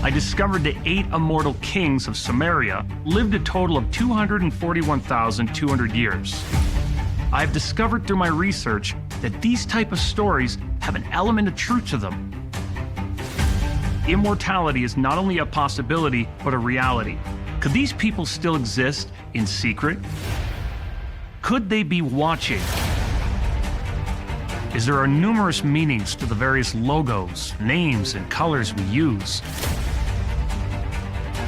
I discovered the 8 immortal kings of Sumeria lived a total of 241,200 years. I've discovered through my research that these type of stories have an element of truth to them. Immortality is not only a possibility, but a reality. Could these people still exist in secret? Could they be watching? As there are numerous meanings to the various logos, names, and colors we use.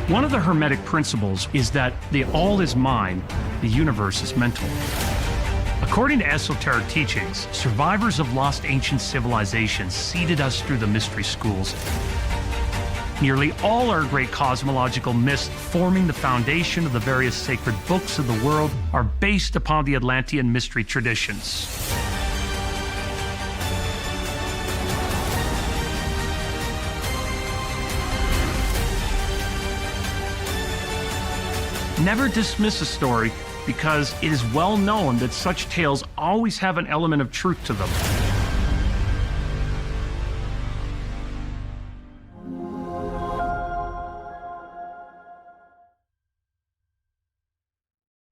One of the Hermetic principles is that the all is mind, the universe is mental. According to esoteric teachings, survivors of lost ancient civilizations seeded us through the mystery schools. Nearly all our great cosmological myths forming the foundation of the various sacred books of the world are based upon the Atlantean mystery traditions. Never dismiss a story because it is well known that such tales always have an element of truth to them.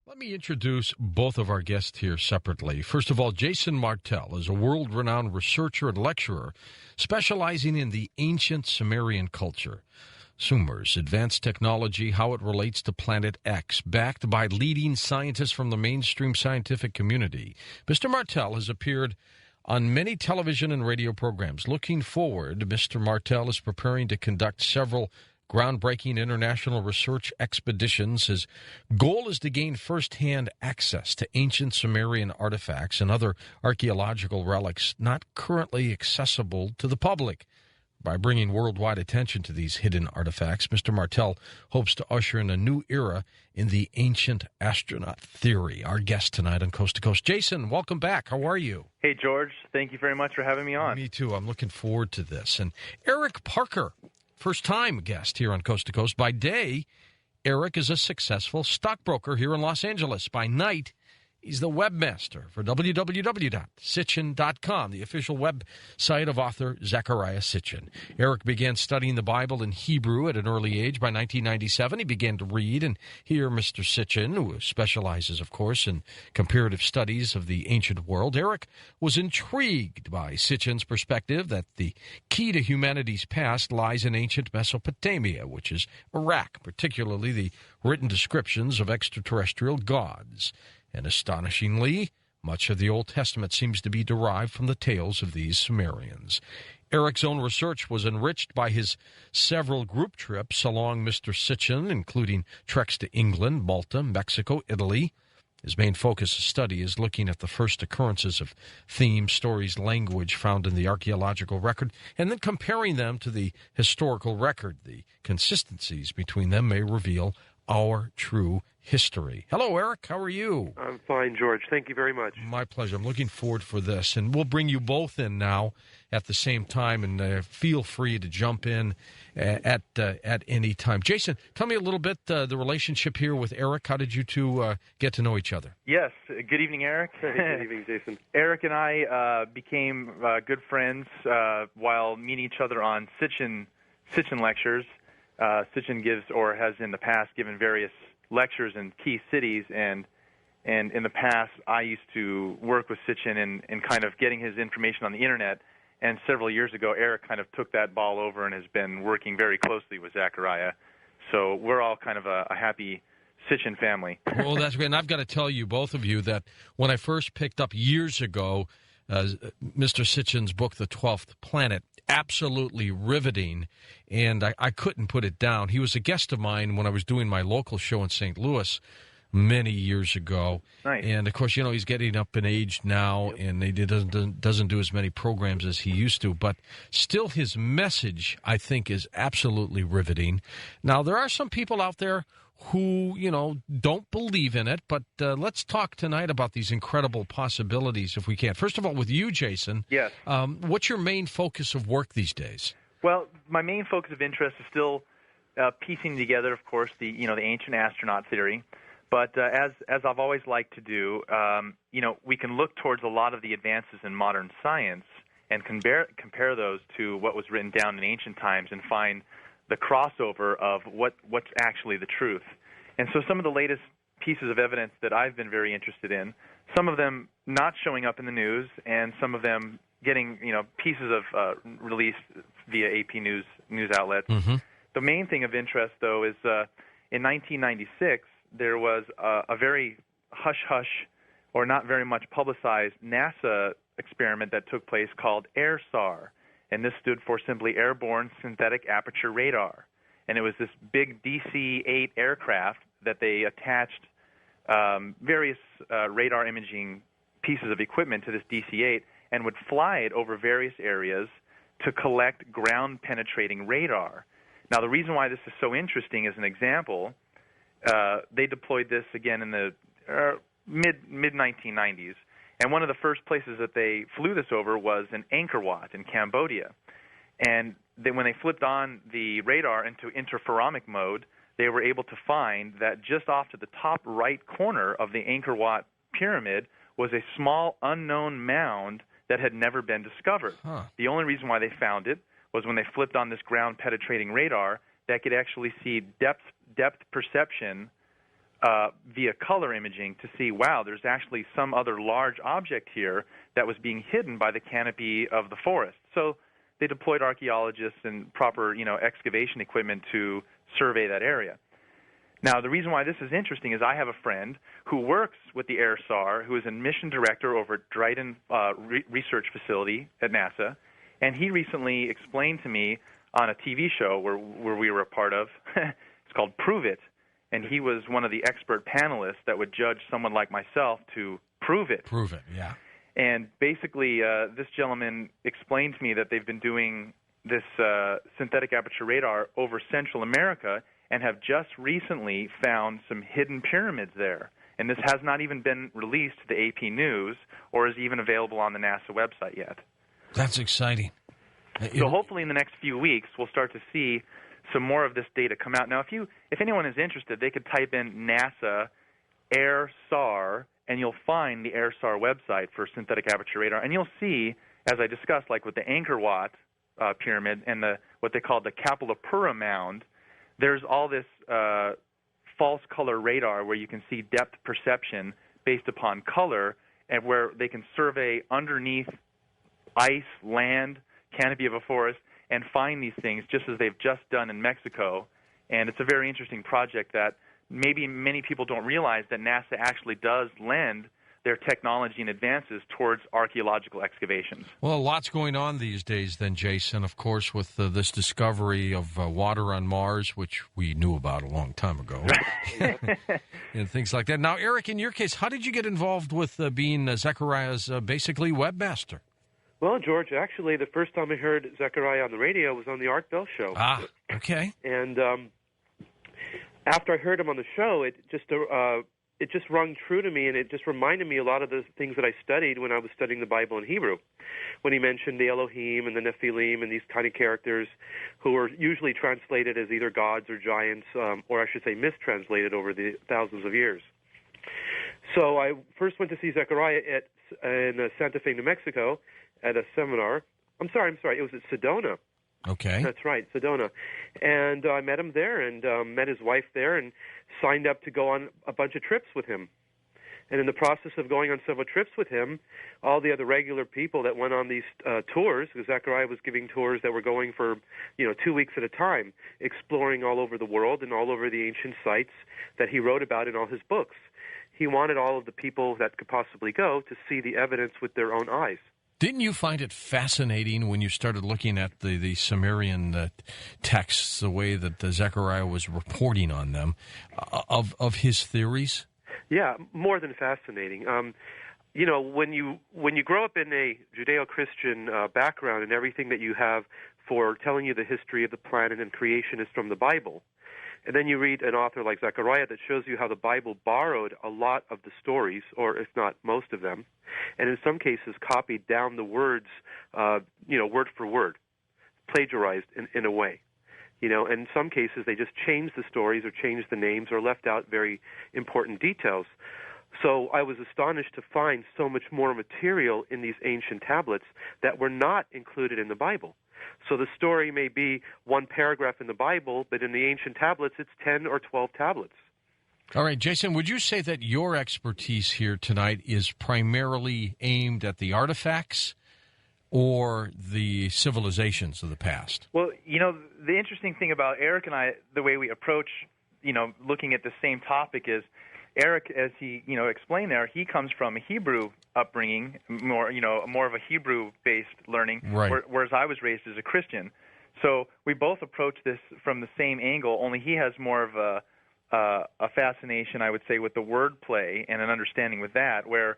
Let me introduce both of our guests here separately. First of all, Jason Martell is a world-renowned researcher and lecturer specializing in the ancient Sumerian culture. Sumer's advanced technology, how it relates to Planet X, backed by leading scientists from the mainstream scientific community. Mr. Martell has appeared on many television and radio programs. Looking forward, Mr. Martell is preparing to conduct several groundbreaking international research expeditions. His goal is to gain first-hand access to ancient Sumerian artifacts and other archaeological relics not currently accessible to the public. By bringing worldwide attention to these hidden artifacts, Mr. Martell hopes to usher in a new era in the ancient astronaut theory. Our guest tonight on Coast to Coast. Jason, welcome back. How are you? Hey, George. Thank you very much for having me on. Me too. I'm looking forward to this. And Eric Parker, first-time guest here on Coast to Coast. By day, Eric is a successful stockbroker here in Los Angeles. By night, he's the webmaster for www.sitchin.com, the official website of author Zecharia Sitchin. Eric began studying the Bible in Hebrew at an early age. By 1997, he began to read and hear Mr. Sitchin, who specializes, of course, in comparative studies of the ancient world. Eric was intrigued by Sitchin's perspective that the key to humanity's past lies in ancient Mesopotamia, which is Iraq, particularly the written descriptions of extraterrestrial gods. And astonishingly, much of the Old Testament seems to be derived from the tales of these Sumerians. Eric's own research was enriched by his several group trips along Mr. Sitchin, including treks to England, Malta, Mexico, Italy. His main focus of study is looking at the first occurrences of themes, stories, language found in the archaeological record, and then comparing them to the historical record. The consistencies between them may reveal our true history. Hello, Eric. How are you? I'm fine, George. Thank you very much. My pleasure. I'm looking forward for this. And we'll bring you both in now at the same time, and feel free to jump in at any time. Jason, tell me a little bit the relationship here with Eric. How did you two get to know each other? Yes. Good evening, Eric. Good evening, Jason. Eric and I became good friends while meeting each other on Sitchin lectures. Sitchin gives, or has in the past given, various lectures in key cities, and in the past I used to work with Sitchin in kind of getting his information on the internet, and several years ago Eric kind of took that ball over and has been working very closely with Zecharia, so we're all kind of a happy Sitchin family. Well, that's great, and I've got to tell you, both of you, that when I first picked up years ago Mr. Sitchin's book, The 12th Planet, absolutely riveting, and I couldn't put it down. He was a guest of mine when I was doing my local show in St. Louis many years ago. Nice. And, of course, you know, he's getting up in age now, and he doesn't do as many programs as he used to, but still his message, I think, is absolutely riveting. Now, there are some people out there who, you know, don't believe in it, but let's talk tonight about these incredible possibilities if we can. First of all, with you, Jason. Yes. What's your main focus of work these days? Well, my main focus of interest is still piecing together, of course, the ancient astronaut theory. But as I've always liked to do, we can look towards a lot of the advances in modern science and compare those to what was written down in ancient times and find the crossover of what's actually the truth. And so some of the latest pieces of evidence that I've been very interested in, some of them not showing up in the news, and some of them getting pieces of released via AP news outlets. Mm-hmm. The main thing of interest, though, is in 1996 there was a very hush-hush or not very much publicized NASA experiment that took place called AIRSAR, and this stood for simply Airborne Synthetic Aperture Radar. And it was this big DC-8 aircraft that they attached various radar imaging pieces of equipment to this DC-8 and would fly it over various areas to collect ground-penetrating radar. Now, the reason why this is so interesting as an example, they deployed this again in the mid-1990s, and one of the first places that they flew this over was in Angkor Wat in Cambodia. And then when they flipped on the radar into interferomic mode, they were able to find that just off to the top right corner of the Angkor Wat pyramid was a small unknown mound that had never been discovered. The only reason why they found it was when they flipped on this ground-penetrating radar that could actually see depth perception via color imaging to see, wow, there's actually some other large object here that was being hidden by the canopy of the forest. So they deployed archaeologists and proper, excavation equipment to survey that area. Now, the reason why this is interesting is I have a friend who works with the AIRSAR, who is a mission director over at Dryden Research Facility at NASA, and he recently explained to me on a TV show where we were a part of, it's called Prove It, and he was one of the expert panelists that would judge someone like myself to prove it. Prove it, yeah. And basically, this gentleman explained to me that they've been doing this synthetic aperture radar over Central America and have just recently found some hidden pyramids there. And this has not even been released to the AP News or is even available on the NASA website yet. That's exciting. So hopefully in the next few weeks, we'll start to see some more of this data come out. Now, if anyone is interested, they could type in NASA AIRSAR, and you'll find the AIRSAR website for synthetic aperture radar. And you'll see, as I discussed, like with the Angkor Wat pyramid and what they call the Kapalapura mound, there's all this false color radar where you can see depth perception based upon color, and where they can survey underneath ice, land, canopy of a forest, and find these things just as they've just done in Mexico. And it's a very interesting project that maybe many people don't realize that NASA actually does lend their technology and advances towards archaeological excavations. Well, lots going on these days then, Jason, of course, with this discovery of water on Mars, which we knew about a long time ago, and things like that. Now, Eric, in your case, how did you get involved with being Zechariah's basically webmaster? Well, George, actually, the first time I heard Zechariah on the radio was on the Art Bell show. Ah, okay. And after I heard him on the show, it just rung true to me, and it just reminded me a lot of the things that I studied when I was studying the Bible in Hebrew. When he mentioned the Elohim and the Nephilim and these kind of characters who were usually translated as either gods or giants, or I should say mistranslated over the thousands of years. So I first went to see Zechariah in Santa Fe, New Mexico, at a seminar. I'm sorry, it was at Sedona. Okay. That's right, Sedona. And I met him there and met his wife there and signed up to go on a bunch of trips with him. And in the process of going on several trips with him, all the other regular people that went on these tours, because Zechariah was giving tours that were going for 2 weeks at a time, exploring all over the world and all over the ancient sites that he wrote about in all his books. He wanted all of the people that could possibly go to see the evidence with their own eyes. Didn't you find it fascinating when you started looking at the Sumerian texts, the way that Zechariah was reporting on them, of his theories? Yeah, more than fascinating. When you grow up in a Judeo-Christian background and everything that you have for telling you the history of the planet and creation is from the Bible, and then you read an author like Zechariah that shows you how the Bible borrowed a lot of the stories, or if not most of them, and in some cases copied down the words, word for word, plagiarized in a way. In some cases they just changed the stories or changed the names or left out very important details. So I was astonished to find so much more material in these ancient tablets that were not included in the Bible. So the story may be one paragraph in the Bible, but in the ancient tablets, it's 10 or 12 tablets. All right, Jason, would you say that your expertise here tonight is primarily aimed at the artifacts or the civilizations of the past? Well, the interesting thing about Eric and I, the way we approach, looking at the same topic is, Eric, as he, explained there, he comes from a Hebrew upbringing, more of a Hebrew-based learning, right. Whereas I was raised as a Christian. So we both approach this from the same angle, only he has more of a fascination, I would say, with the wordplay and an understanding with that, whereas,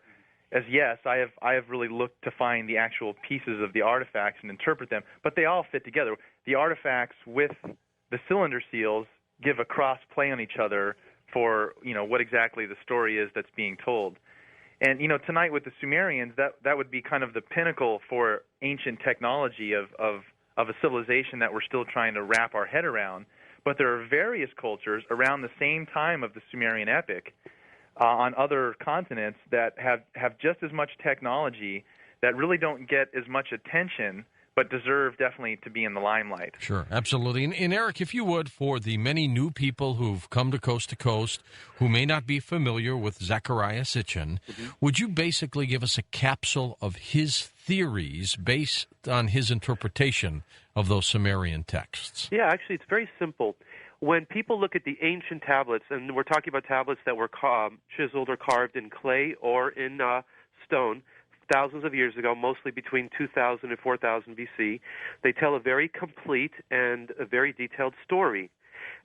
yes, I have really looked to find the actual pieces of the artifacts and interpret them, but they all fit together. The artifacts with the cylinder seals give a cross-play on each other for, what exactly the story is that's being told. And, tonight with the Sumerians, that would be kind of the pinnacle for ancient technology of a civilization that we're still trying to wrap our head around. But there are various cultures around the same time of the Sumerian epic on other continents that have just as much technology that really don't get as much attention but deserve definitely to be in the limelight. Sure, absolutely. And Eric, if you would, for the many new people who've come to Coast, who may not be familiar with Zecharia Sitchin, would you basically give us a capsule of his theories based on his interpretation of those Sumerian texts? Yeah, actually, it's very simple. When people look at the ancient tablets, and we're talking about tablets that were chiseled or carved in clay or in stone, thousands of years ago, mostly between 2000 and 4000 BC, they tell a very complete and a very detailed story.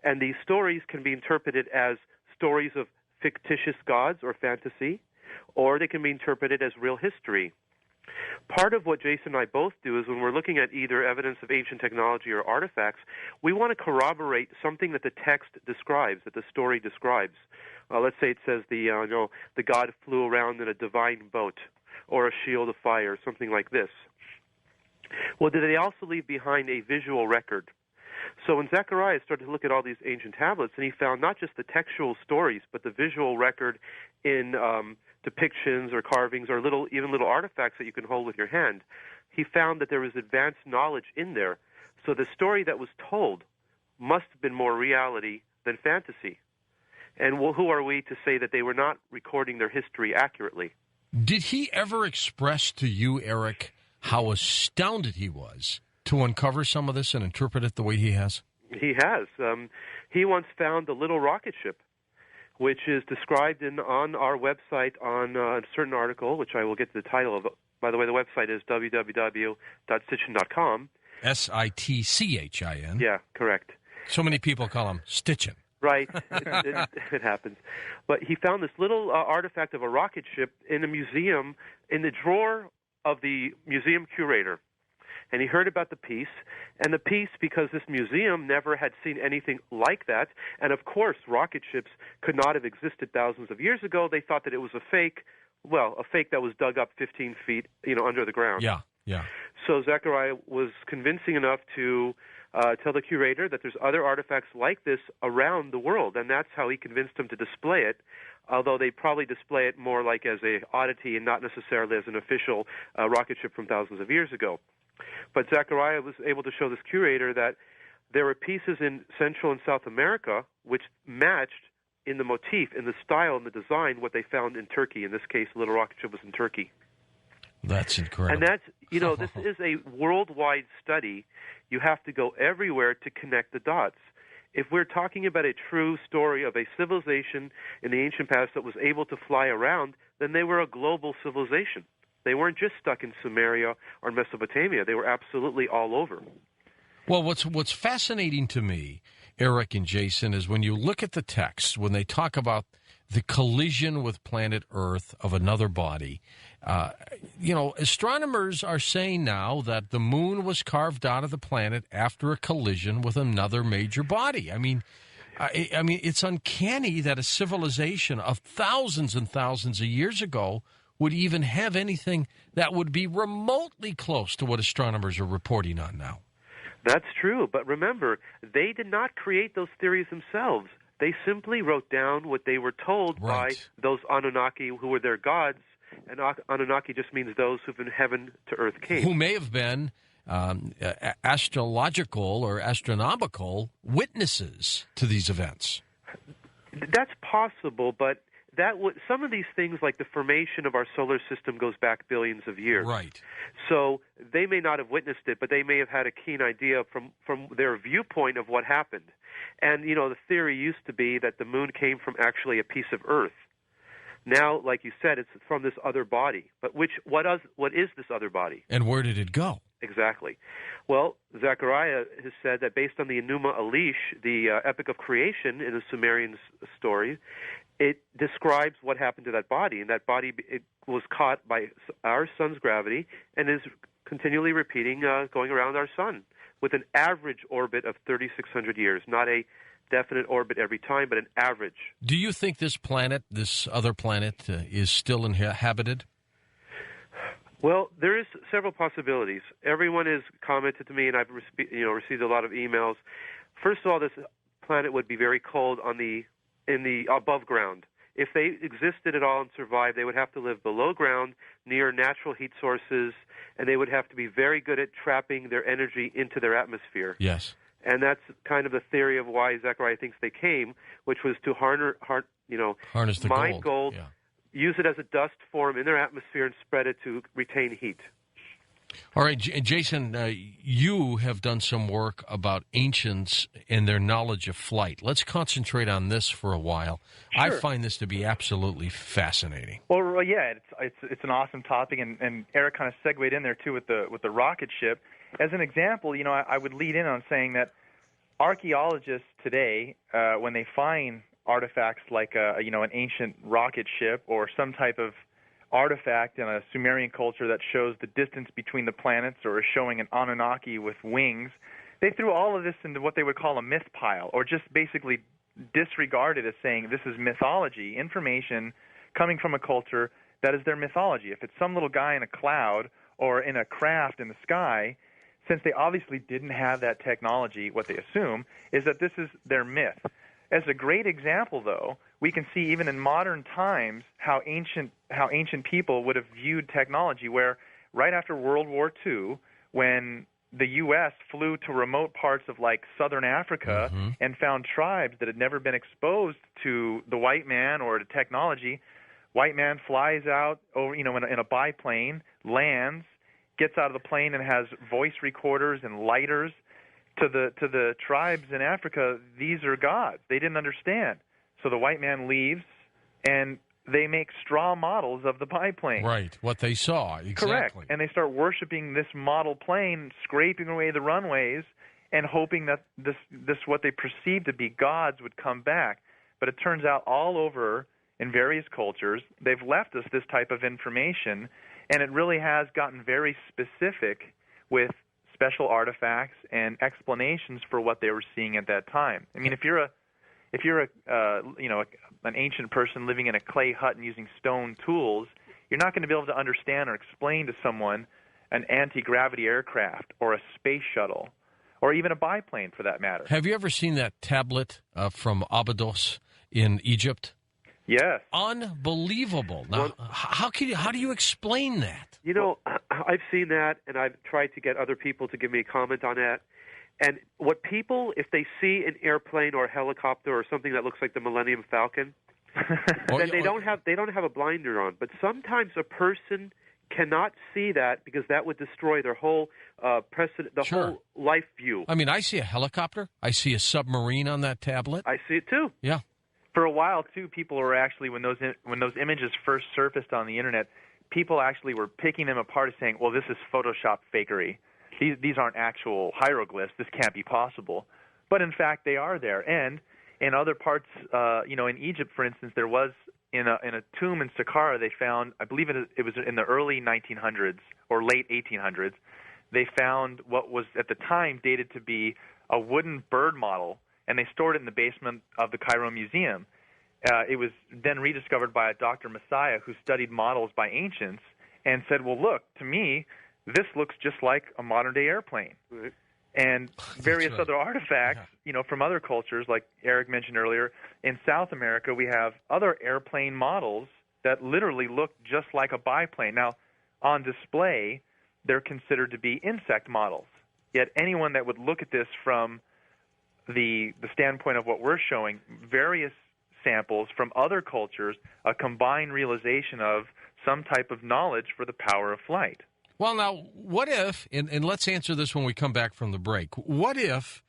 And these stories can be interpreted as stories of fictitious gods or fantasy, or they can be interpreted as real history. Part of what Jason and I both do is when we're looking at either evidence of ancient technology or artifacts, we want to corroborate something that the text describes, that the story describes. Let's say it says the god flew around in a divine boat, or a shield of fire, something like this. Well, did they also leave behind a visual record? So when Zechariah started to look at all these ancient tablets, and he found not just the textual stories, but the visual record in depictions or carvings or even little artifacts that you can hold with your hand, he found that there was advanced knowledge in there. So the story that was told must have been more reality than fantasy. And who are we to say that they were not recording their history accurately? Did he ever express to you, Eric, how astounded he was to uncover some of this and interpret it the way he has? He has. He once found a little rocket ship, which is described on our website on a certain article, which I will get to the title of. By the way, the website is www.stitchin.com. Sitchin. Yeah, correct. So many people call him Stitchin. Right, it happens. But he found this little artifact of a rocket ship in a museum in the drawer of the museum curator. And he heard about the piece, and the piece, because this museum never had seen anything like that, and of course rocket ships could not have existed thousands of years ago, they thought that it was a fake that was dug up 15 feet, under the ground. Yeah. So Zechariah was convincing enough to tell the curator that there's other artifacts like this around the world, and that's how he convinced him to display it, although they probably display it more like as a oddity and not necessarily as an official rocket ship from thousands of years ago. But Zechariah was able to show this curator that there were pieces in Central and South America which matched in the motif, in the style, and the design, what they found in Turkey. In this case, the little rocket ship was in Turkey. That's incredible. And that's, this is a worldwide study. You have to go everywhere to connect the dots. If we're talking about a true story of a civilization in the ancient past that was able to fly around, then they were a global civilization. They weren't just stuck in Sumeria or Mesopotamia. They were absolutely all over. Well, what's fascinating to me, Eric and Jason, is when you look at the text, when they talk about the collision with planet Earth of another body, astronomers are saying now that the moon was carved out of the planet after a collision with another major body. I mean, it's uncanny that a civilization of thousands and thousands of years ago would even have anything that would be remotely close to what astronomers are reporting on now. That's true, but remember, they did not create those theories themselves. They simply wrote down what they were told by those Anunnaki who were their gods, and Anunnaki just means those who from heaven to earth came. Who may have been astrological or astronomical witnesses to these events. That's possible, but some of these things, like the formation of our solar system, goes back billions of years. Right. So they may not have witnessed it, but they may have had a keen idea from their viewpoint of what happened. And, the theory used to be that the moon came from actually a piece of Earth. Now, like you said, it's from this other body. But what is this other body? And where did it go? Exactly. Well, Zechariah has said that based on the Enuma Elish, the epic of creation in the Sumerian story, it describes what happened to that body, and that body it was caught by our sun's gravity and is continually repeating, going around our sun with an average orbit of 3,600 years, not a definite orbit every time, but an average. Do you think this other planet, is still inhabited? Well, there is several possibilities. Everyone has commented to me, and I've received a lot of emails. First of all, this planet would be very cold in the above ground. If they existed at all and survived, they would have to live below ground near natural heat sources, and they would have to be very good at trapping their energy into their atmosphere. Yes. And that's kind of the theory of why Zechariah thinks they came, which was to harness the mine gold, yeah. Use it as a dust form in their atmosphere, and spread it to retain heat. All right, Jason, you have done some work about ancients and their knowledge of flight. Let's concentrate on this for a while. Sure. I find this to be absolutely fascinating. Well, yeah, it's an awesome topic, and Eric kind of segued in there too with the rocket ship. As an example, I would lead in on saying that archaeologists today, when they find artifacts like an ancient rocket ship or some type of artifact in a Sumerian culture that shows the distance between the planets or is showing an Anunnaki with wings, they threw all of this into what they would call a myth pile, or just basically disregarded as saying this is mythology, information coming from a culture that is their mythology. If it's some little guy in a cloud or in a craft in the sky, since they obviously didn't have that technology, what they assume is that this is their myth. As a great example, though, we can see even in modern times how ancient people would have viewed technology, where right after World War II, when the U.S. flew to remote parts of like southern Africa and found tribes that had never been exposed to the white man or to technology, white man flies out over, in a biplane, lands, gets out of the plane and has voice recorders and lighters. To the tribes in Africa, these are gods. They didn't understand. So the white man leaves, and they make straw models of the biplane. Right, what they saw, exactly. Correct. And they start worshiping this model plane, scraping away the runways, and hoping that this what they perceived to be gods would come back. But it turns out all over in various cultures, they've left us this type of information, and it really has gotten very specific with special artifacts and explanations for what they were seeing at that time. I mean, if you're an ancient person living in a clay hut and using stone tools, you're not going to be able to understand or explain to someone an anti-gravity aircraft or a space shuttle or even a biplane for that matter. Have you ever seen that tablet from Abydos in Egypt? Yes. Unbelievable. Now, how do you explain that? I've seen that, and I've tried to get other people to give me a comment on that. And what people, if they see an airplane or a helicopter or something that looks like the Millennium Falcon, then they don't have a blinder on. But sometimes a person cannot see that because that would destroy their whole whole life view. I mean, I see a helicopter. I see a submarine on that tablet. I see it too. Yeah. For a while too, people were actually when those images first surfaced on the internet, people actually were picking them apart and saying, "Well, this is Photoshop fakery. These aren't actual hieroglyphs. This can't be possible." But in fact, they are there. And in other parts, in Egypt, for instance, there was in a tomb in Saqqara, they found, I believe it was in the early 1900s or late 1800s, they found what was at the time dated to be a wooden bird model, and they stored it in the basement of the Cairo Museum. It was then rediscovered by a Dr. Messiah who studied models by ancients and said, well, look, to me, this looks just like a modern-day airplane. Right. And various other artifacts, from other cultures, like Eric mentioned earlier, in South America, we have other airplane models that literally look just like a biplane. Now, on display, they're considered to be insect models. Yet anyone that would look at this from the standpoint of what we're showing, various samples from other cultures, a combined realization of some type of knowledge for the power of flight. Well, now, what if, and let's answer this when we come back from the break, what if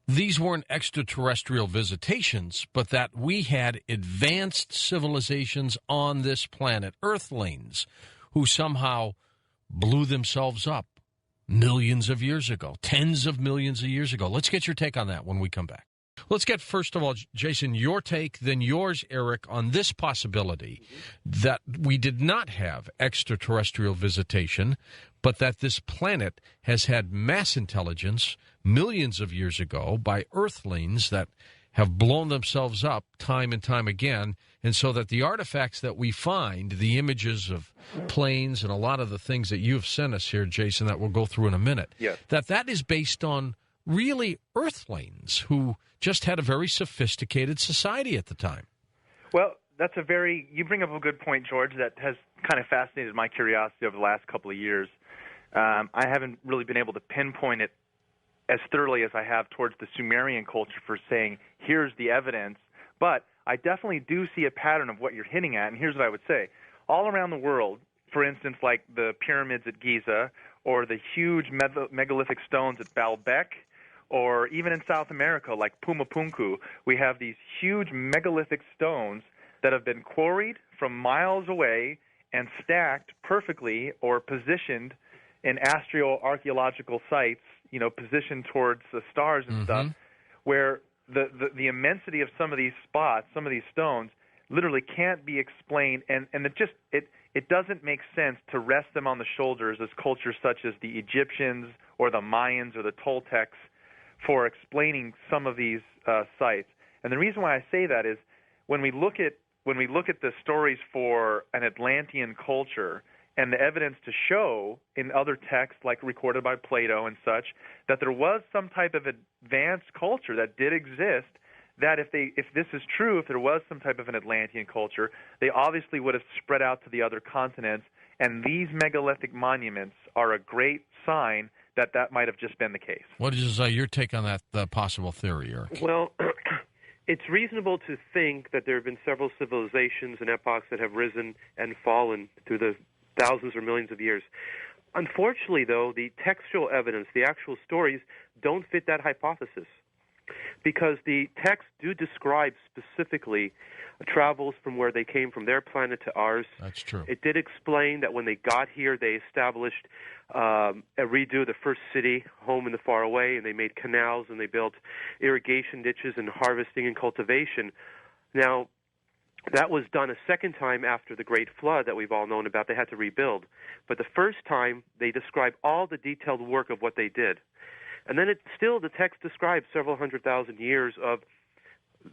these weren't extraterrestrial visitations, but that we had advanced civilizations on this planet, Earthlings, who somehow blew themselves up millions of years ago, tens of millions of years ago? Let's get your take on that when we come back. Let's get, first of all, Jason, your take, then yours, Eric, on this possibility that we did not have extraterrestrial visitation, but that this planet has had mass intelligence millions of years ago by Earthlings that have blown themselves up time and time again, and so that the artifacts that we find, the images of planes and a lot of the things that you've sent us here, Jason, that we'll go through in a minute, yes, that is based on really Earthlings who just had a very sophisticated society at the time. Well, you bring up a good point, George, that has kind of fascinated my curiosity over the last couple of years. I haven't really been able to pinpoint it as thoroughly as I have towards the Sumerian culture for saying, here's the evidence, but I definitely do see a pattern of what you're hinting at, and here's what I would say. All around the world, for instance, like the pyramids at Giza, or the huge megalithic stones at Baalbek, or even in South America, like Pumapunku, we have these huge megalithic stones that have been quarried from miles away and stacked perfectly or positioned in astroarchaeological sites, positioned towards the stars and stuff, where the immensity of some of these spots, some of these stones, literally can't be explained, and it doesn't make sense to rest them on the shoulders as cultures such as the Egyptians or the Mayans or the Toltecs for explaining some of these sites. And the reason why I say that is when we look at the stories for an Atlantean culture and the evidence to show in other texts, like recorded by Plato and such, that there was some type of advanced culture that did exist, that if this is true, if there was some type of an Atlantean culture, they obviously would have spread out to the other continents, and these megalithic monuments are a great sign that might have just been the case. What is your take on that possible theory, Eric? Well, it's reasonable to think that there have been several civilizations and epochs that have risen and fallen through the thousands or millions of years. Unfortunately, though, the textual evidence, the actual stories, don't fit that hypothesis, because the texts do describe specifically travels from where they came from their planet to ours. That's true. It did explain that when they got here, they established the first city, home in the far away, and they made canals and they built irrigation ditches and harvesting and cultivation. Now, that was done a second time after the Great Flood that we've all known about. They had to rebuild. But the first time, they describe all the detailed work of what they did. And then the text describes several 100,000 years of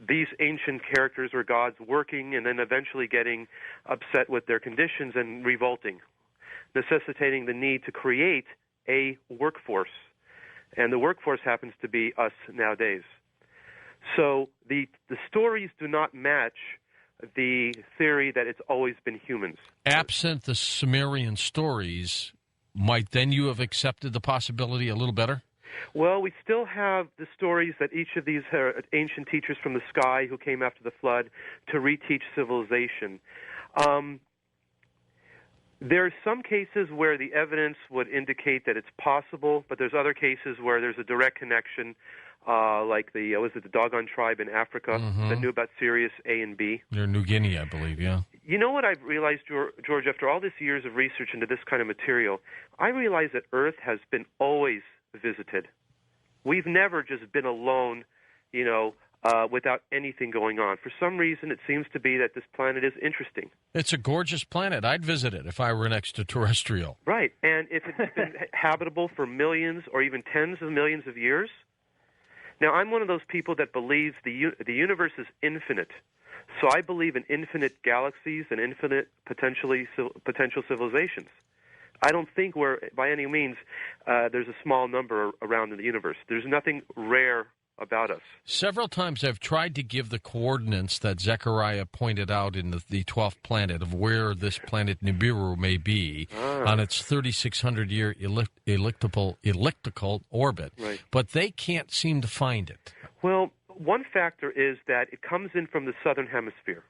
these ancient characters or gods working and then eventually getting upset with their conditions and revolting, necessitating the need to create a workforce. And the workforce happens to be us nowadays. So the stories do not match the theory that it's always been humans. Absent the Sumerian stories, might then you have accepted the possibility a little better? Well, we still have the stories that each of these ancient teachers from the sky who came after the flood to reteach civilization. There are some cases where the evidence would indicate that it's possible, but there's other cases where there's a direct connection, like the Dogon tribe in Africa that knew about Sirius A and B. They're New Guinea, I believe, yeah. You know what I've realized, George, after all these years of research into this kind of material, I realize that Earth has been always visited. We've never just been alone, without anything going on. For some reason, it seems to be that this planet is interesting. It's a gorgeous planet. I'd visit it if I were an extraterrestrial. Right, and if it's been habitable for millions or even tens of millions of years. Now, I'm one of those people that believes the universe is infinite. So I believe in infinite galaxies and infinite potential civilizations. I don't think by any means, there's a small number around in the universe. There's nothing rare about us. Several times I've tried to give the coordinates that Zechariah pointed out in the 12th planet of where this planet Nibiru may be on its 3,600-year elliptical orbit, right. But they can't seem to find it. Well, one factor is that it comes in from the southern hemisphere.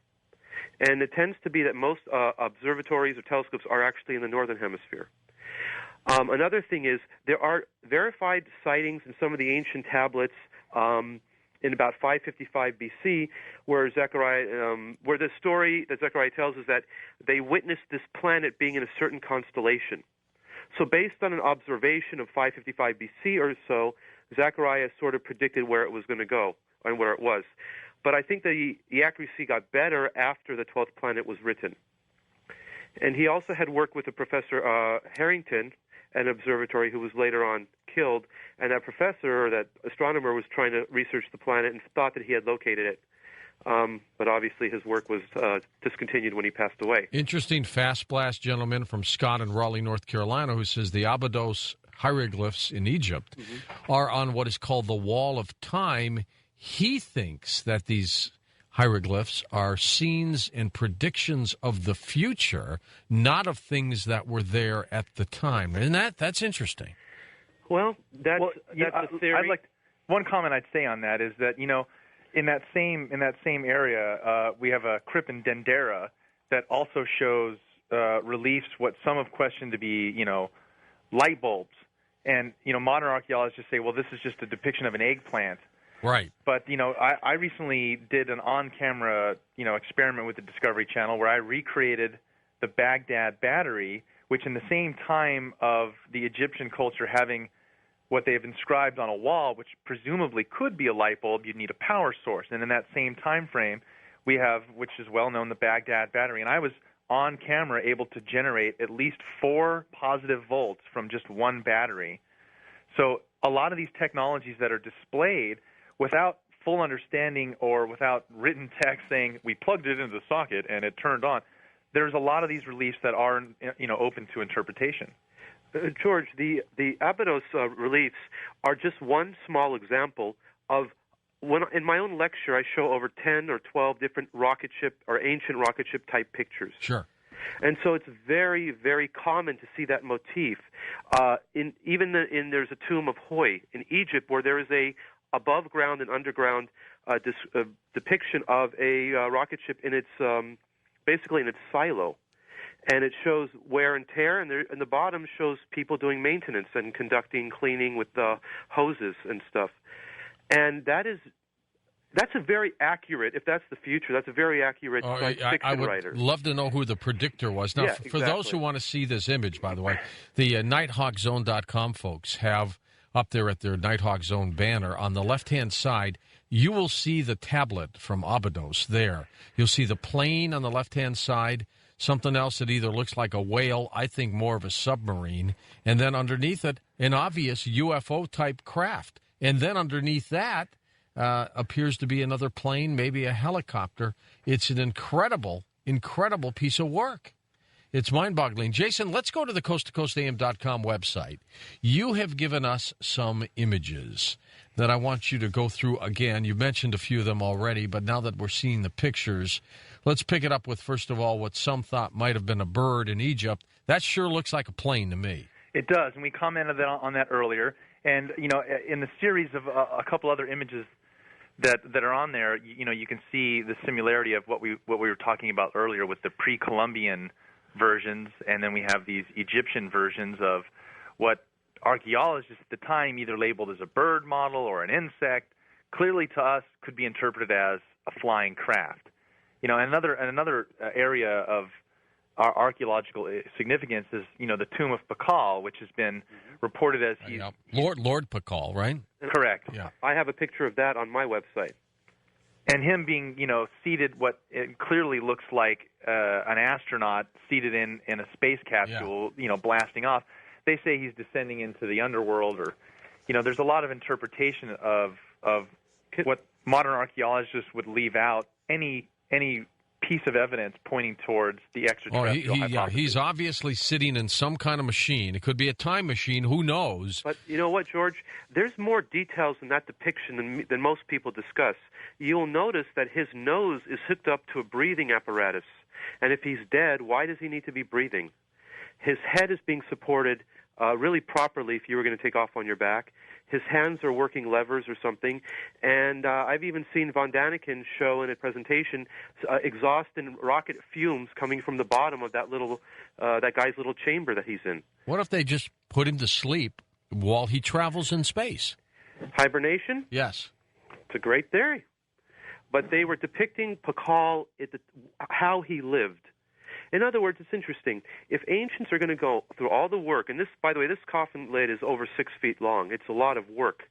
And it tends to be that most observatories or telescopes are actually in the northern hemisphere. Another thing is there are verified sightings in some of the ancient tablets in about 555 BC, where where the story that Zechariah tells is that they witnessed this planet being in a certain constellation. So based on an observation of 555 BC or so, Zechariah sort of predicted where it was going to go and where it was. But I think the accuracy got better after the 12th planet was written. And he also had worked with a Professor Harrington, an observatory who was later on killed, and that professor or that astronomer was trying to research the planet and thought that he had located it. But obviously his work was discontinued when he passed away. Interesting fast blast gentleman from Scott in Raleigh, North Carolina, who says the Abydos hieroglyphs in Egypt are on what is called the Wall of Time. He thinks that these hieroglyphs are scenes and predictions of the future, not of things that were there at the time. And that's interesting. Well, that's a theory. One comment I'd say on that is that, in that same area, we have a crypt in Dendera that also shows reliefs, what some have questioned to be, light bulbs. And, modern archaeologists just say, well, this is just a depiction of an eggplant. Right. But, I recently did an on-camera, experiment with the Discovery Channel where I recreated the Baghdad battery, which in the same time of the Egyptian culture having what they have inscribed on a wall, which presumably could be a light bulb, you'd need a power source. And in that same time frame, we have, which is well known, the Baghdad battery. And I was on camera able to generate at least 4 positive volts from just one battery. So a lot of these technologies that are displayed without full understanding or without written text saying we plugged it into the socket and it turned on, there's a lot of these reliefs that are open to interpretation. George, the Abydos reliefs are just one small example of when in my own lecture I show over 10 or 12 different rocket ship or ancient rocket ship type pictures. Sure. And so it's very, very common to see that motif. There's a tomb of Hoi in Egypt where there is a above ground and underground depiction of a rocket ship in its basically in its silo. And it shows wear and tear, and the bottom shows people doing maintenance and conducting cleaning with hoses and stuff. And that's a very accurate, if that's the future, that's a very accurate science fiction writer. I would love to know who the predictor was. Now, for those who want to see this image, by the way, the NighthawkZone.com folks have up there at their Nighthawk Zone banner on the left-hand side, you will see the tablet from Abydos there. You'll see the plane on the left-hand side, something else that either looks like a whale, I think more of a submarine, and then underneath it, an obvious UFO-type craft. And then underneath that appears to be another plane, maybe a helicopter. It's an incredible, incredible piece of work. It's mind-boggling. Jason, let's go to the coasttocoastam.com website. You have given us some images that I want you to go through again. You mentioned a few of them already, but now that we're seeing the pictures, let's pick it up with, first of all, what some thought might have been a bird in Egypt. That sure looks like a plane to me. It does, and we commented on that earlier. And, in the series of a couple other images that are on there, you can see the similarity of what we were talking about earlier with the pre-Columbian versions, and then we have these Egyptian versions of what archaeologists at the time either labeled as a bird model or an insect, clearly to us could be interpreted as a flying craft. Another area of our archaeological significance is, the tomb of Pakal, which has been reported as Lord Pakal, right? Correct. Yeah. I have a picture of that on my website. And him being, seated what it clearly looks like an astronaut seated in a space capsule, blasting off. They say he's descending into the underworld, or, there's a lot of interpretation of what modern archaeologists would leave out. Any piece of evidence pointing towards the extraterrestrial hypothesis. He's obviously sitting in some kind of machine. It could be a time machine. Who knows? But you know what, George? There's more details in that depiction than most people discuss. You'll notice that his nose is hooked up to a breathing apparatus. And if he's dead, why does he need to be breathing? His head is being supported really properly if you were going to take off on your back. His hands are working levers or something. And I've even seen Von Daniken show in a presentation exhaust and rocket fumes coming from the bottom of that guy's little chamber that he's in. What if they just put him to sleep while he travels in space? Hibernation? Yes. It's a great theory. But they were depicting Pakal, how he lived. In other words, it's interesting. If ancients are going to go through all the work, and this, by the way, this coffin lid is over 6 feet long. It's a lot of work.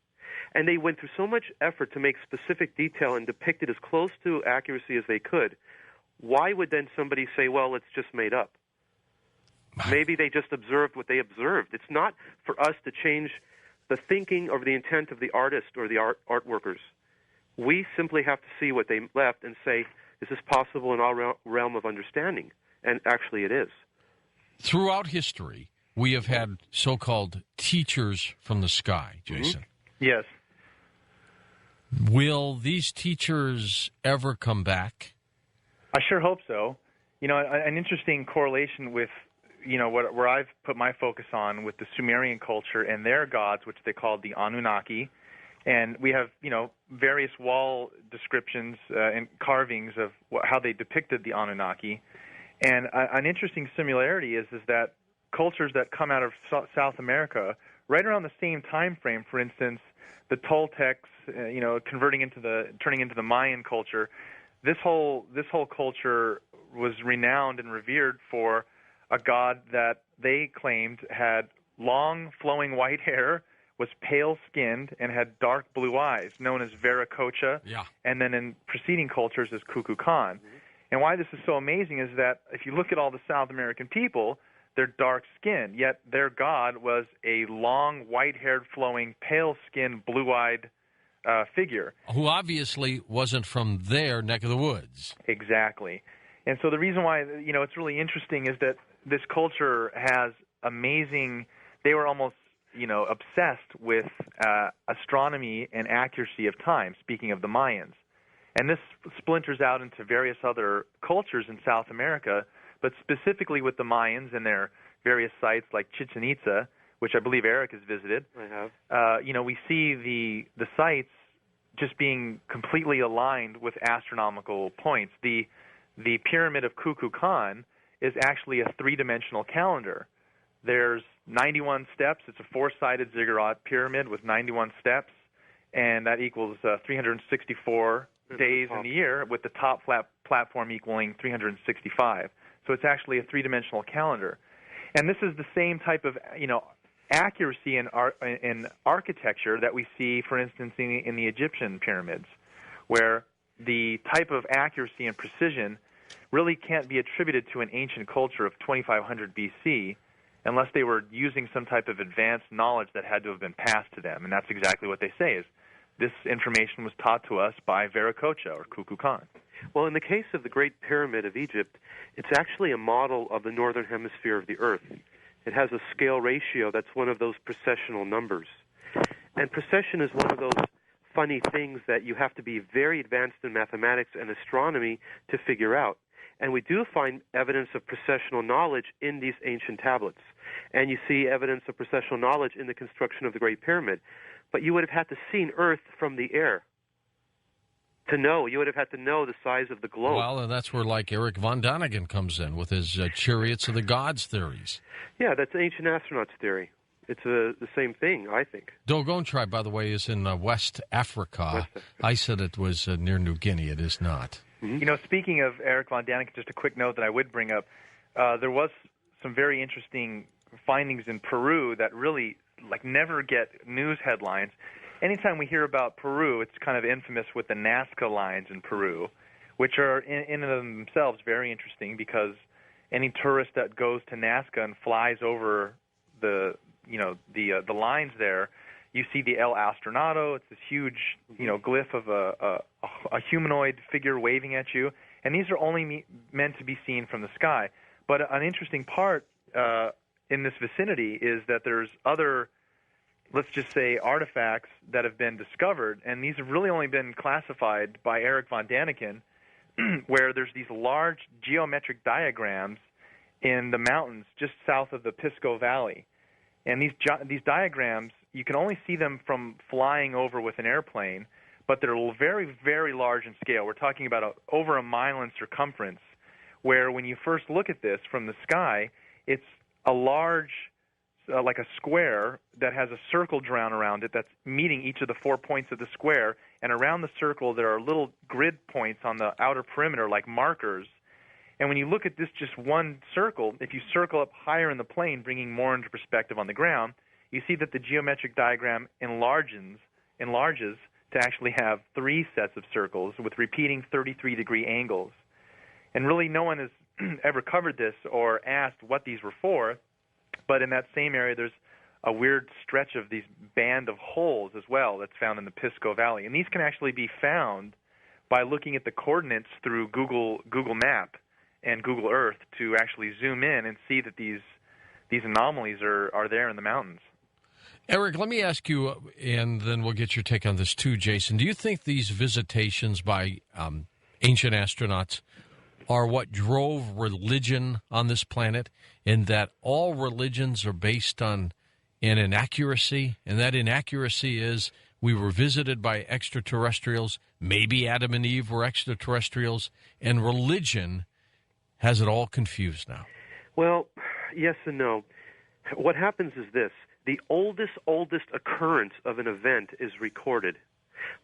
And they went through so much effort to make specific detail and depict it as close to accuracy as they could. Why would then somebody say, well, it's just made up? Maybe they just observed what they observed. It's not for us to change the thinking or the intent of the artist or the art workers. We simply have to see what they left and say, is this possible in our realm of understanding? And actually it is. Throughout history, we have had so-called teachers from the sky, Jason. Mm-hmm. Yes. Will these teachers ever come back? I sure hope so. You know, an interesting correlation with, you know, where I've put my focus on with the Sumerian culture and their gods, which they called the Anunnaki. And we have, you know, various wall descriptions and carvings of how they depicted the Anunnaki. And an interesting similarity is that cultures that come out of South America, right around the same time frame, for instance, the Toltecs, you know, turning into the Mayan culture, this whole culture was renowned and revered for a god that they claimed had long, flowing white hair, was pale-skinned, and had dark blue eyes, known as Viracocha, and then in preceding cultures as Kukulkan. Mm-hmm. And why this is so amazing is that if you look at all the South American people, they're dark-skinned, yet their god was a long, white-haired, flowing, pale-skinned, blue-eyed figure. Who obviously wasn't from their neck of the woods. Exactly. And so the reason why, you know, it's really interesting is that this culture has amazing, they were almost, you know, obsessed with astronomy and accuracy of time, speaking of the Mayans. And this splinters out into various other cultures in South America, but specifically with the Mayans and their various sites like Chichen Itza, which I believe Eric has visited. I have. You know, we see the sites just being completely aligned with astronomical points. The pyramid of Kukulkan is actually a three-dimensional calendar. There's 91 steps. It's a four-sided ziggurat pyramid with 91 steps, and that equals 364 days in the year, with the top platform equaling 365. So it's actually a three-dimensional calendar. And this is the same type of, you know, accuracy in architecture that we see, for instance, in the Egyptian pyramids, where the type of accuracy and precision really can't be attributed to an ancient culture of 2500 BC unless they were using some type of advanced knowledge that had to have been passed to them. And that's exactly what they say, is this information was taught to us by Viracocha or Kukulkan. Well, in the case of the Great Pyramid of Egypt, it's actually a model of the northern hemisphere of the Earth. It has a scale ratio that's one of those precessional numbers. And precession is one of those funny things that you have to be very advanced in mathematics and astronomy to figure out. And we do find evidence of precessional knowledge in these ancient tablets. And you see evidence of precessional knowledge in the construction of the Great Pyramid. But you would have had to see Earth from the air to know. You would have had to know the size of the globe. Well, and that's where, like, Eric Von Daniken comes in with his chariots of the gods theories. Yeah, that's ancient astronauts theory. It's the same thing, I think. Dogon tribe, by the way, is in West Africa. I said it was near New Guinea. It is not. Mm-hmm. You know, speaking of Eric Von Daniken, just a quick note that I would bring up. There was some very interesting findings in Peru that really, like, never get news headlines. Anytime we hear about Peru, it's kind of infamous with the Nazca lines in Peru, which are in and of themselves very interesting, because any tourist that goes to Nazca and flies over the lines there, you see the El Astronado. It's this huge, you know, glyph of a a humanoid figure waving at you, and these are only meant to be seen from the sky. But an interesting part in this vicinity is that there's other, let's just say, artifacts that have been discovered, and these have really only been classified by Eric von Daniken, where there's these large geometric diagrams in the mountains just south of the Pisco Valley. And these diagrams, you can only see them from flying over with an airplane, but they're very, very large in scale. We're talking about over a mile in circumference, where when you first look at this from the sky, it's a large, like a square that has a circle drawn around it that's meeting each of the 4 points of the square, and around the circle there are little grid points on the outer perimeter like markers. And when you look at this just one circle, if you circle up higher in the plane, bringing more into perspective on the ground, you see that the geometric diagram enlarges to actually have 3 sets of circles with repeating 33-degree angles. And really no one has ever covered this or asked what these were for, but in that same area there's a weird stretch of these band of holes as well that's found in the Pisco Valley. And these can actually be found by looking at the coordinates through Google Map and Google Earth to actually zoom in and see that these anomalies are there in the mountains. Eric, let me ask you, and then we'll get your take on this too, Jason. Do you think these visitations by ancient astronauts are what drove religion on this planet, in that all religions are based on an inaccuracy, and that inaccuracy is we were visited by extraterrestrials, maybe Adam and Eve were extraterrestrials, and religion has it all confused now? Well, yes and no. What happens is this. The oldest occurrence of an event is recorded.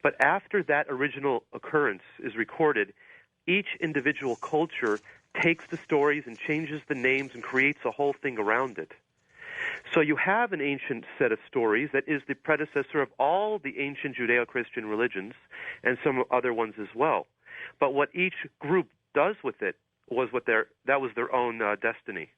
But after that original occurrence is recorded, each individual culture takes the stories and changes the names and creates a whole thing around it. So you have an ancient set of stories that is the predecessor of all the ancient Judeo-Christian religions and some other ones as well. But what each group does with it was that was their own destiny.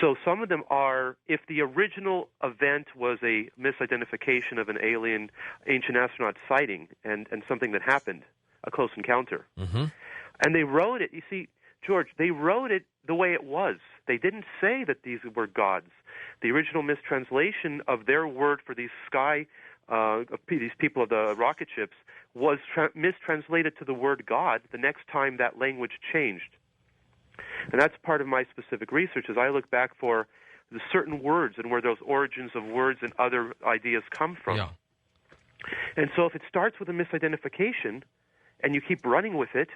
So some of them are, if the original event was a misidentification of an alien ancient astronaut sighting and something that happened, a close encounter, and they wrote it, you see, George, they wrote it the way it was. They didn't say that these were gods. The original mistranslation of their word for these these people of the rocket ships was mistranslated to the word God the next time that language changed. And that's part of my specific research, as I look back for the certain words and where those origins of words and other ideas come from. Yeah. And so if it starts with a misidentification and you keep running with it,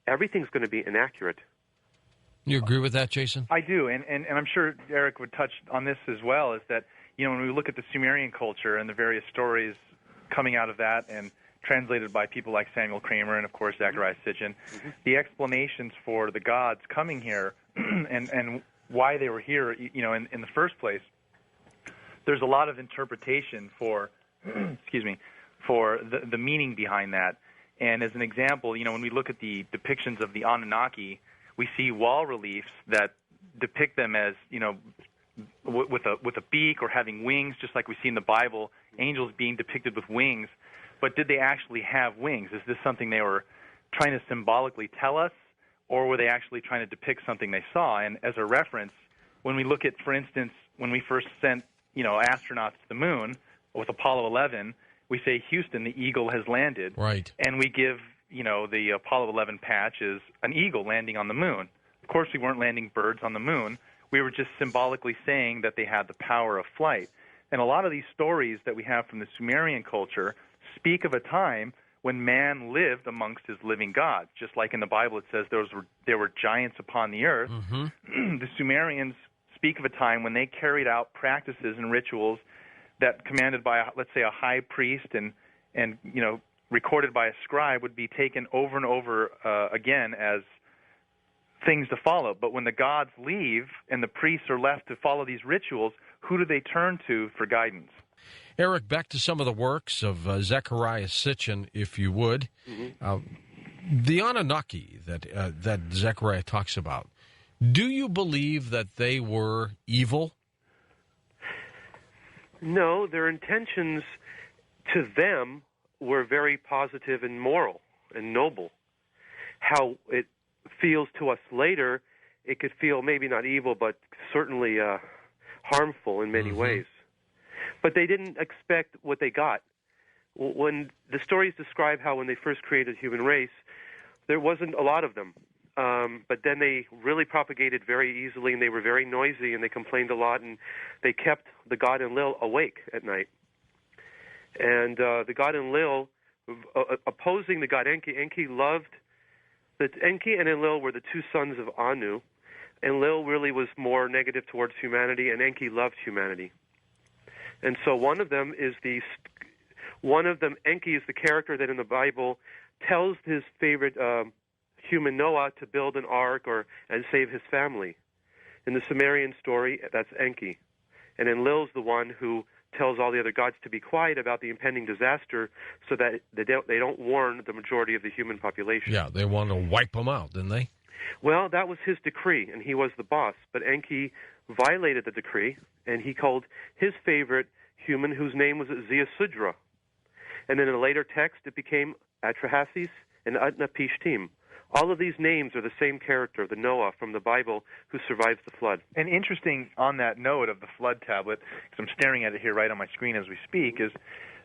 everything's going to be inaccurate. You agree with that, Jason? I do, and I'm sure Eric would touch on this as well, is that, when we look at the Sumerian culture and the various stories coming out of that and translated by people like Samuel Kramer and, of course, Zacharias Sitchin, the explanations for the gods coming here and why they were here, in the first place, there's a lot of interpretation for, for the meaning behind that. And as an example, when we look at the depictions of the Anunnaki, we see wall reliefs that depict them as, with a beak or having wings, just like we see in the Bible, angels being depicted with wings. But did they actually have wings? Is this something they were trying to symbolically tell us, or were they actually trying to depict something they saw? And as a reference, when we look at, for instance, when we first sent, astronauts to the moon with Apollo 11, we say, Houston, the eagle has landed. Right. And we give, the Apollo 11 patch is an eagle landing on the moon. Of course, we weren't landing birds on the moon. We were just symbolically saying that they had the power of flight. And a lot of these stories that we have from the Sumerian culture speak of a time when man lived amongst his living gods. Just like in the Bible it says there were giants upon the earth. The Sumerians speak of a time when they carried out practices and rituals that commanded by, let's say, a high priest and recorded by a scribe would be taken over and over again as things to follow. But when the gods leave and the priests are left to follow these rituals, who do they turn to for guidance? Eric, back to some of the works of Zacharias Sitchin, if you would. The Anunnaki that Zechariah talks about, do you believe that they were evil? No, their intentions to them were very positive and moral and noble. How it feels to us later, it could feel maybe not evil, but certainly harmful in many ways. But they didn't expect what they got. When the stories describe how when they first created the human race, there wasn't a lot of them. But then they really propagated very easily, and they were very noisy, and they complained a lot, and they kept the god Enlil awake at night. And the god Enlil, opposing the god Enki, Enki and Enlil were the two sons of Anu. Enlil really was more negative towards humanity, and Enki loved humanity. And so one of them, Enki, is the character that in the Bible tells his favorite human Noah to build an ark and save his family. In the Sumerian story, that's Enki. And Enlil's the one who tells all the other gods to be quiet about the impending disaster so that they don't warn the majority of the human population. Yeah, they wanted to wipe them out, didn't they? Well, that was his decree, and he was the boss. But Enki violated the decree, and he called his favorite human, whose name was Ziusudra. And then in a later text, it became Atrahasis and Utnapishtim. All of these names are the same character, the Noah from the Bible, who survives the flood. And interesting on that note of the flood tablet, because I'm staring at it here right on my screen as we speak, is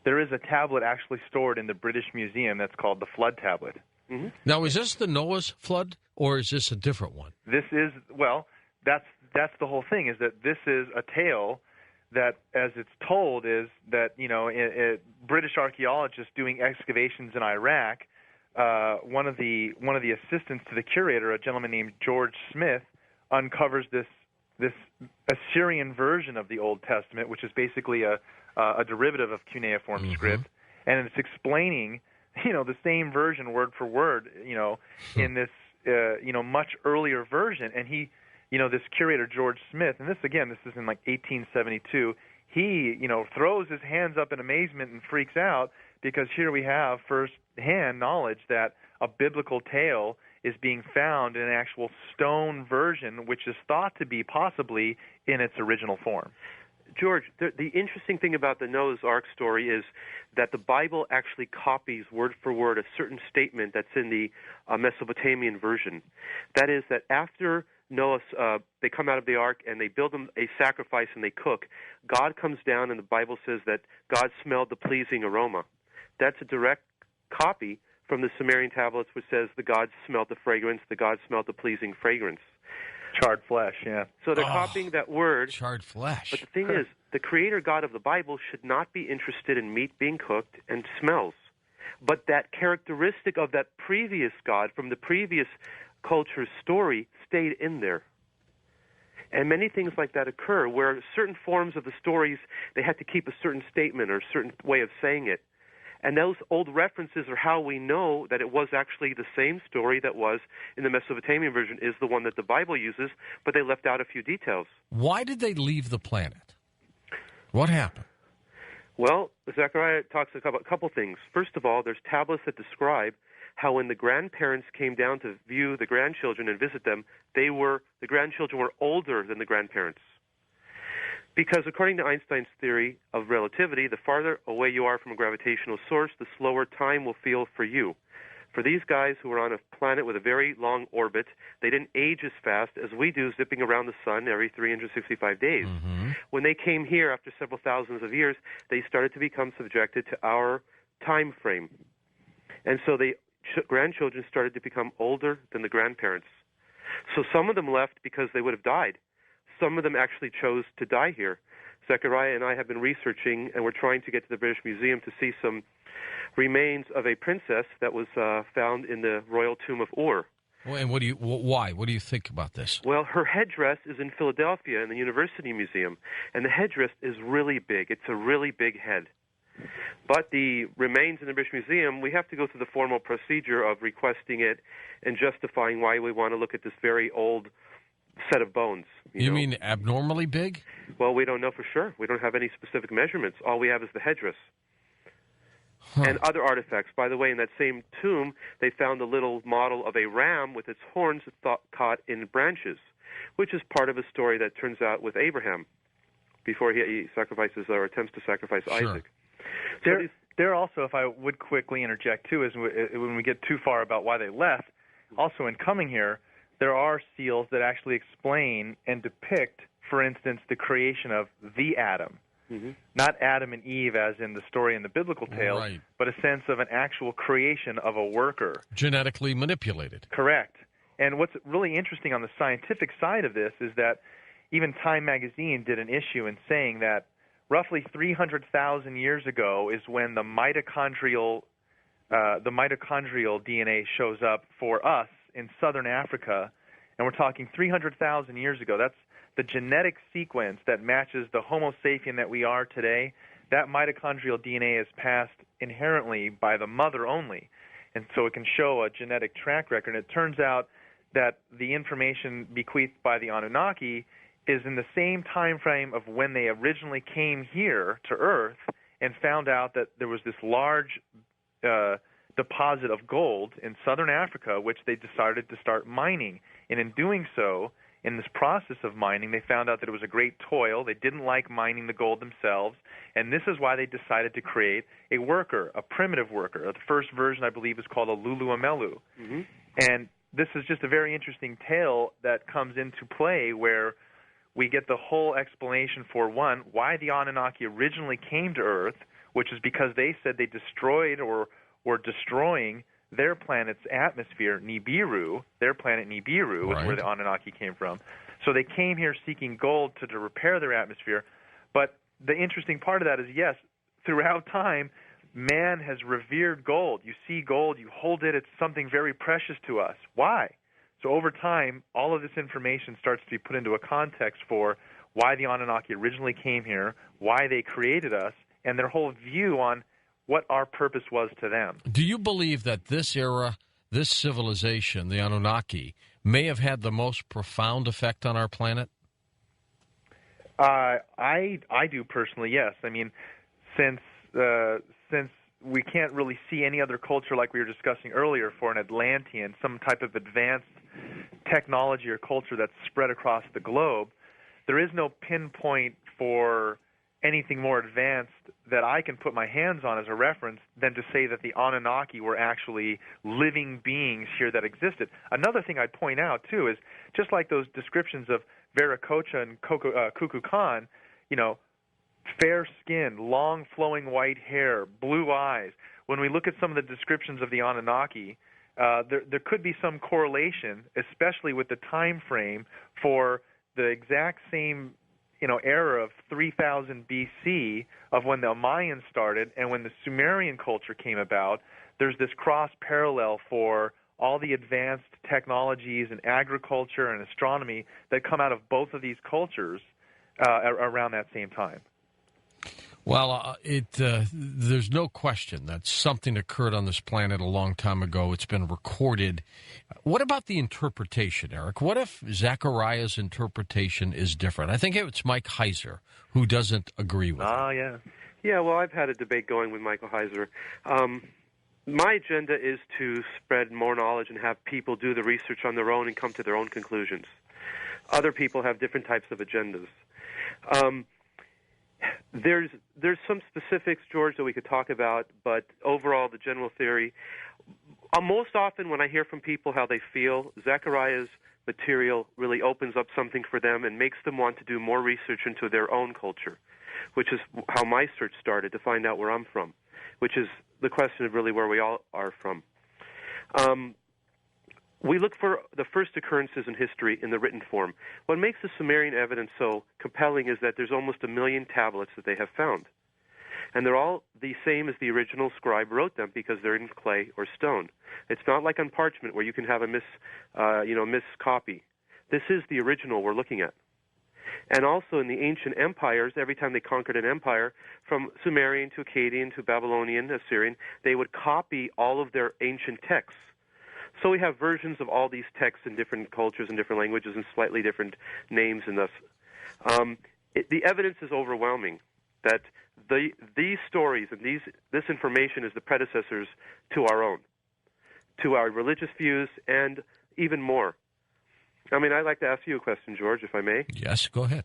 there is a tablet actually stored in the British Museum that's called the Flood Tablet. Mm-hmm. Now, is this the Noah's flood, or is this a different one? This is, well, that's the whole thing, is that this is a tale that, as it's told, is that, British archaeologists doing excavations in Iraq, one of the assistants to the curator, a gentleman named George Smith, uncovers this Assyrian version of the Old Testament, which is basically a derivative of cuneiform script, and it's explaining, the same version word for word, in this, much earlier version. And he, this curator George Smith, and this is in like 1872. He, throws his hands up in amazement and freaks out because here we have first-hand knowledge that a biblical tale is being found in an actual stone version, which is thought to be possibly in its original form. George, the interesting thing about the Noah's Ark story is that the Bible actually copies word for word a certain statement that's in the Mesopotamian version. That is that after Noah, they come out of the ark and they build them a sacrifice and they cook, God comes down and the Bible says that God smelled the pleasing aroma. That's a direct copy from the Sumerian tablets, which says the gods smelled the fragrance, the gods smelled the pleasing fragrance. Charred flesh, yeah. So they're copying that word. Charred flesh. But the thing is, the creator God of the Bible should not be interested in meat being cooked and smells. But that characteristic of that previous God from the previous culture's story stayed in there. And many things like that occur where certain forms of the stories, they had to keep a certain statement or a certain way of saying it. And those old references are how we know that it was actually the same story that was in the Mesopotamian version is the one that the Bible uses, but they left out a few details. Why did they leave the planet? What happened? Well, Zechariah talks about a couple things. First of all, there's tablets that describe how when the grandparents came down to view the grandchildren and visit them, the grandchildren were older than the grandparents. Because according to Einstein's theory of relativity, the farther away you are from a gravitational source, the slower time will feel for you. For these guys who were on a planet with a very long orbit, they didn't age as fast as we do, zipping around the sun every 365 days. Mm-hmm. When they came here after several thousands of years, they started to become subjected to our time frame. And so the grandchildren started to become older than the grandparents. So some of them left because they would have died. Some of them actually chose to die here. Zechariah and I have been researching, and we're trying to get to the British Museum to see some remains of a princess that was found in the royal tomb of Ur. Well, and why? What do you think about this? Well, her headdress is in Philadelphia in the University Museum, and the headdress is really big. It's a really big head. But the remains in the British Museum, we have to go through the formal procedure of requesting it and justifying why we want to look at this very old set of bones. You mean abnormally big? Well, we don't know for sure. We don't have any specific measurements. All we have is the headdress. And other artifacts. By the way, in that same tomb, they found a little model of a ram with its horns caught in branches, which is part of a story that turns out with Abraham before he sacrifices or attempts to sacrifice Isaac. There also, if I would quickly interject too, is when we get too far about why they left, also in coming here, there are seals that actually explain and depict, for instance, the creation of the Adam. Mm-hmm. Not Adam and Eve as in the story in the biblical tale, right, but a sense of an actual creation of a worker. Genetically manipulated. Correct. And what's really interesting on the scientific side of this is that even Time magazine did an issue in saying that roughly 300,000 years ago is when the mitochondrial DNA shows up for us in southern Africa, and we're talking 300,000 years ago. That's the genetic sequence that matches the Homo sapien that we are today. That mitochondrial DNA is passed inherently by the mother only, and so it can show a genetic track record. And it turns out that the information bequeathed by the Anunnaki is in the same time frame of when they originally came here to Earth and found out that there was this large deposit of gold in southern Africa, which they decided to start mining. And in doing so, in this process of mining, they found out that it was a great toil. They didn't like mining the gold themselves, and this is why they decided to create a worker, a primitive worker. The first version, I believe, is called a Luluamelu. Mm-hmm. And this is just a very interesting tale that comes into play where we get the whole explanation for, one, why the Anunnaki originally came to Earth, which is because they said they destroyed or were destroying their planet's atmosphere, Nibiru. Their planet Nibiru is where the Anunnaki came from. So they came here seeking gold to repair their atmosphere. But the interesting part of that is, yes, throughout time, man has revered gold. You see gold, you hold it, it's something very precious to us. Why? So over time, all of this information starts to be put into a context for why the Anunnaki originally came here, why they created us, and their whole view on what our purpose was to them. Do you believe that this era, this civilization, the Anunnaki, may have had the most profound effect on our planet? I do personally, yes. I mean, since we can't really see any other culture like we were discussing earlier for an Atlantean, some type of advanced technology or culture that's spread across the globe, there is no pinpoint for anything more advanced that I can put my hands on as a reference than to say that the Anunnaki were actually living beings here that existed. Another thing I'd point out, too, is just like those descriptions of Viracocha and Kukulkan Khan, you know, fair skin, long flowing white hair, blue eyes. When we look at some of the descriptions of the Anunnaki, there could be some correlation, especially with the time frame for the exact same era of 3000 BC of when the Mayans started and when the Sumerian culture came about. There's this cross parallel for all the advanced technologies in agriculture and astronomy that come out of both of these cultures around that same time. Well, there's no question that something occurred on this planet a long time ago. It's been recorded. What about the interpretation, Eric? What if Zechariah's interpretation is different? I think it's Mike Heiser who doesn't agree with it. Yeah. Yeah, well, I've had a debate going with Michael Heiser. My agenda is to spread more knowledge and have people do the research on their own and come to their own conclusions. Other people have different types of agendas. There's some specifics, George, that we could talk about, but overall, the general theory, most often when I hear from people how they feel, Zechariah's material really opens up something for them and makes them want to do more research into their own culture, which is how my search started to find out where I'm from, which is the question of really where we all are from. We look for the first occurrences in history in the written form. What makes the Sumerian evidence so compelling is that there's almost 1 million tablets that they have found. And they're all the same as the original scribe wrote them because they're in clay or stone. It's not like on parchment where you can have a miscopy. This is the original we're looking at. And also in the ancient empires, every time they conquered an empire, from Sumerian to Akkadian to Babylonian, Assyrian, they would copy all of their ancient texts. So we have versions of all these texts in different cultures and different languages and slightly different names in this. The evidence is overwhelming that these stories and this information is the predecessors to our own, to our religious views, and even more. I mean, I'd like to ask you a question, George, if I may. Yes, go ahead.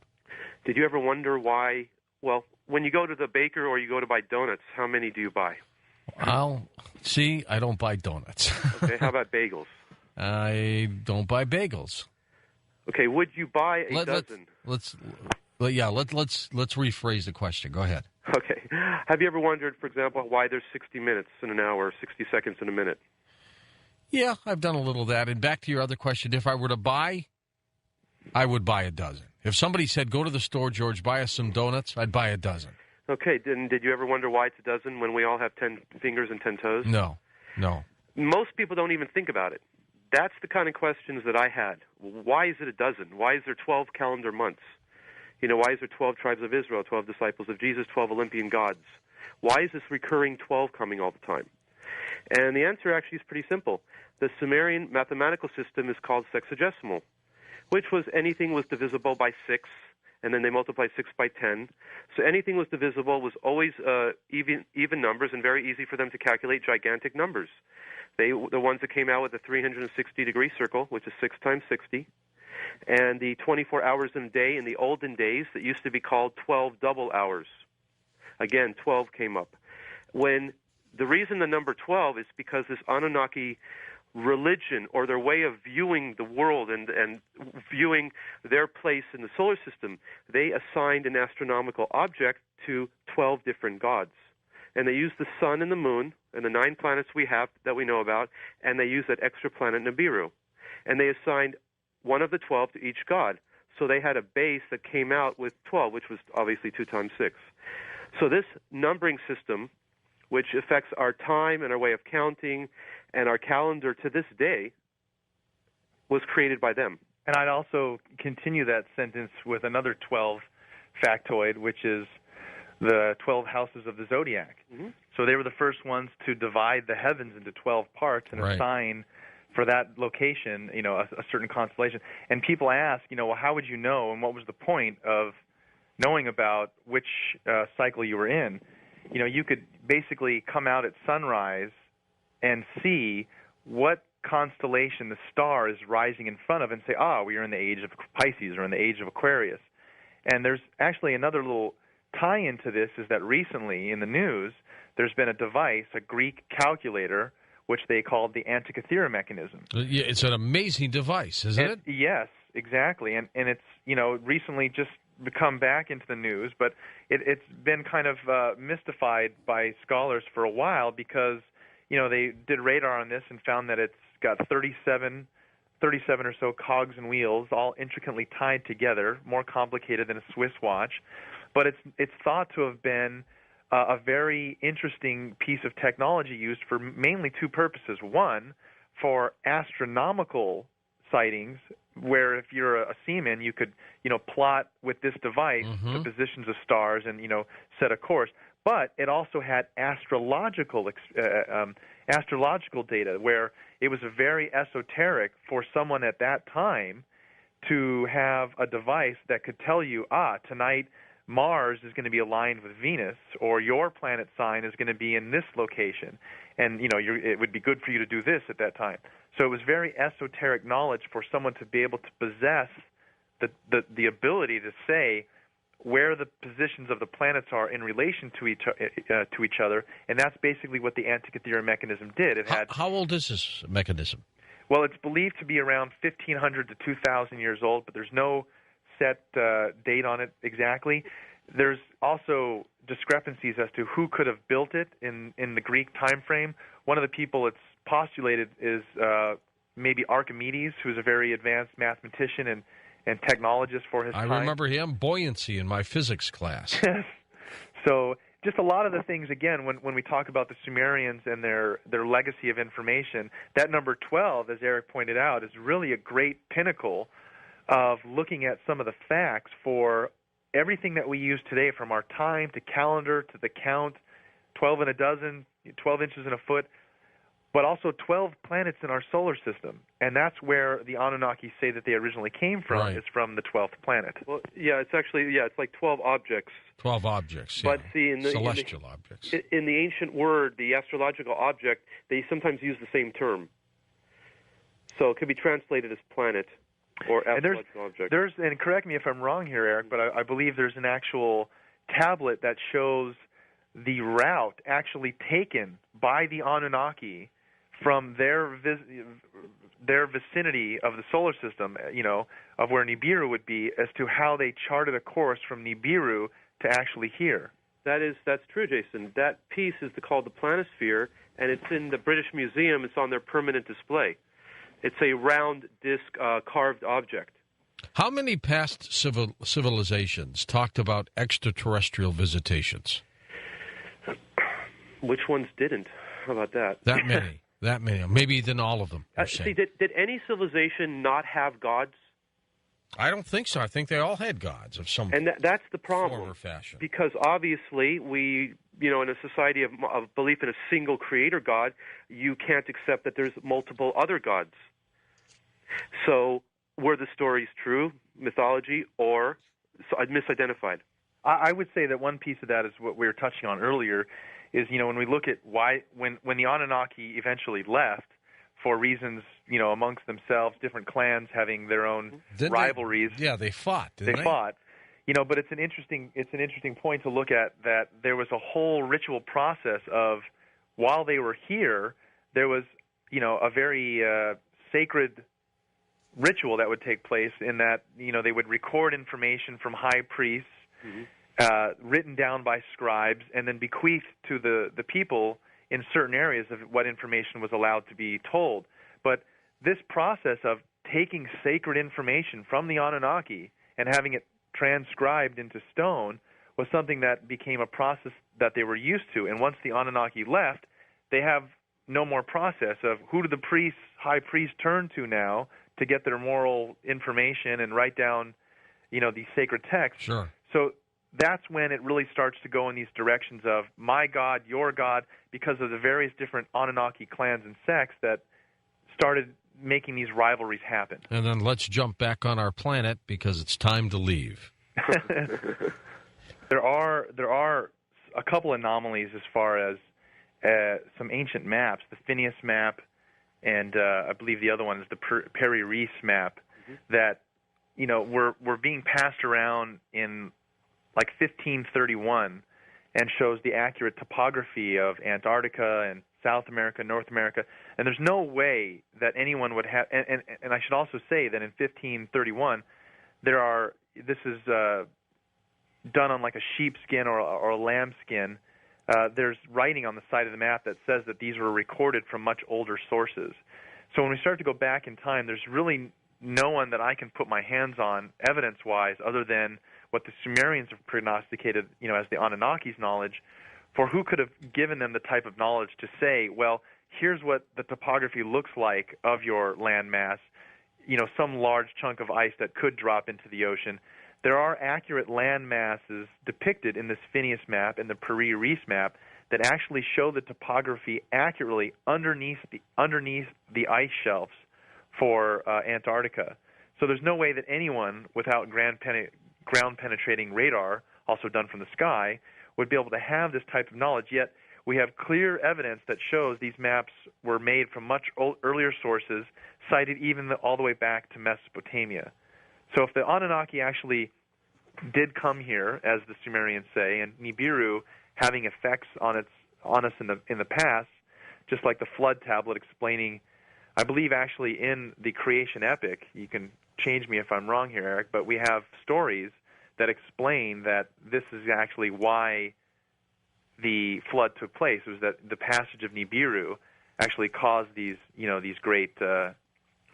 Did you ever wonder why Well, when you go to the baker or you go to buy donuts, how many do you buy? I don't buy donuts. Okay, how about bagels? I don't buy bagels. Okay, would you buy a dozen? Let's rephrase the question. Go ahead. Okay. Have you ever wondered, for example, why there's 60 minutes in an hour, 60 seconds in a minute? Yeah, I've done a little of that. And back to your other question, if I were to buy, I would buy a dozen. If somebody said, go to the store, George, buy us some donuts, I'd buy a dozen. Okay, then did you ever wonder why it's a dozen when we all have 10 fingers and 10 toes? No. Most people don't even think about it. That's the kind of questions that I had. Why is it a dozen? Why is there 12 calendar months? Why is there 12 tribes of Israel, 12 disciples of Jesus, 12 Olympian gods? Why is this recurring 12 coming all the time? And the answer actually is pretty simple. The Sumerian mathematical system is called sexagesimal, which was anything was divisible by 6, and then they multiplied 6 by 10. So anything was divisible was always even numbers and very easy for them to calculate gigantic numbers. The ones that came out with the 360-degree circle, which is 6 times 60, and the 24 hours in a day in the olden days that used to be called 12 double hours. Again, 12 came up. The reason the number 12 is because this Anunnaki religion or their way of viewing the world and viewing their place in the solar system, they assigned an astronomical object to 12 different gods. And they used the sun and the moon and the 9 planets we have that we know about, and they used that extra planet Nibiru. And they assigned one of the 12 to each god. So they had a base that came out with 12, which was obviously 2 times 6. So this numbering system, which affects our time and our way of counting and our calendar to this day, was created by them. And I'd also continue that sentence with another 12 factoid, which is the 12 houses of the zodiac. Mm-hmm. So they were the first ones to divide the heavens into 12 parts and assign for that location, a certain constellation. And people ask, well, how would you know, and what was the point of knowing about which cycle you were in? You could basically come out at sunrise and see what constellation the star is rising in front of and say, we are in the age of Pisces or in the age of Aquarius. And there's actually another little tie-in to this is that recently in the news there's been a device, a Greek calculator, which they called the Antikythera mechanism. Yeah, it's an amazing device, isn't it? Yes, exactly. And it's, recently just come back into the news, but it's been kind of mystified by scholars for a while because, they did radar on this and found that it's got 37 or so cogs and wheels, all intricately tied together, more complicated than a Swiss watch. But it's thought to have been a very interesting piece of technology used for mainly 2 purposes. One, for astronomical sightings, where if you're a seaman, you could, plot with this device the positions of stars and, set a course. But it also had astrological data, where it was very esoteric for someone at that time to have a device that could tell you, tonight Mars is going to be aligned with Venus, or your planet sign is going to be in this location, and it would be good for you to do this at that time. So it was very esoteric knowledge for someone to be able to possess the ability to say where the positions of the planets are in relation to each other, and that's basically what the Antikythera mechanism did. It had how old is this mechanism? Well, it's believed to be around 1,500 to 2,000 years old, but there's no set date on it exactly. There's also discrepancies as to who could have built it in the Greek time frame. One of the people it's postulated is maybe Archimedes, who's a very advanced mathematician and technologist for his time. I remember him, buoyancy, in my physics class. So just a lot of the things, again, when we talk about the Sumerians and their legacy of information, that number 12, as Eric pointed out, is really a great pinnacle of looking at some of the facts for everything that we use today, from our time to calendar to the count, 12 and a dozen, 12 inches in a foot, but also 12 planets in our solar system. And that's where the Anunnaki say that they originally came from, is from the 12th planet. Well, it's like 12 objects. 12 objects, But see, celestial objects. In the ancient word, the astrological object, they sometimes use the same term. So it could be translated as planet or astrological object. And correct me if I'm wrong here, Eric, but I believe there's an actual tablet that shows the route actually taken by the Anunnaki from their vicinity of the solar system, of where Nibiru would be, as to how they charted a course from Nibiru to actually here. That's true, Jason. That piece is called the planisphere, and it's in the British Museum. It's on their permanent display. It's a round disc carved object. How many past civilizations talked about extraterrestrial visitations? Which ones didn't? How about that? That many. That many. Maybe then all of them. See, did any civilization not have gods? I don't think so. I think they all had gods of some that's the problem, form or fashion. Because obviously we, in a society of belief in a single creator God, you can't accept that there's multiple other gods. So were the stories true, mythology, or misidentified? I would say that one piece of that is what we were touching on earlier, is, when we look at why, when the Anunnaki eventually left, for reasons, amongst themselves, different clans having their own rivalries. They fought. They fought. But it's an interesting point to look at, that there was a whole ritual process of, while they were here, there was, a very sacred ritual that would take place, in that, they would record information from high priests, written down by scribes, and then bequeathed to the people in certain areas of what information was allowed to be told. But this process of taking sacred information from the Anunnaki and having it transcribed into stone was something that became a process that they were used to. And once the Anunnaki left, they have no more process of who do the high priests turn to now to get their moral information and write down, these sacred texts. Sure. So that's when it really starts to go in these directions of my God, your God, because of the various different Anunnaki clans and sects that started making these rivalries happen. And then let's jump back on our planet, because it's time to leave. There are a couple anomalies as far as some ancient maps, the Phineas map, and I believe the other one is the Peri-Reis map, that were being passed around in like 1531, and shows the accurate topography of Antarctica and South America, North America, and there's no way that anyone would have. And I should also say that in 1531, this is done on like a sheepskin or a lambskin. There's writing on the side of the map that says that these were recorded from much older sources. So when we start to go back in time, there's really no one that I can put my hands on evidence-wise, other than what the Sumerians have prognosticated, as the Anunnaki's knowledge, for who could have given them the type of knowledge to say, well, here's what the topography looks like of your land mass, some large chunk of ice that could drop into the ocean. There are accurate land masses depicted in this Phineas map and the Peri-Reis map that actually show the topography accurately underneath the ice shelves for Antarctica. So there's no way that anyone without ground-penetrating radar, also done from the sky, would be able to have this type of knowledge. Yet we have clear evidence that shows these maps were made from much earlier sources, cited even all the way back to Mesopotamia. So if the Anunnaki actually did come here, as the Sumerians say, and Nibiru having effects on us in the past, just like the flood tablet explaining, I believe actually in the creation epic, you can change me if I'm wrong here, Eric, but we have stories that explain that this is actually why the flood took place. It was that the passage of Nibiru actually caused these great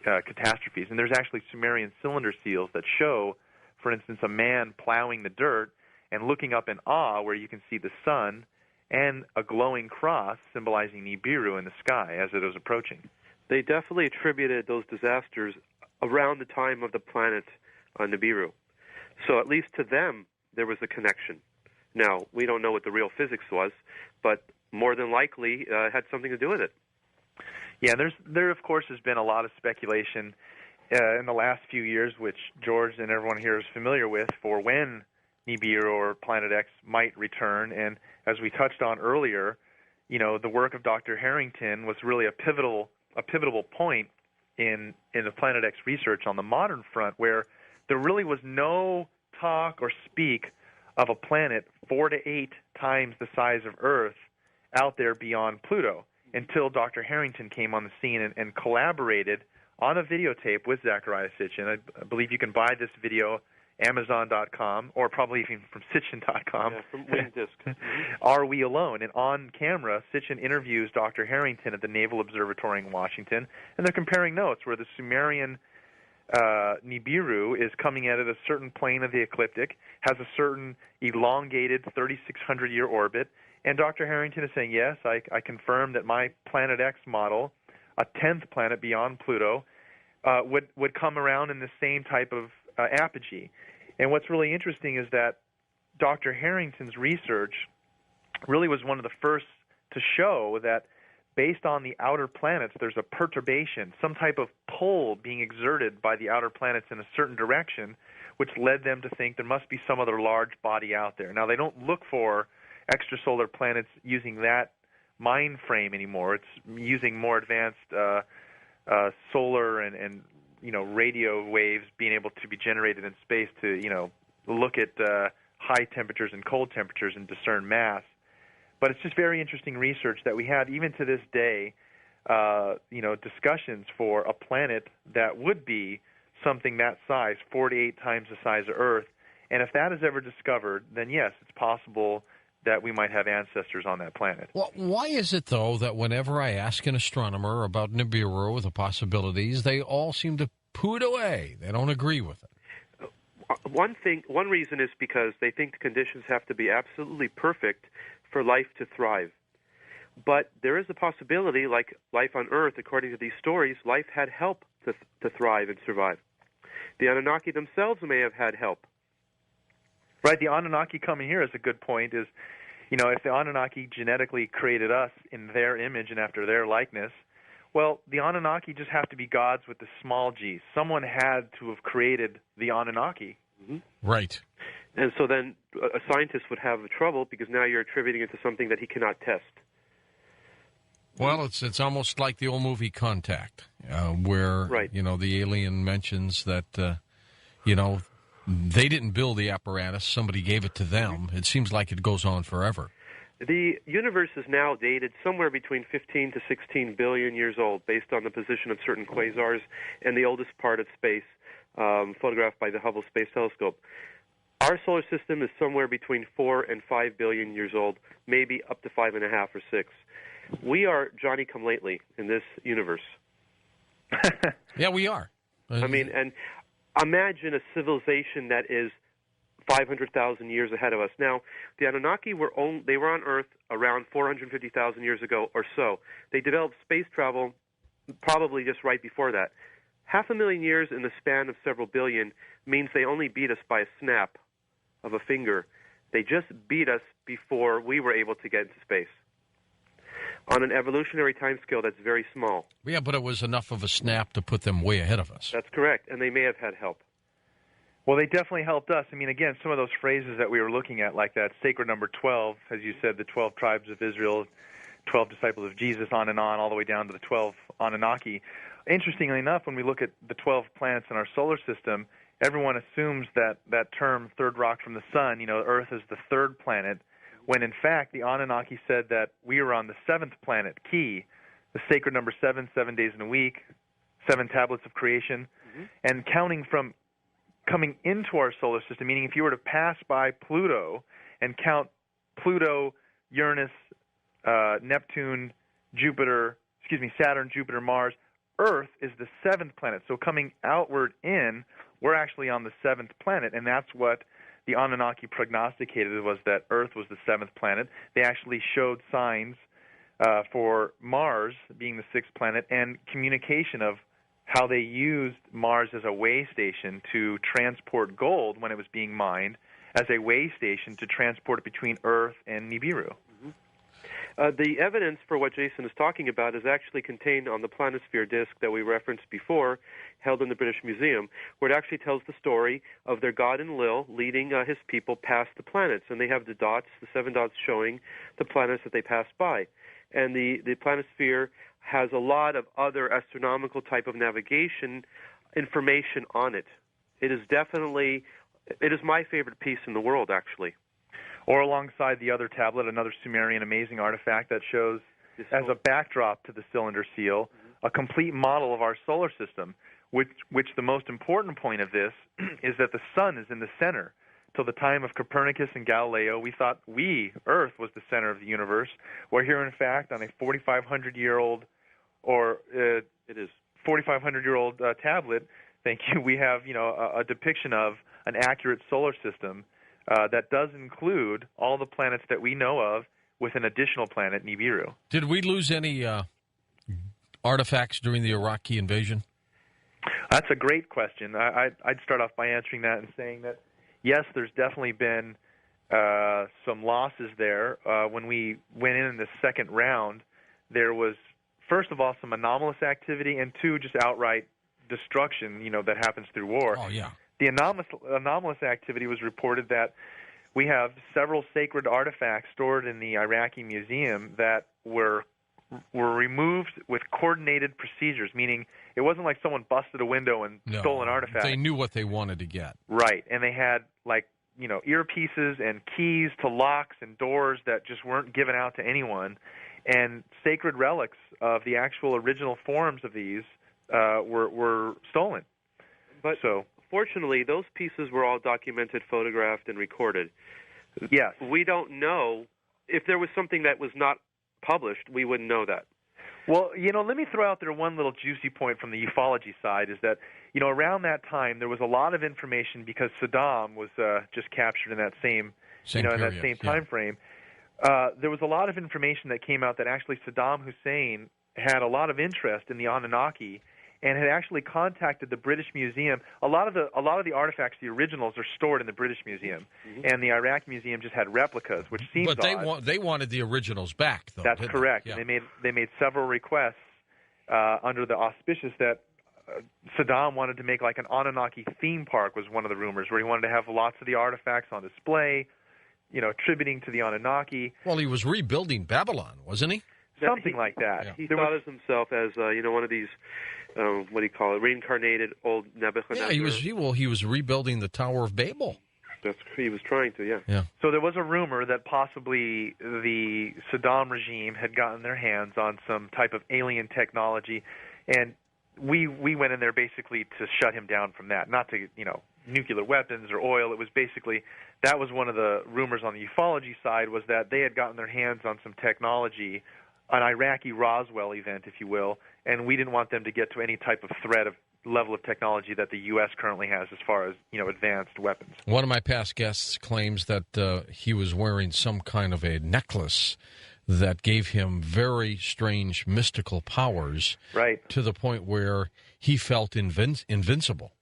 catastrophes. And there's actually Sumerian cylinder seals that show, for instance, a man plowing the dirt and looking up in awe, where you can see the sun and a glowing cross symbolizing Nibiru in the sky as it was approaching. They definitely attributed those disasters around the time of the planet Nibiru. So at least to them, there was a connection. Now, we don't know what the real physics was, but more than likely it had something to do with it. Yeah, there of course has been a lot of speculation in the last few years, which George and everyone here is familiar with, for when Nibiru or Planet X might return. And as we touched on earlier, the work of Dr. Harrington was really a pivotal point in the Planet X research on the modern front, where there really was no talk or speak of a planet 4 to 8 times the size of Earth out there beyond Pluto, until Dr. Harrington came on the scene and collaborated on a videotape with Zecharia Sitchin. I believe you can buy this video Amazon.com, or probably even from Sitchin.com. Yeah, from Wing Disc. Are We Alone? And on camera, Sitchin interviews Dr. Harrington at the Naval Observatory in Washington, and they're comparing notes where the Sumerian Nibiru is coming at a certain plane of the ecliptic, has a certain elongated 3,600-year orbit, and Dr. Harrington is saying, yes, I confirm that my Planet X model, a 10th planet beyond Pluto, would come around in the same type of apogee. And what's really interesting is that Dr. Harrington's research really was one of the first to show that based on the outer planets, there's a perturbation, some type of pull being exerted by the outer planets in a certain direction, which led them to think there must be some other large body out there. Now, they don't look for extrasolar planets using that mind frame anymore. It's using more advanced solar and radio waves being able to be generated in space to, look at high temperatures and cold temperatures and discern mass. But it's just very interesting research that we have, even to this day, discussions for a planet that would be something that size, 4 to 8 times the size of Earth. And if that is ever discovered, then yes, it's possible that we might have ancestors on that planet. Well, why is it, though, that whenever I ask an astronomer about Nibiru, the possibilities, they all seem to poo it away? They don't agree with it. One reason is because they think the conditions have to be absolutely perfect for life to thrive. But there is a possibility, like life on Earth, according to these stories, life had help to thrive and survive. The Anunnaki themselves may have had help. Right, the Anunnaki coming here is a good point, is, if the Anunnaki genetically created us in their image and after their likeness, well, the Anunnaki just have to be gods with the small g. Someone had to have created the Anunnaki. Mm-hmm. Right. And so then a scientist would have trouble because now you're attributing it to something that he cannot test. Well, it's almost like the old movie Contact, where, right. The alien mentions that, they didn't build the apparatus, somebody gave it to them. It seems like it goes on forever. The universe is now dated somewhere between 15 to 16 billion years old, based on the position of certain quasars and the oldest part of space, photographed by the Hubble Space Telescope. Our solar system is somewhere between 4 and 5 billion years old, maybe up to 5.5 or 6. We are Johnny-come-lately in this universe. Yeah, we are. I mean, and imagine a civilization that is 500,000 years ahead of us. Now, the Anunnaki were on Earth around 450,000 years ago or so. They developed space travel probably just right before that. 500,000 years in the span of several billion means they only beat us by a snap of a finger. They just beat us before we were able to get into space. On an evolutionary timescale, that's very small. Yeah, but it was enough of a snap to put them way ahead of us. That's correct, and they may have had help. Well, they definitely helped us. I mean, again, some of those phrases that we were looking at, like that sacred number 12, as you said, the 12 tribes of Israel, 12 disciples of Jesus, on and on, all the way down to the 12 Anunnaki. Interestingly enough, when we look at the 12 planets in our solar system, everyone assumes that term, third rock from the sun, Earth is the third planet, when in fact the Anunnaki said that we were on the 7th planet, Ki, the sacred number 7, 7 days in a week, 7 tablets of creation, and counting from coming into our solar system, meaning if you were to pass by Pluto and count Pluto, Uranus, Neptune, Saturn, Jupiter, Mars, Earth is the 7th planet. So coming outward in, we're actually on the 7th planet, and that's what the Anunnaki prognosticated, was that Earth was the 7th planet. They actually showed signs for Mars being the 6th planet, and communication of how they used Mars as a way station to transport gold when it was being mined, as a way station to transport it between Earth and Nibiru. The evidence for what Jason is talking about is actually contained on the planisphere disk that we referenced before, held in the British Museum, where it actually tells the story of their god Enlil leading his people past the planets. And they have the 7 dots showing the planets that they passed by. And the planisphere has a lot of other astronomical type of navigation information on it. It is my favorite piece in the world, actually. Or alongside the other tablet, another Sumerian amazing artifact that shows, as a backdrop to the cylinder seal, a complete model of our solar system, which the most important point of this is that the sun is in the center. Till the time of Copernicus and Galileo, we thought Earth, was the center of the universe. Where here, in fact, on a 4,500-year-old, it is 4,500-year-old tablet, thank you, we have a depiction of an accurate solar system that does include all the planets that we know of, with an additional planet, Nibiru. Did we lose any artifacts during the Iraqi invasion? That's a great question. I'd start off by answering that and saying that, yes, there's definitely been some losses there. When we went in the second round, there was, first of all, some anomalous activity, and two, just outright destruction, that happens through war. Oh, yeah. The anomalous activity was reported that we have several sacred artifacts stored in the Iraqi museum that were removed with coordinated procedures, meaning it wasn't like someone busted a window and stole an artifact. They knew what they wanted to get. Right, and they had earpieces and keys to locks and doors that just weren't given out to anyone, and sacred relics of the actual original forms of these were stolen. But fortunately, those pieces were all documented, photographed, and recorded. Yes. We don't know if there was something that was not published. We wouldn't know that. Well, let me throw out there one little juicy point from the ufology side is that, around that time there was a lot of information because Saddam was just captured in that same period, in that same time frame. There was a lot of information that came out that actually Saddam Hussein had a lot of interest in the Anunnaki and had actually contacted the British Museum. A lot of the artifacts, the originals, are stored in the British Museum, and the Iraq Museum just had replicas, which seems odd. But they wanted the originals back, though. That's correct. Yeah. And they made several requests under the auspicious that Saddam wanted to make like an Anunnaki theme park, was one of the rumors, where he wanted to have lots of the artifacts on display, attributing to the Anunnaki. Well, he was rebuilding Babylon, wasn't he? Something like that. Yeah. He thought of himself as one of these what do you call it, reincarnated old Nebuchadnezzar. Yeah, he was rebuilding the Tower of Babel. He was trying to, yeah. So there was a rumor that possibly the Saddam regime had gotten their hands on some type of alien technology, and we went in there basically to shut him down from that, not to nuclear weapons or oil. It was basically, that was one of the rumors on the ufology side, was that they had gotten their hands on some technology, an Iraqi Roswell event, if you will, and we didn't want them to get to any type of threat of level of technology that the U.S. currently has as far as, advanced weapons. One of my past guests claims that he was wearing some kind of a necklace that gave him very strange mystical powers, right, to the point where he felt invincible.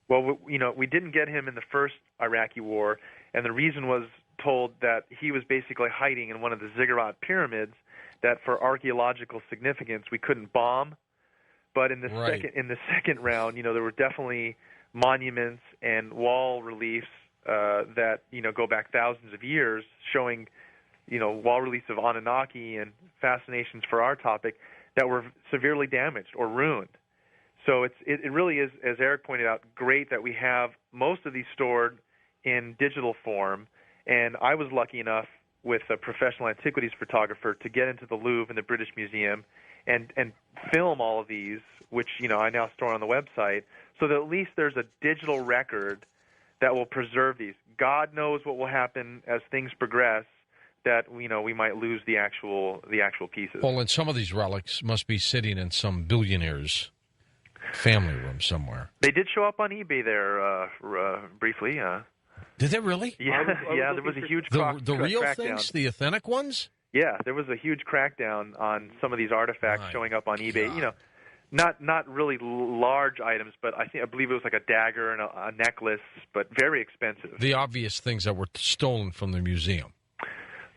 Well, we didn't get him in the first Iraqi war, and the reason was told that he was basically hiding in one of the ziggurat pyramids that for archaeological significance we couldn't bomb. But in the second round, there were definitely monuments and wall reliefs that go back thousands of years, showing wall reliefs of Anunnaki and fascinations for our topic that were severely damaged or ruined. So it really is, as Eric pointed out, great that we have most of these stored in digital form. And I was lucky enough, with a professional antiquities photographer, to get into the Louvre and the British Museum and film all of these, which I now store on the website, so that at least there's a digital record that will preserve these. God knows what will happen as things progress, that we might lose the actual pieces. Well, and some of these relics must be sitting in some billionaire's family room somewhere. They did show up on eBay there briefly. Did they really? Yeah, there was a huge crackdown. The real things, the authentic ones? Yeah, there was a huge crackdown on some of these artifacts showing up on eBay. Not really large items, but I believe it was like a dagger and a necklace, but very expensive. The obvious things that were stolen from the museum.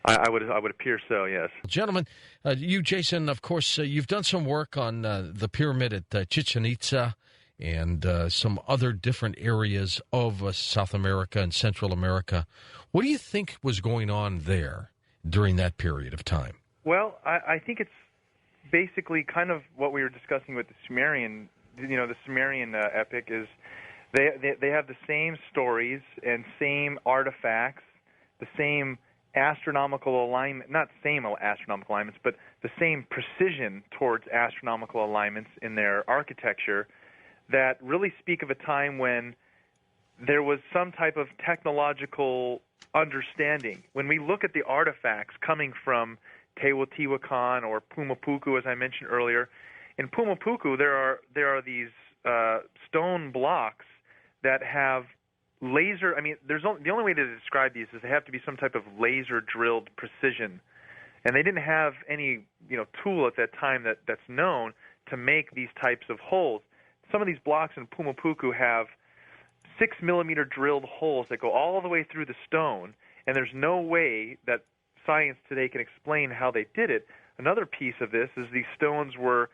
I would appear so, yes. Gentlemen, you, Jason, of course, you've done some work on the pyramid at Chichen Itza and some other different areas of South America and Central America. What do you think was going on there during that period of time? Well, I think it's basically kind of what we were discussing with the Sumerian. The Sumerian epic is they have the same stories and same artifacts, the same astronomical alignment, not same astronomical alignments, but the same precision towards astronomical alignments in their architecture that really speak of a time when there was some type of technological understanding. When we look at the artifacts coming from Teotihuacan or Pumapuku, as I mentioned earlier, in Pumapuku there are these stone blocks that have laser. I mean, the only way to describe these is they have to be some type of laser drilled precision, and they didn't have any tool at that time that's known to make these types of holes. Some of these blocks in Pumapuku have 6 millimeter drilled holes that go all the way through the stone, and there's no way that science today can explain how they did it. Another piece of this is these stones were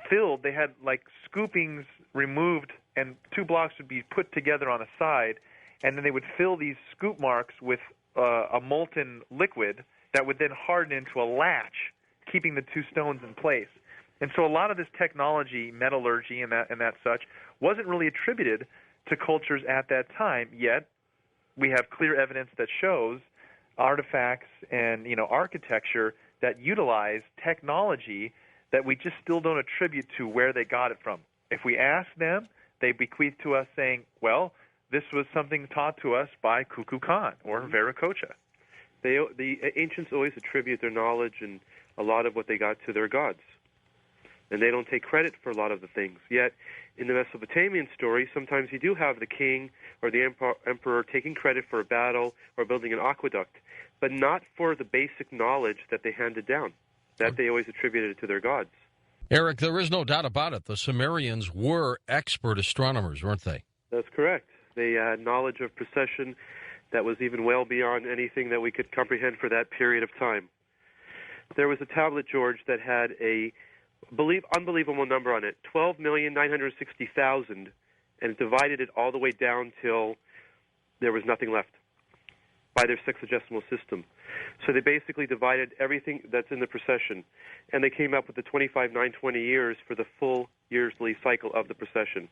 filled. They had like scoopings removed, and 2 blocks would be put together on a side, and then they would fill these scoop marks with a molten liquid that would then harden into a latch, keeping the 2 stones in place. And so a lot of this technology, metallurgy and that such, wasn't really attributed to cultures at that time, yet we have clear evidence that shows artifacts and architecture that utilize technology that we just still don't attribute to where they got it from. If we ask them, they bequeath to us saying, well, this was something taught to us by Kukulkan or Viracocha. The ancients always attribute their knowledge and a lot of what they got to their gods. And they don't take credit for a lot of the things. Yet, in the Mesopotamian story, sometimes you do have the king or the emperor taking credit for a battle or building an aqueduct, but not for the basic knowledge that they handed down, that they always attributed to their gods. Eric, there is no doubt about it. The Sumerians were expert astronomers, weren't they? That's correct. They had knowledge of precession that was even well beyond anything that we could comprehend for that period of time. There was a tablet, George, that had a unbelievable number on it, 12,960,000, and it divided it all the way down till there was nothing left by their sexagesimal system. So they basically divided everything that's in the precession, and they came up with the 25,920 years for the full yearly cycle of the precession.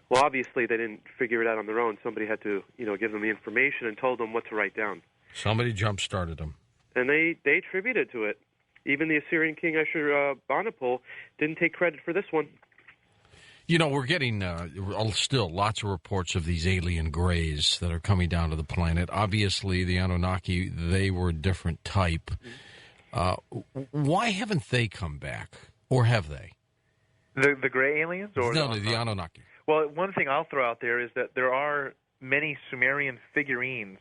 Well, obviously, they didn't figure it out on their own. Somebody had to, give them the information and told them what to write down. Somebody jump-started them. And they attributed to it. Even the Assyrian king Ashurbanipal didn't take credit for this one. We're getting still lots of reports of these alien grays that are coming down to the planet. Obviously, the Anunnaki, they were a different type. Why haven't they come back? Or have they? The gray aliens? Or no, the Anunnaki. Well, one thing I'll throw out there is that there are many Sumerian figurines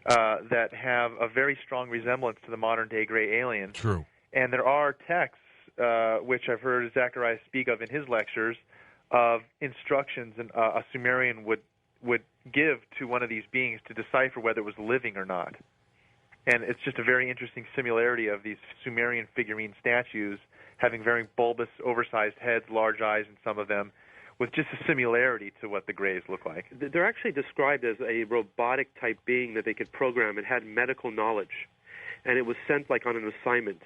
that have a very strong resemblance to the modern-day gray alien. True. And there are texts, which I've heard Zacharias speak of in his lectures, of instructions a Sumerian would give to one of these beings to decipher whether it was living or not. And it's just a very interesting similarity of these Sumerian figurine statues having very bulbous, oversized heads, large eyes in some of them, with just a similarity to what the Greys look like. They're actually described as a robotic-type being that they could program and had medical knowledge, and it was sent like on an assignment.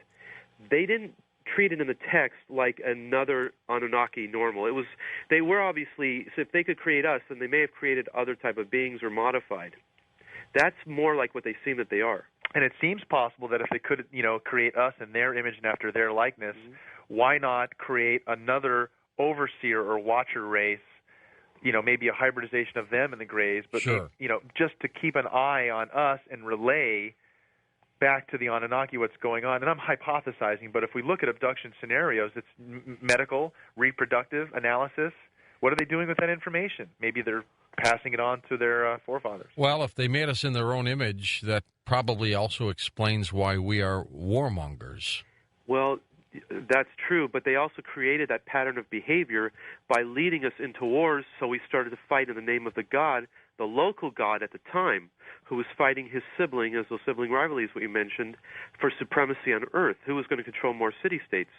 They didn't treat it in the text like another Anunnaki normal. They were obviously, so if they could create us, then they may have created other type of beings or modified. That's more like what they seem that they are. And it seems possible that if they could, create us in their image and after their likeness, why not create another overseer or watcher race, maybe a hybridization of them and the Greys, but sure. Just to keep an eye on us and relay back to the Anunnaki what's going on. And I'm hypothesizing, but if we look at abduction scenarios, it's medical, reproductive analysis. What are they doing with that information? Maybe they're passing it on to their forefathers. Well, if they made us in their own image, that probably also explains why we are warmongers. Well, that's true, but they also created that pattern of behavior by leading us into wars, so we started to fight in the name of the god, the local god at the time, who was fighting his sibling, as those sibling rivalries we mentioned, for supremacy on Earth, who was going to control more city-states.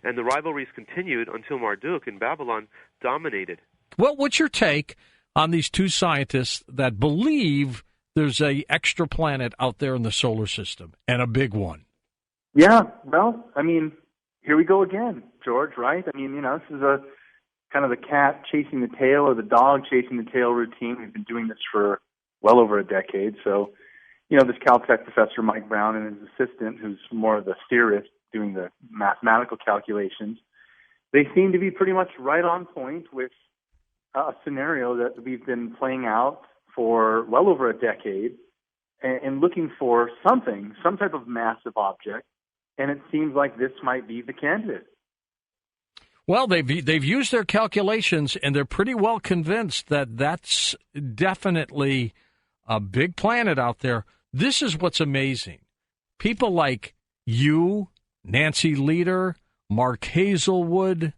And the rivalries continued until Marduk in Babylon dominated. Well, what's your take on these two scientists that believe there's a extra planet out there in the solar system, and a big one? Yeah, well, here we go again, George, right? This is a kind of the cat chasing the tail or the dog chasing the tail routine. We've been doing this for well over a decade. So, this Caltech professor, Mike Brown, and his assistant, who's more of the theorist doing the mathematical calculations, they seem to be pretty much right on point with a scenario that we've been playing out for well over a decade and looking for something, some type of massive object, and it seems like this might be the candidate. Well, they've used their calculations, and they're pretty well convinced that that's definitely a big planet out there. This is what's amazing. People like you, Nancy Leader, Mark Hazelwood,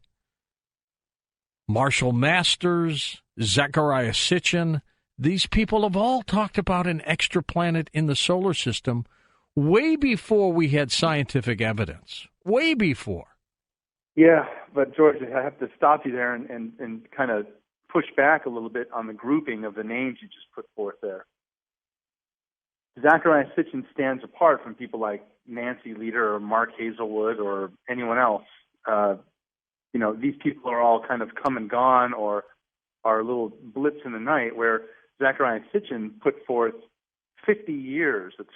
Marshall Masters, Zechariah Sitchin, these people have all talked about an extra planet in the solar system way before we had scientific evidence. Way before. Yeah, but George, I have to stop you there and kind of push back a little bit on the grouping of the names you just put forth there. Zechariah Sitchin stands apart from people like Nancy Leader or Mark Hazelwood or anyone else. These people are all kind of come and gone or are little blips in the night, where Zechariah Sitchin put forth 50 years, it's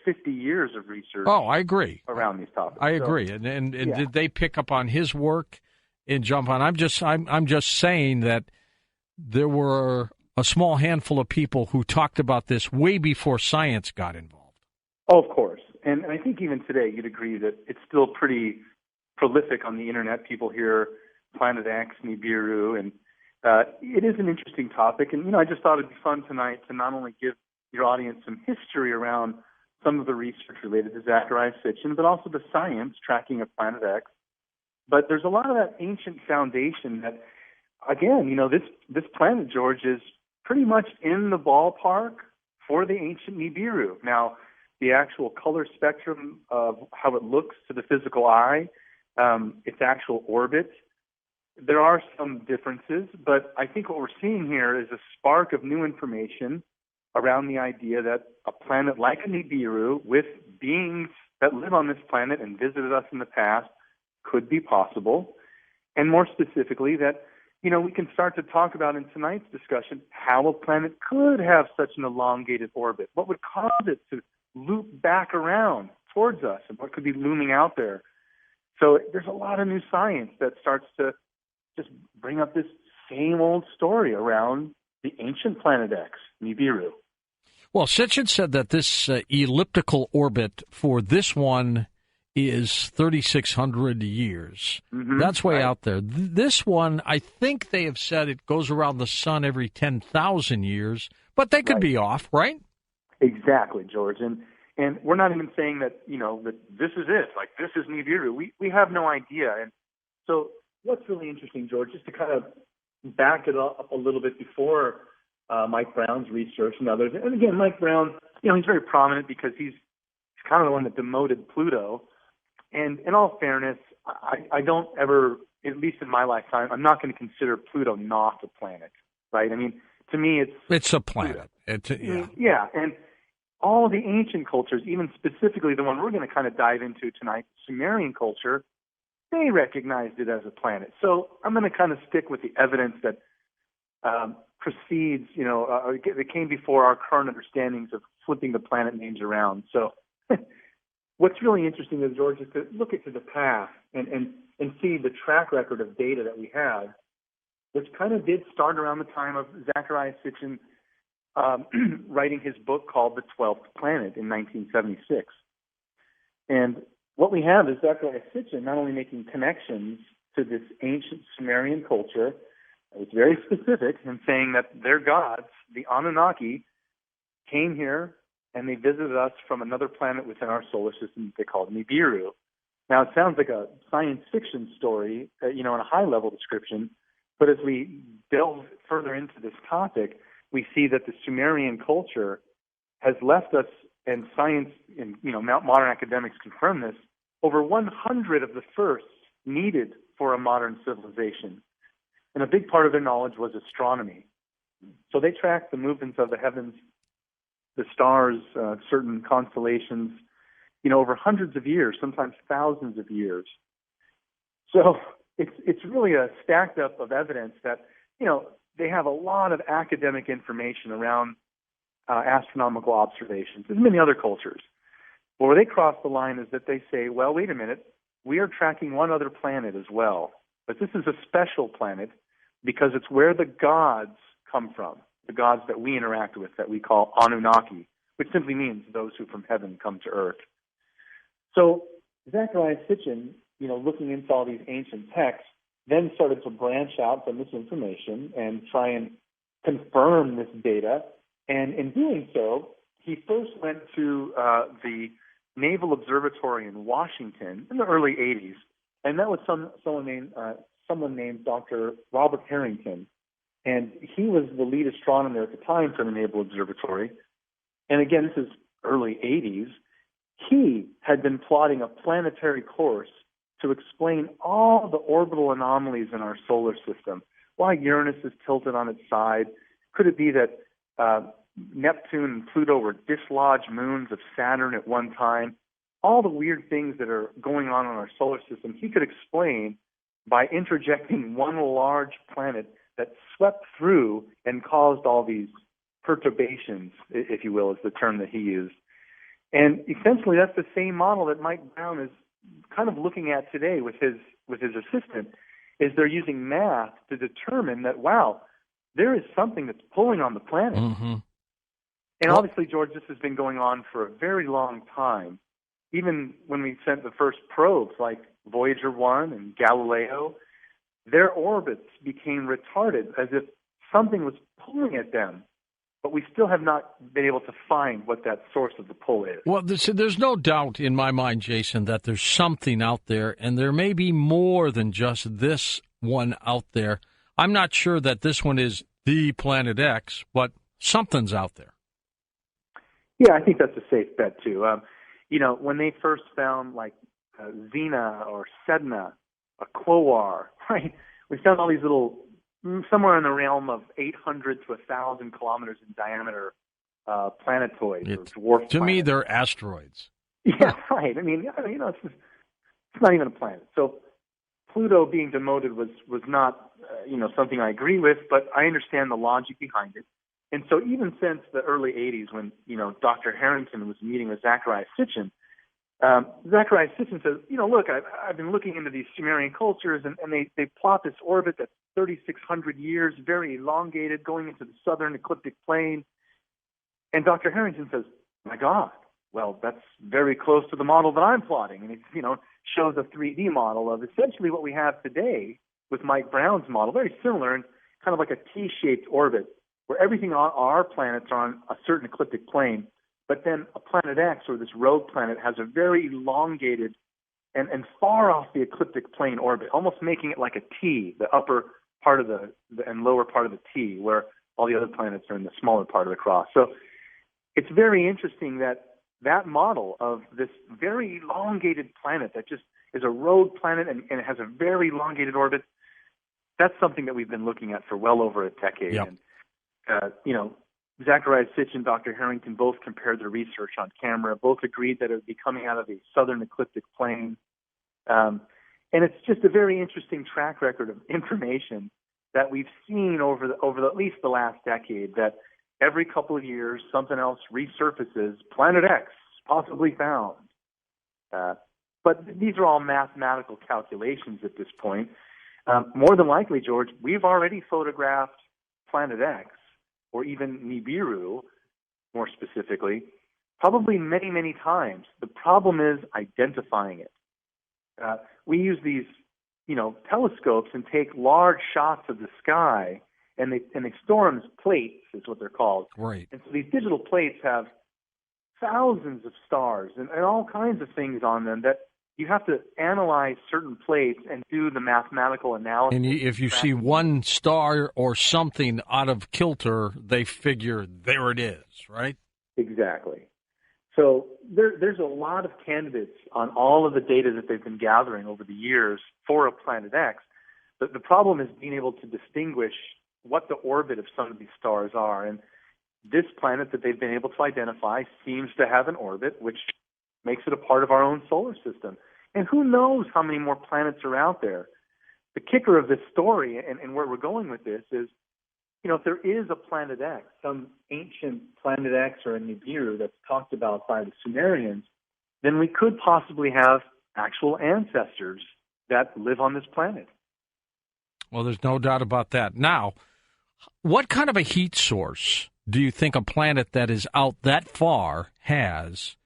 50 years of research. Oh, I agree. Around these topics. I agree. And yeah. Did they pick up on his work and jump on? I'm just saying that there were a small handful of people who talked about this way before science got involved. Oh, of course. And I think even today you'd agree that it's still pretty prolific on the internet. People hear Planet X, Nibiru, and it is an interesting topic. And, I just thought it'd be fun tonight to not only give your audience some history around some of the research related to Zechariah Sitchin, but also the science tracking of Planet X. But there's a lot of that ancient foundation that, again, this planet, George, is pretty much in the ballpark for the ancient Nibiru. Now, the actual color spectrum of how it looks to the physical eye, its actual orbit, there are some differences, but I think what we're seeing here is a spark of new information around the idea that a planet like a Nibiru with beings that live on this planet and visited us in the past could be possible. And more specifically, that, we can start to talk about in tonight's discussion how a planet could have such an elongated orbit. What would cause it to loop back around towards us, and what could be looming out there? So there's a lot of new science that starts to just bring up this same old story around the ancient Planet X, Nibiru. Well, Sitchin said that this elliptical orbit for this one is 3,600 years. Mm-hmm. That's way out there. This one, I think they have said it goes around the sun every 10,000 years, but they could be off, right? Exactly, George. And we're not even saying that, that this is it, like this is Nibiru. We have no idea. And so what's really interesting, George, just to kind of back it up a little bit before Mike Brown's research and others. And again, Mike Brown, he's very prominent because he's kind of the one that demoted Pluto. And in all fairness, I don't ever, at least in my lifetime, I'm not going to consider Pluto not a planet, right? I mean, to me, it's a planet. Yeah, and all of the ancient cultures, even specifically the one we're going to kind of dive into tonight, Sumerian culture, they recognized it as a planet. So I'm going to kind of stick with the evidence that precedes, that came before our current understandings of flipping the planet names around. So what's really interesting, is, George, is to look into the past and see the track record of data that we have, which kind of did start around the time of Zechariah Sitchin writing his book called The 12th Planet in 1976. And what we have is Zechariah Sitchin not only making connections to this ancient Sumerian culture, it's very specific in saying that their gods, the Anunnaki, came here and they visited us from another planet within our solar system they called Nibiru. Now, it sounds like a science fiction story, in a high-level description, but as we delve further into this topic, we see that the Sumerian culture has left us, and science and modern academics confirm this, over 100 of the firsts needed for a modern civilization. And a big part of their knowledge was astronomy. So they tracked the movements of the heavens, the stars, certain constellations, over hundreds of years, sometimes thousands of years. So it's really a stacked up of evidence that, they have a lot of academic information around astronomical observations. There's many other cultures. But where they cross the line is that they say, well, wait a minute, we are tracking one other planet as well. But this is a special planet because it's where the gods come from, the gods that we interact with that we call Anunnaki, which simply means those who from heaven come to earth. So Zecharia Sitchin, looking into all these ancient texts, then started to branch out from this information and try and confirm this data. And in doing so, he first went to the Naval Observatory in Washington in the early 80s, and that was someone named Dr. Robert Harrington. And he was the lead astronomer at the time for the Naval Observatory. And again, this is early 80s. He had been plotting a planetary course to explain all the orbital anomalies in our solar system. Why Uranus is tilted on its side. Could it be that Neptune and Pluto were dislodged moons of Saturn at one time? All the weird things that are going on in our solar system, he could explain by interjecting one large planet that swept through and caused all these perturbations, if you will, is the term that he used. And essentially that's the same model that Mike Brown is kind of looking at today with his assistant, is they're using math to determine that, wow, there is something that's pulling on the planet. Mm-hmm. And obviously, George, this has been going on for a very long time. Even when we sent the first probes like Voyager 1 and Galileo, their orbits became retarded as if something was pulling at them. But we still have not been able to find what that source of the pull is. Well, there's no doubt in my mind, Jason, that there's something out there, and there may be more than just this one out there. I'm not sure that this one is the Planet X, but something's out there. Yeah, I think that's a safe bet, too. When they first found, like, Xena or Sedna, a Quoar, right? We found all these little, somewhere in the realm of 800 to 1,000 kilometers in diameter planetoids or dwarf to planets. me, they're asteroids. Yeah, right. I mean, it's not even a planet. So Pluto being demoted was not, something I agree with, but I understand the logic behind it. And so even since the early 80s when, Dr. Harrington was meeting with Zecharia Sitchin, Zecharia Sitchin says, look, I've been looking into these Sumerian cultures, and they plot this orbit that's 3,600 years, very elongated, going into the southern ecliptic plane. And Dr. Harrington says, my God, well, that's very close to the model that I'm plotting. And it, shows a 3D model of essentially what we have today with Mike Brown's model, very similar and kind of like a T-shaped orbit, where everything on our planets are on a certain ecliptic plane, but then a planet X, or this rogue planet, has a very elongated and far off the ecliptic plane orbit, almost making it like a T, the upper part of the and lower part of the T, where all the other planets are in the smaller part of the cross. So it's very interesting that model of this very elongated planet that just is a rogue planet and it has a very elongated orbit, that's something that we've been looking at for well over a decade. Yep. And Zecharia Sitchin and Dr. Harrington both compared their research on camera, both agreed that it would be coming out of the southern ecliptic plane. And it's just a very interesting track record of information that we've seen over at least the last decade, that every couple of years something else resurfaces, Planet X, possibly found. But these are all mathematical calculations at this point. More than likely, George, we've already photographed Planet X, or even Nibiru, more specifically, probably many, many times. The problem is identifying it. We use these, telescopes and take large shots of the sky, and they store them as plates, is what they're called. Right. And so these digital plates have thousands of stars and all kinds of things on them that you have to analyze certain plates and do the mathematical analysis. And if you see one star or something out of kilter, they figure there it is, right? Exactly. So there's a lot of candidates on all of the data that they've been gathering over the years for a Planet X. But the problem is being able to distinguish what the orbit of some of these stars are. And this planet that they've been able to identify seems to have an orbit, which makes it a part of our own solar system. And who knows how many more planets are out there. The kicker of this story and where we're going with this is if there is a planet X, some ancient planet X or a Nibiru that's talked about by the Sumerians, then we could possibly have actual ancestors that live on this planet. Well, there's no doubt about that. Now, what kind of a heat source do you think a planet that is out that far has,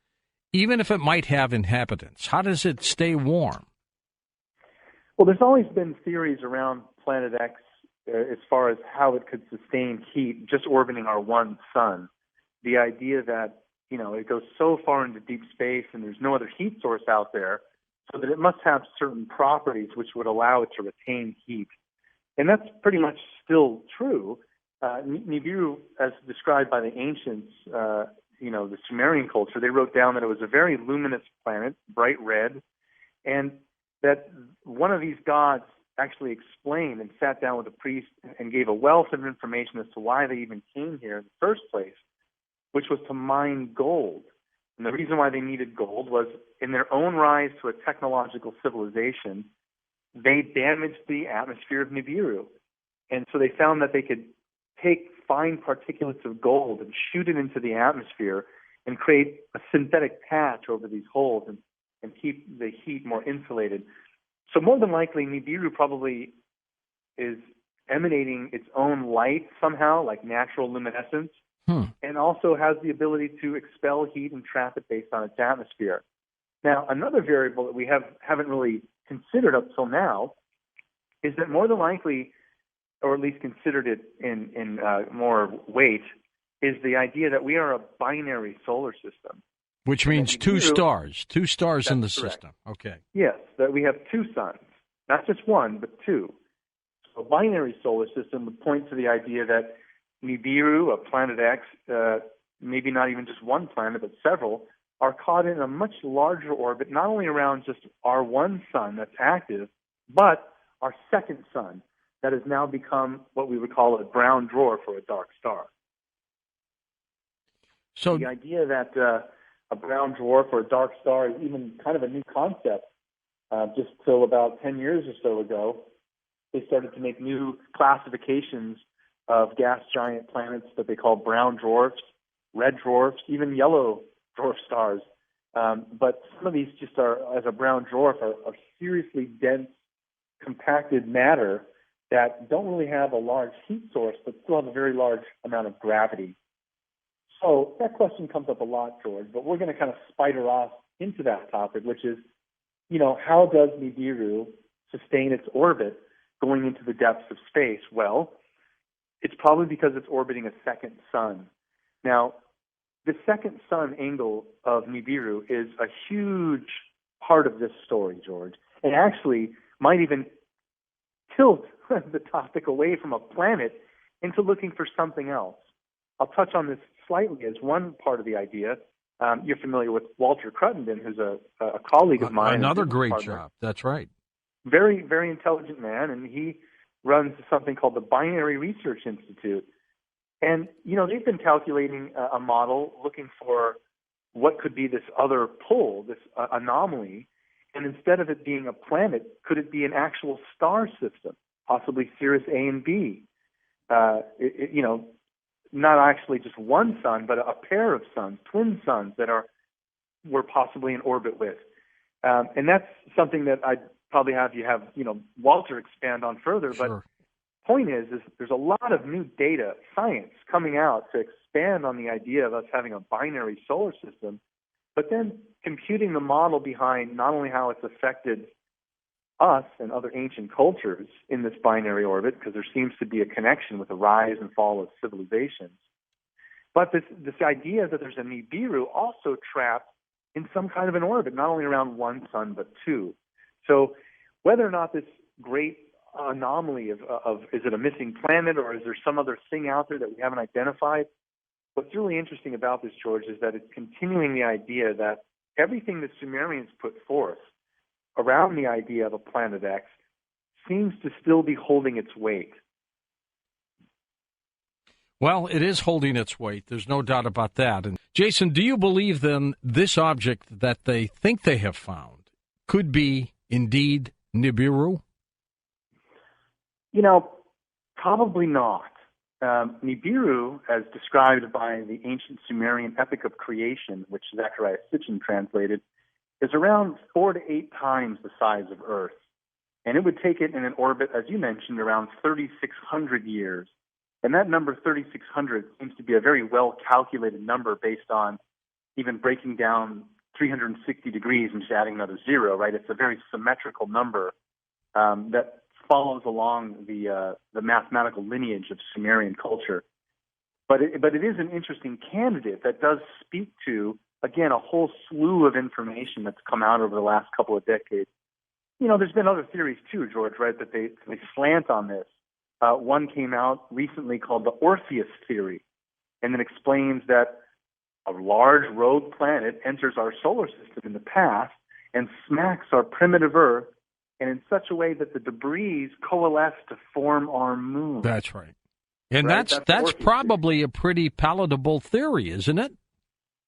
even if it might have inhabitants? How does it stay warm? Well, there's always been theories around Planet X as far as how it could sustain heat just orbiting our one sun. The idea that, it goes so far into deep space and there's no other heat source out there, so that it must have certain properties which would allow it to retain heat. And that's pretty much still true. Nibiru, as described by the ancients, the Sumerian culture, they wrote down that it was a very luminous planet, bright red, and that one of these gods actually explained and sat down with a priest and gave a wealth of information as to why they even came here in the first place, which was to mine gold. And the reason why they needed gold was in their own rise to a technological civilization, they damaged the atmosphere of Nibiru. And so they found that they could take fine particulates of gold and shoot it into the atmosphere and create a synthetic patch over these holes and keep the heat more insulated. So more than likely, Nibiru probably is emanating its own light somehow, like natural luminescence, and also has the ability to expel heat and trap it based on its atmosphere. Now, another variable that we haven't really considered up till now is that more than likely, or at least considered it in more weight, is the idea that we are a binary solar system. Which means two stars in the correct. System. Okay. Yes, that we have two suns, not just one, but two. So a binary solar system would point to the idea that Nibiru, a planet X, maybe not even just one planet, but several, are caught in a much larger orbit, not only around just our one sun that's active, but our second sun that has now become what we would call a brown dwarf or a dark star. So the idea that a brown dwarf or a dark star is even kind of a new concept. Just till about 10 years or so ago, they started to make new classifications of gas giant planets that they call brown dwarfs, red dwarfs, even yellow dwarf stars. But some of these just are, as a brown dwarf, are seriously dense, compacted matter that don't really have a large heat source, but still have a very large amount of gravity. So that question comes up a lot, George, but we're going to kind of spider off into that topic, which is, how does Nibiru sustain its orbit going into the depths of space? Well, it's probably because it's orbiting a second sun. Now, the second sun angle of Nibiru is a huge part of this story, George, and actually might even tilt the topic away from a planet into looking for something else. I'll touch on this slightly as one part of the idea. You're familiar with Walter Cruttenden, who's a colleague of mine. Another great job. That's right. Very, very intelligent man, and he runs something called the Binary Research Institute. And, they've been calculating a model looking for what could be this other pole, this anomaly. And instead of it being a planet, could it be an actual star system, possibly Sirius A and B? Not actually just one sun, but a pair of suns, twin suns that we're possibly in orbit with. And that's something that I'd probably have Walter expand on further. Sure. But point is there's a lot of new data, science coming out to expand on the idea of us having a binary solar system, but then computing the model behind not only how it's affected us and other ancient cultures in this binary orbit, because there seems to be a connection with the rise and fall of civilizations, but this idea that there's a Nibiru also trapped in some kind of an orbit, not only around one sun, but two. So whether or not this great anomaly of is it a missing planet or is there some other thing out there that we haven't identified, what's really interesting about this, George, is that it's continuing the idea that everything the Sumerians put forth around the idea of a planet X seems to still be holding its weight. Well, it is holding its weight. There's no doubt about that. And Jason, do you believe then this object that they think they have found could be indeed Nibiru? Probably not. Nibiru, as described by the ancient Sumerian epic of creation, which Zecharia Sitchin translated, is around 4 to 8 times the size of Earth. And it would take it in an orbit, as you mentioned, around 3,600 years. And that number, 3,600, seems to be a very well-calculated number based on even breaking down 360 degrees and just adding another 0, right? It's a very symmetrical number that follows along the mathematical lineage of Sumerian culture. But it is an interesting candidate that does speak to, again, a whole slew of information that's come out over the last couple of decades. You know, there's been other theories too, George, right, that they slant on this. One came out recently called the Orpheus theory, and it explains that a large rogue planet enters our solar system in the past and smacks our primitive Earth, and in such a way that the debris coalesce to form our moon. That's right. And right? that's probably a pretty palatable theory, isn't it?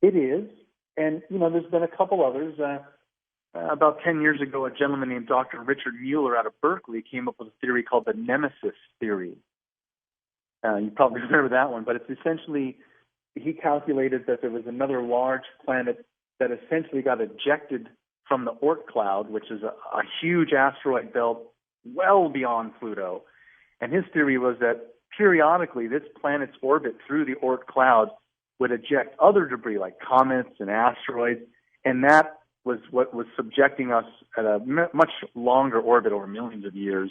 It is. And, you know, there's been a couple others. About 10 years ago, a gentleman named Dr. Richard Mueller out of Berkeley came up with a theory called the Nemesis theory. You probably remember that one, but it's essentially, he calculated that there was another large planet that essentially got ejected from the Oort cloud, which is a huge asteroid belt well beyond Pluto. And his theory was that periodically this planet's orbit through the Oort cloud would eject other debris like comets and asteroids, and that was what was subjecting us at a much longer orbit over millions of years,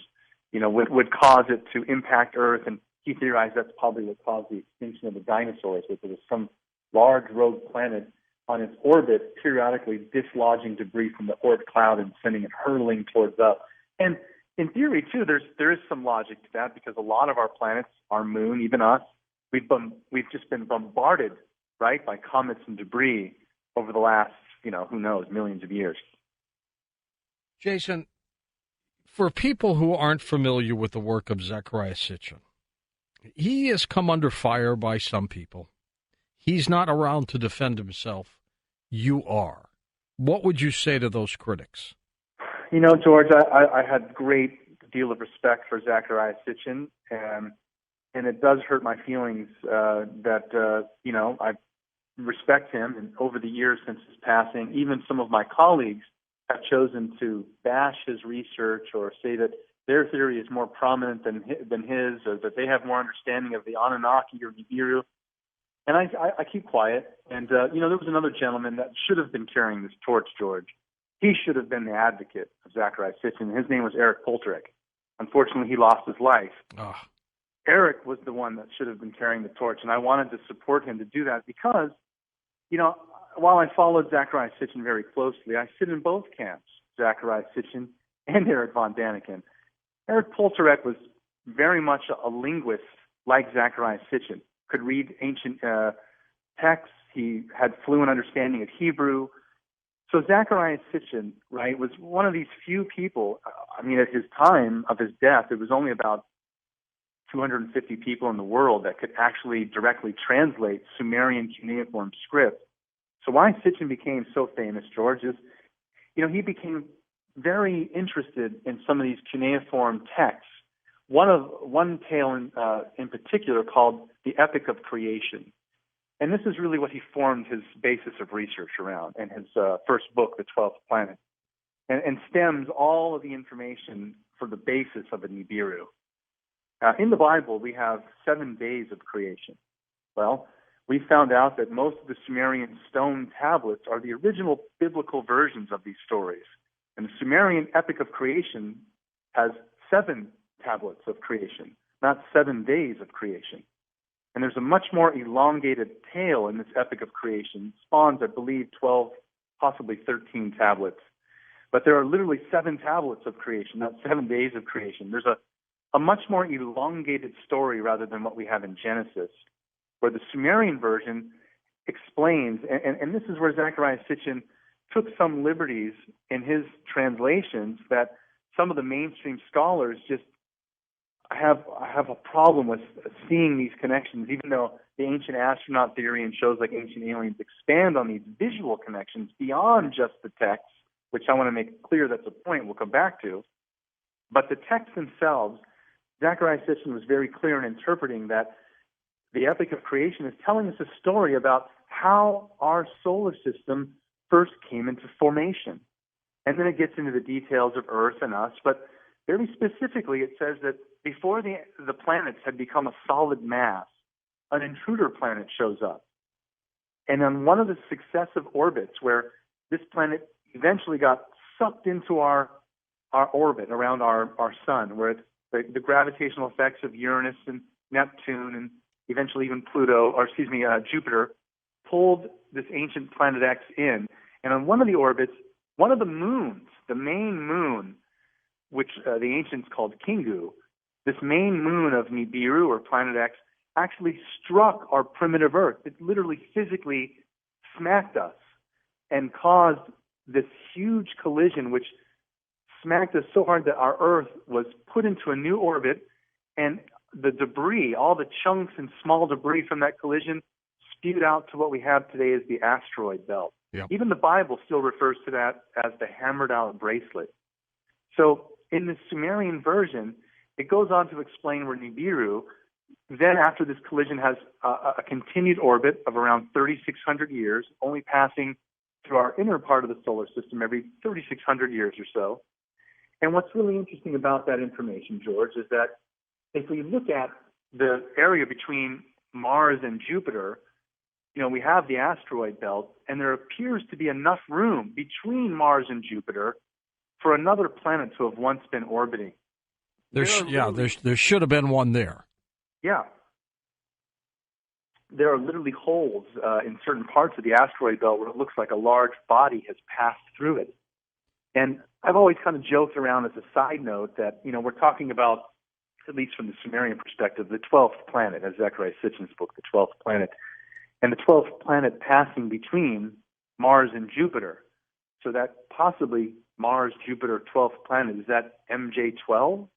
you know, would cause it to impact Earth. And he theorized that's probably what caused the extinction of the dinosaurs, that there was some large rogue planet on its orbit periodically dislodging debris from the Oort cloud and sending it hurtling towards us. And in theory, too, there is some logic to that, because a lot of our planets, our moon, even us, we've just been bombarded, right, by comets and debris over the last, you know, who knows, millions of years. Jason, for people who aren't familiar with the work of Zecharia Sitchin, he has come under fire by some people. He's not around to defend himself. You are. What would you say to those critics? You know, George, I had great deal of respect for Zecharia Sitchin, and it does hurt my feelings that, you know, I respect him, and over the years since his passing, even some of my colleagues have chosen to bash his research or say that their theory is more prominent than his, or that they have more understanding of the Anunnaki or Nibiru. And I keep quiet. And, you know, there was another gentleman that should have been carrying this torch, George. He should have been the advocate of Zecharia Sitchin. His name was Eric Polterek. Unfortunately, he lost his life. Oh. Eric was the one that should have been carrying the torch, and I wanted to support him to do that because, you know, while I followed Zecharia Sitchin very closely, I sit in both camps, Zecharia Sitchin and Eric von Daniken. Eric Polterek was very much a linguist like Zecharia Sitchin, could read ancient texts. He had fluent understanding of Hebrew. So Zecharia Sitchin, right, was one of these few people. I mean, at his time of his death, it was only about 250 people in the world that could actually directly translate Sumerian cuneiform script. So why Sitchin became so famous, George, is, you know, he became very interested in some of these cuneiform texts. One tale in particular called the Epic of Creation. And this is really what he formed his basis of research around in his first book, The 12th Planet, and stems all of the information for the basis of the Nibiru. In the Bible, we have 7 days of creation. Well, we found out that most of the Sumerian stone tablets are the original biblical versions of these stories. And the Sumerian Epic of Creation has 7 tablets of creation, not 7 days of creation. And there's a much more elongated tale in this Epic of Creation. It spawns, I believe, 12, possibly 13 tablets. But there are literally 7 tablets of creation, not 7 days of creation. There's a much more elongated story rather than what we have in Genesis, where the Sumerian version explains, and this is where Zecharia Sitchin took some liberties in his translations that some of the mainstream scholars just have a problem with seeing these connections, even though the ancient astronaut theory and shows like Ancient Aliens expand on these visual connections beyond just the text, which I want to make clear that's a point we'll come back to. But the texts themselves, Zecharia Sitchin was very clear in interpreting that the Epic of Creation is telling us a story about how our solar system first came into formation. And then it gets into the details of Earth and us, but very specifically it says that before the planets had become a solid mass, an intruder planet shows up. And on one of the successive orbits where this planet eventually got sucked into our orbit around our sun, where the gravitational effects of Uranus and Neptune and eventually even Jupiter pulled this ancient planet X in. And on one of the orbits, one of the moons, the main moon, which the ancients called Kingu, this main moon of Nibiru or planet X, actually struck our primitive Earth. It literally physically smacked us and caused this huge collision, which smacked us so hard that our Earth was put into a new orbit, and the debris, all the chunks and small debris from that collision, spewed out to what we have today as the asteroid belt. Yep. Even the Bible still refers to that as the hammered out bracelet. So in the Sumerian version, it goes on to explain where Nibiru, then after this collision, has a continued orbit of around 3,600 years, only passing through our inner part of the solar system every 3,600 years or so. And what's really interesting about that information, George, is that if we look at the area between Mars and Jupiter, we have the asteroid belt, and there appears to be enough room between Mars and Jupiter for another planet to have once been orbiting. There should have been one there. Yeah. There are literally holes in certain parts of the asteroid belt where it looks like a large body has passed through it. And I've always kind of joked around as a side note that, we're talking about, at least from the Sumerian perspective, the 12th planet, as Zechariah Sitchin's book, the 12th planet, and the 12th planet passing between Mars and Jupiter. So that possibly Mars, Jupiter, 12th planet, is that MJ12?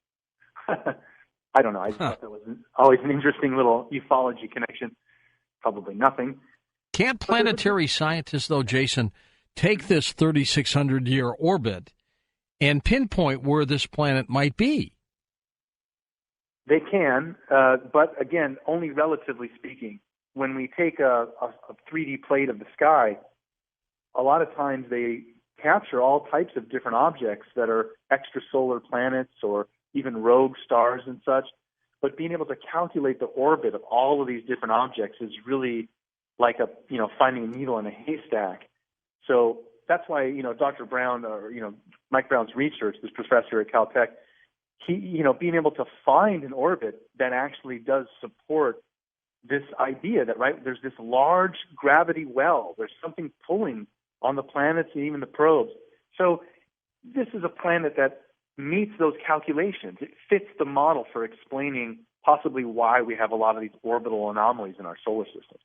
I don't know. I thought that was always an interesting little ufology connection. Probably nothing. Can't planetary scientists, though, Jason, take this 3,600-year orbit and pinpoint where this planet might be? They can, but again, only relatively speaking. When we take a 3D plate of the sky, a lot of times they capture all types of different objects that are extrasolar planets or even rogue stars and such. But being able to calculate the orbit of all of these different objects is really like finding a needle in a haystack. So that's why, Dr. Brown or, Mike Brown's research, this professor at Caltech, he, being able to find an orbit that actually does support this idea that, right, there's this large gravity well, there's something pulling on the planets and even the probes. So this is a planet that meets those calculations. It fits the model for explaining possibly why we have a lot of these orbital anomalies in our solar system.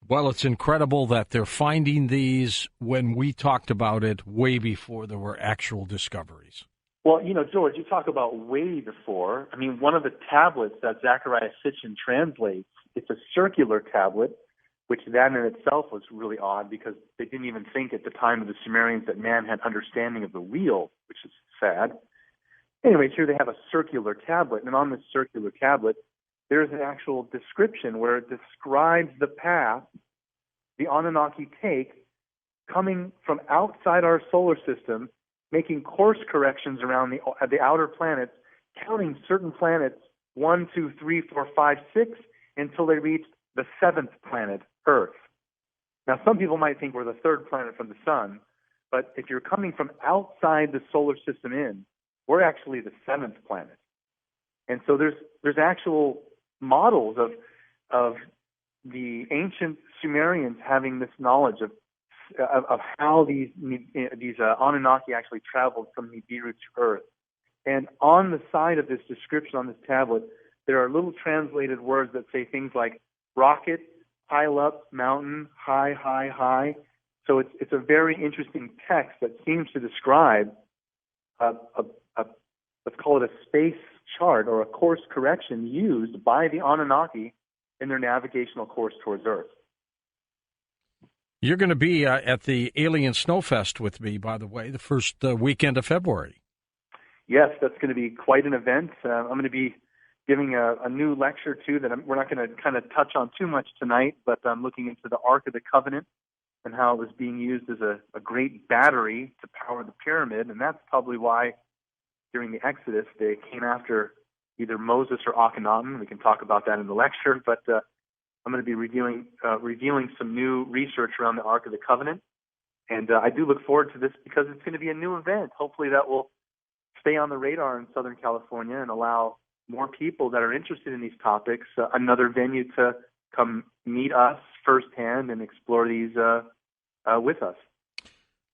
Well, it's incredible that they're finding these when we talked about it way before there were actual discoveries. Well, George, you talk about way before. I mean, one of the tablets that Zechariah Sitchin translates, it's a circular tablet, which that in itself was really odd because they didn't even think at the time of the Sumerians that man had understanding of the wheel, which is sad. Anyways, here they have a circular tablet, and on this circular tablet, there's an actual description where it describes the path the Anunnaki take coming from outside our solar system, making course corrections around the outer planets, counting certain planets 1, 2, 3, 4, 5, 6 until they reach the 7th planet, Earth. Now, some people might think we're the 3rd planet from the sun, but if you're coming from outside the solar system in, we're actually the 7th planet. And so there's actual models of the ancient Sumerians having this knowledge of how these Anunnaki actually traveled from Nibiru to Earth. And on the side of this description on this tablet, there are little translated words that say things like rocket, pile up, mountain, high, high, high. So it's a very interesting text that seems to describe let's call it a space chart or a course correction used by the Anunnaki in their navigational course towards Earth. You're going to be at the Alien Snowfest with me, by the way, the first weekend of February. Yes, that's going to be quite an event. I'm going to be giving a new lecture, too, that we're not going to kind of touch on too much tonight, but I'm looking into the Ark of the Covenant and how it was being used as a great battery to power the pyramid. And that's probably why during the Exodus they came after either Moses or Akhenaten. We can talk about that in the lecture, but I'm going to be reviewing some new research around the Ark of the Covenant. And I do look forward to this because it's going to be a new event. Hopefully that will stay on the radar in Southern California and allow more people that are interested in these topics another venue to come meet us firsthand and explore these with us.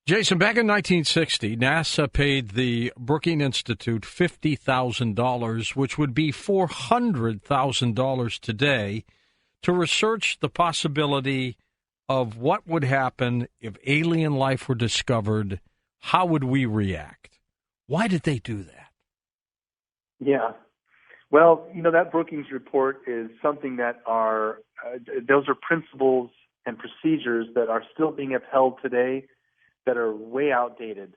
Jason, back in 1960, NASA paid the Brookings Institute $50,000, which would be $400,000 today, to research the possibility of what would happen if alien life were discovered. How would we react? Why did they do that? Yeah. Well, that Brookings report is something that those are principles and procedures that are still being upheld today that are way outdated.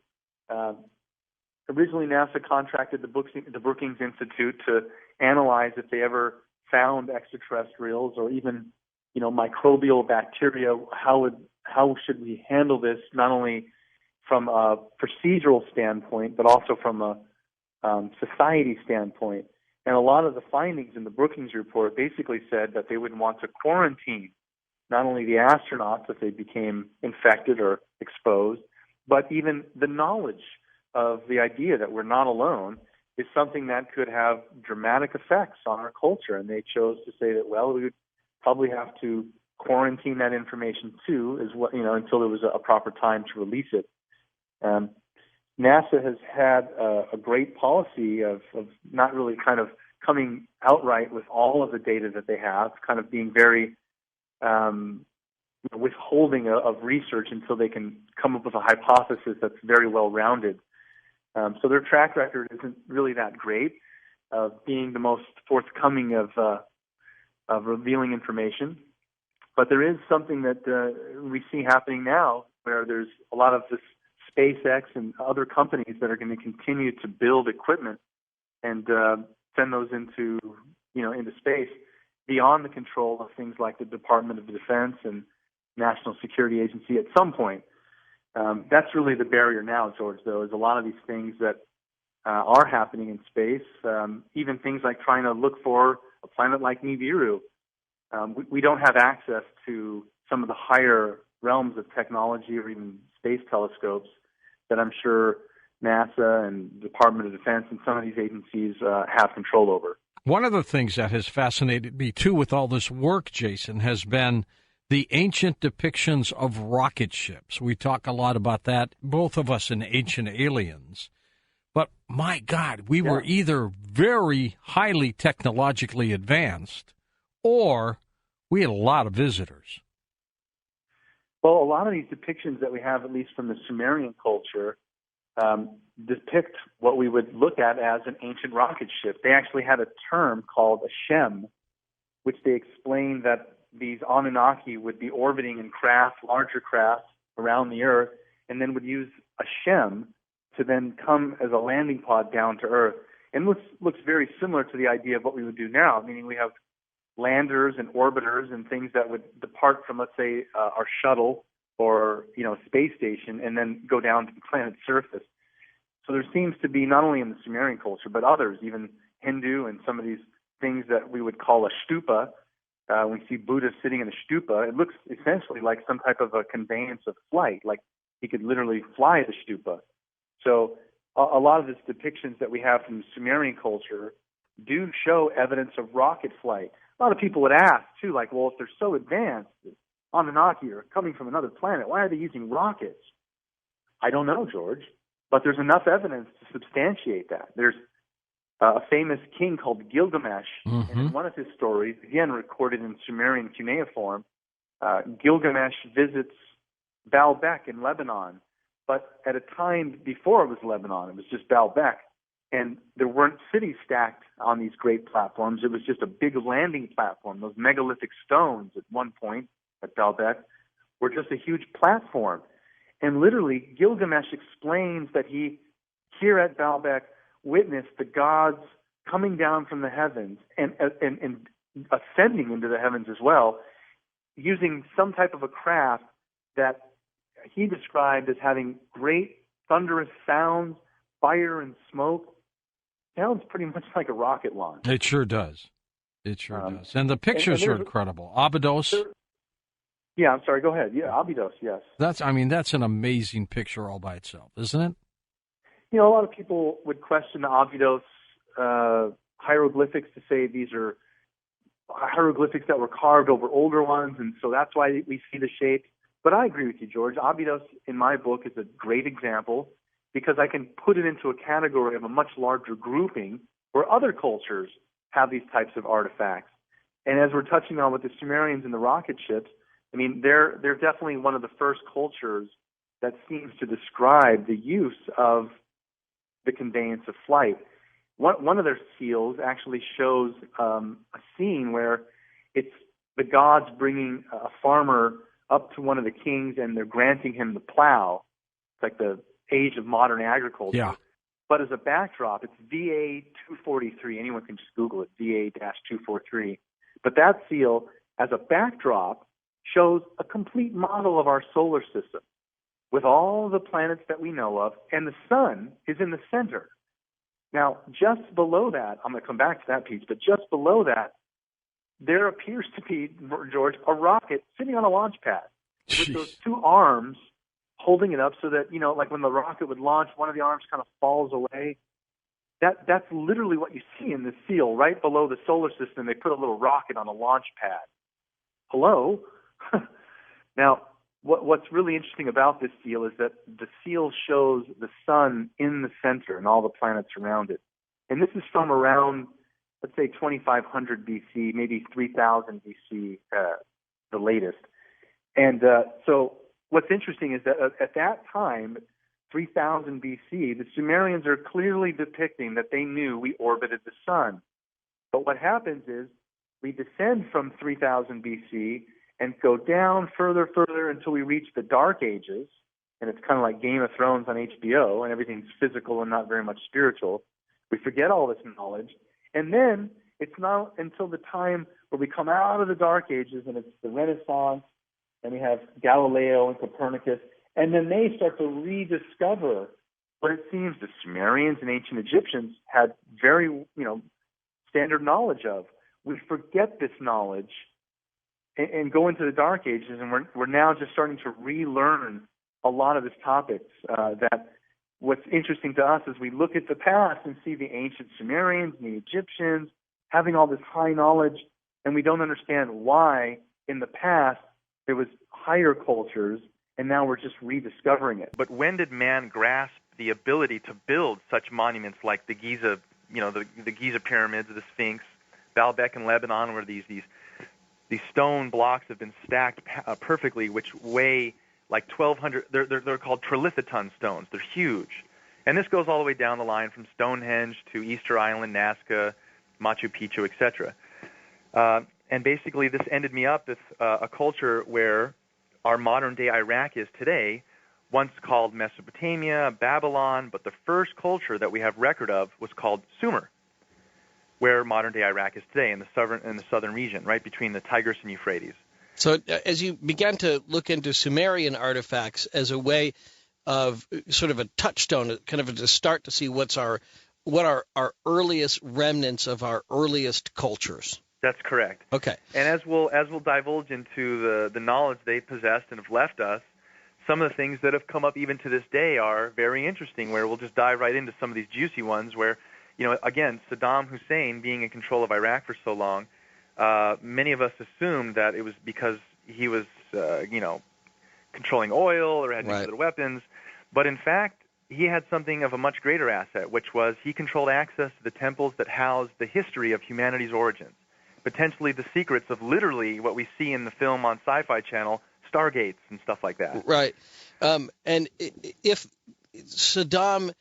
Originally, NASA contracted the Brookings Institute to analyze if they ever found extraterrestrials or even, microbial bacteria. How should we handle this, not only from a procedural standpoint, but also from a society standpoint? And a lot of the findings in the Brookings report basically said that they would want to quarantine not only the astronauts if they became infected or exposed, but even the knowledge of the idea that we're not alone is something that could have dramatic effects on our culture. And they chose to say that, well, we would probably have to quarantine that information too, until there was a proper time to release it. NASA has had a great policy of not really kind of coming outright with all of the data that they have, kind of being very withholding of research until they can come up with a hypothesis that's very well rounded. So their track record isn't really that great of being the most forthcoming of revealing information. But there is something that we see happening now, where there's a lot of this SpaceX and other companies that are going to continue to build equipment and send those into space beyond the control of things like the Department of Defense and National Security Agency at some point. That's really the barrier now, George, though, is a lot of these things that are happening in space, even things like trying to look for a planet like Nibiru. We don't have access to some of the higher realms of technology or even space telescopes that I'm sure NASA and Department of Defense and some of these agencies have control over. One of the things that has fascinated me, too, with all this work, Jason, has been the ancient depictions of rocket ships. We talk a lot about that, both of us in Ancient Aliens. But, my God, we were either very highly technologically advanced or we had a lot of visitors. Well, a lot of these depictions that we have, at least from the Sumerian culture, depict what we would look at as an ancient rocket ship. They actually had a term called a Shem, which they explained that these Anunnaki would be orbiting in larger craft around the Earth, and then would use a Shem to then come as a landing pod down to Earth. And looks very similar to the idea of what we would do now, meaning we have landers and orbiters and things that would depart from, let's say, our shuttle or space station and then go down to the planet's surface. So there seems to be, not only in the Sumerian culture, but others, even Hindu and some of these things that we would call a stupa. When you see Buddha sitting in a stupa, it looks essentially like some type of a conveyance of flight, like he could literally fly the stupa. So a lot of these depictions that we have from the Sumerian culture do show evidence of rocket flight. A lot of people would ask, too, like, well, if they're so advanced, Anunnaki are coming from another planet, why are they using rockets? I don't know, George, but there's enough evidence to substantiate that. There's a famous king called Gilgamesh, and in one of his stories, again recorded in Sumerian cuneiform, Gilgamesh visits Baalbek in Lebanon, but at a time before it was Lebanon, it was just Baalbek, and there weren't cities stacked on these great platforms. It was just a big landing platform. Those megalithic stones at one point at Baalbek were just a huge platform. And literally, Gilgamesh explains that he, here at Baalbek, witnessed the gods coming down from the heavens and ascending into the heavens as well, using some type of a craft that he described as having great thunderous sounds, fire and smoke. Sounds pretty much like a rocket launch. It sure does. It sure does. And the pictures are incredible. Abydos. Yeah, I'm sorry. Go ahead. Yeah, Abydos. Yes. That's an amazing picture all by itself, isn't it? You know, a lot of people would question the Abydos hieroglyphics to say these are hieroglyphics that were carved over older ones, and so that's why we see the shape. But I agree with you, George. Abydos, in my book, is a great example because I can put it into a category of a much larger grouping where other cultures have these types of artifacts. And as we're touching on with the Sumerians and the rocket ships, I mean, they're definitely one of the first cultures that seems to describe the use of the conveyance of flight. One of their seals actually shows a scene where it's the gods bringing a farmer up to one of the kings and they're granting him the plow. It's like the age of modern agriculture. Yeah. But as a backdrop, it's VA-243. Anyone can just Google it, VA-243. But that seal, as a backdrop, shows a complete model of our solar system with all the planets that we know of, and the sun is in the center. Now, just below that, I'm going to come back to that piece, but just below that, there appears to be, George, a rocket sitting on a launch pad with those two arms holding it up so that, you know, like when the rocket would launch, one of the arms kind of falls away. That's literally what you see in this seal. Right below the solar system, they put a little rocket on a launch pad. Hello? Now, what's really interesting about this seal is that the seal shows the sun in the center and all the planets around it. And this is from around, let's say, 2500 BC, maybe 3000 BC, the latest. And so what's interesting is that at that time, 3000 BC, the Sumerians are clearly depicting that they knew we orbited the sun. But what happens is we descend from 3000 BC and go down further until we reach the Dark Ages, and it's kind of like Game of Thrones on HBO, and everything's physical and not very much spiritual. We forget all this knowledge, and then it's not until the time where we come out of the Dark Ages, and it's the Renaissance, and we have Galileo and Copernicus, and then they start to rediscover what it seems the Sumerians and ancient Egyptians had very, standard knowledge of. We forget this knowledge and go into the Dark Ages, and we're now just starting to relearn a lot of these topics. That what's interesting to us is we look at the past and see the ancient Sumerians and the Egyptians having all this high knowledge, and we don't understand why in the past there was higher cultures, and now we're just rediscovering it. But when did man grasp the ability to build such monuments like the Giza, the Giza pyramids, the Sphinx, Baalbek in Lebanon, where these stone blocks have been stacked perfectly, which weigh like 1,200. They're called trilithoton stones. They're huge, and this goes all the way down the line from Stonehenge to Easter Island, Nazca, Machu Picchu, etc. And basically, this ended me up with a culture where our modern-day Iraq is today, once called Mesopotamia, Babylon, but the first culture that we have record of was called Sumer, where modern-day Iraq is today in the southern region, right between the Tigris and Euphrates. So as you began to look into Sumerian artifacts as a way of sort of a touchstone, kind of a start to see what are our earliest remnants of our earliest cultures. That's correct. Okay. And as we'll divulge into the knowledge they possessed and have left us, some of the things that have come up even to this day are very interesting, where we'll just dive right into some of these juicy ones where, again, Saddam Hussein being in control of Iraq for so long, many of us assumed that it was because he was, controlling oil or had nuclear weapons. But in fact, he had something of a much greater asset, which was he controlled access to the temples that housed the history of humanity's origins, potentially the secrets of literally what we see in the film on Sci-Fi Channel, Stargates and stuff like that. Right. And if Saddam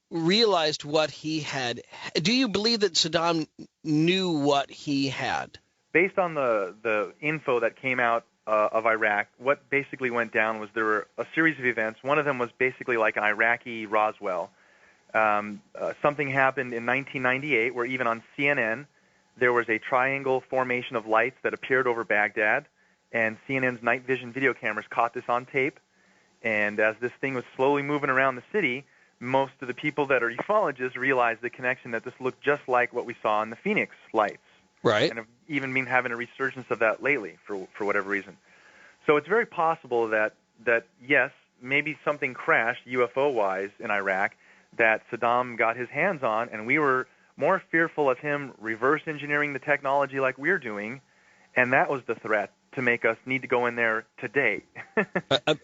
realized what he had, do you believe that Saddam knew what he had? Based on the info that came out of Iraq, what basically went down was there were a series of events. One of them was basically like an Iraqi Roswell, Something happened in 1998 where even on CNN there was a triangle formation of lights that appeared over Baghdad, and CNN's night vision video cameras caught this on tape. And as this thing was slowly moving around the city, most of the people that are ufologists realized the connection that this looked just like what we saw in the Phoenix lights. Right. And have even been having a resurgence of that lately for whatever reason. So it's very possible that yes, maybe something crashed UFO-wise in Iraq that Saddam got his hands on, and we were more fearful of him reverse engineering the technology like we're doing, and that was the threat to make us need to go in there today.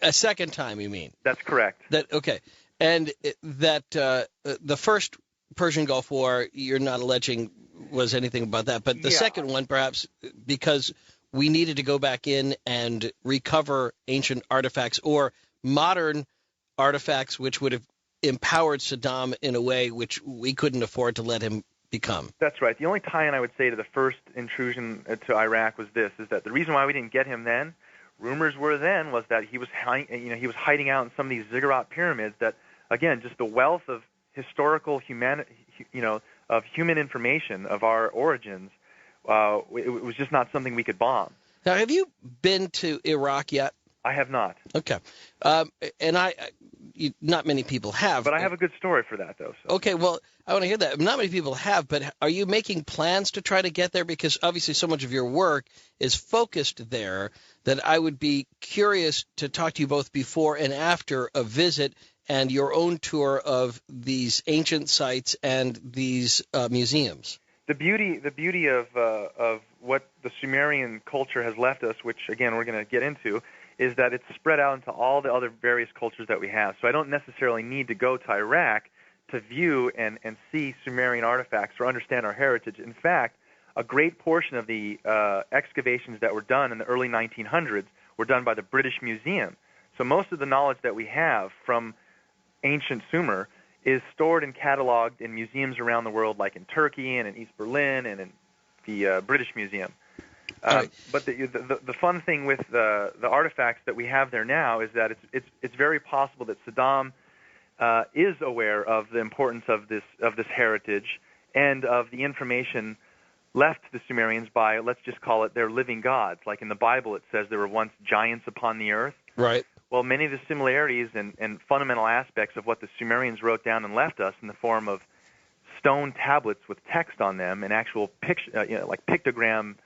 a second time, you mean? That's correct. Okay. And that the first Persian Gulf War, you're not alleging was anything about that, but the second one, perhaps because we needed to go back in and recover ancient artifacts or modern artifacts which would have empowered Saddam in a way which we couldn't afford to let him become. That's right. The only tie-in I would say to the first intrusion to Iraq was this: is that the reason why we didn't get him then, rumors were then, was that he was hiding out in some of these ziggurat pyramids. That again, just the wealth of historical human information of our origins, it was just not something we could bomb. Now, have you been to Iraq yet? I have not. Okay. And not many people have. But I have a good story for that, though. So. Okay, well, I want to hear that. Not many people have, but are you making plans to try to get there? Because obviously so much of your work is focused there that I would be curious to talk to you both before and after a visit and your own tour of these ancient sites and these museums. The beauty of what the Sumerian culture has left us, which again we're going to get into, is that it's spread out into all the other various cultures that we have. So I don't necessarily need to go to Iraq to view and see Sumerian artifacts or understand our heritage. In fact, a great portion of the excavations that were done in the early 1900s were done by the British Museum. So most of the knowledge that we have from ancient Sumer is stored and cataloged in museums around the world, like in Turkey and in East Berlin and in the British Museum. Right. But the fun thing with the artifacts that we have there now is that it's very possible that Saddam is aware of the importance of this heritage and of the information left to the Sumerians by, let's just call it, their living gods. Like in the Bible, it says there were once giants upon the earth. Right. Well, many of the similarities and fundamental aspects of what the Sumerians wrote down and left us in the form of stone tablets with text on them and actual like pictogram